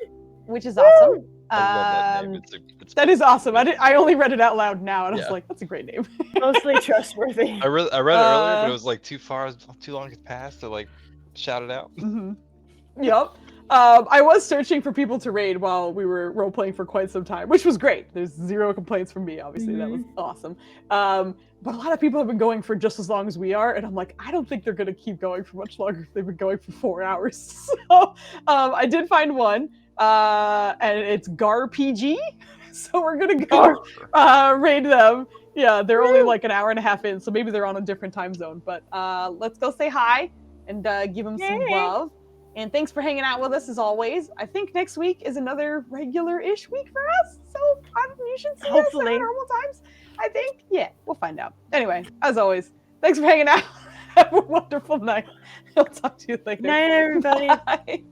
which is awesome. I love that name. It's That is awesome. I only read it out loud now, and I was Yeah. like, "That's a great name." Mostly trustworthy. I read it earlier, but it was like too long had passed to like shout it out. Mm-hmm. Yep. I was searching for people to raid while we were role playing for quite some time, which was great. There's zero complaints from me. Obviously, that was awesome. But a lot of people have been going for just as long as we are, and I'm like, I don't think they're gonna keep going for much longer. They've been going for 4 hours. So I did find one, and it's Gar PG. So we're gonna go raid them. Yeah, they're only like an hour and a half in, so maybe they're on a different time zone. But let's go say hi and give them some love. And thanks for hanging out with us as always. I think next week is another regular-ish week for us. So you should see us at normal times. I think. Yeah, we'll find out. Anyway, as always, thanks for hanging out. Have a wonderful night. I'll talk to you later. Night, everybody. Bye.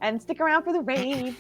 And stick around for the raid.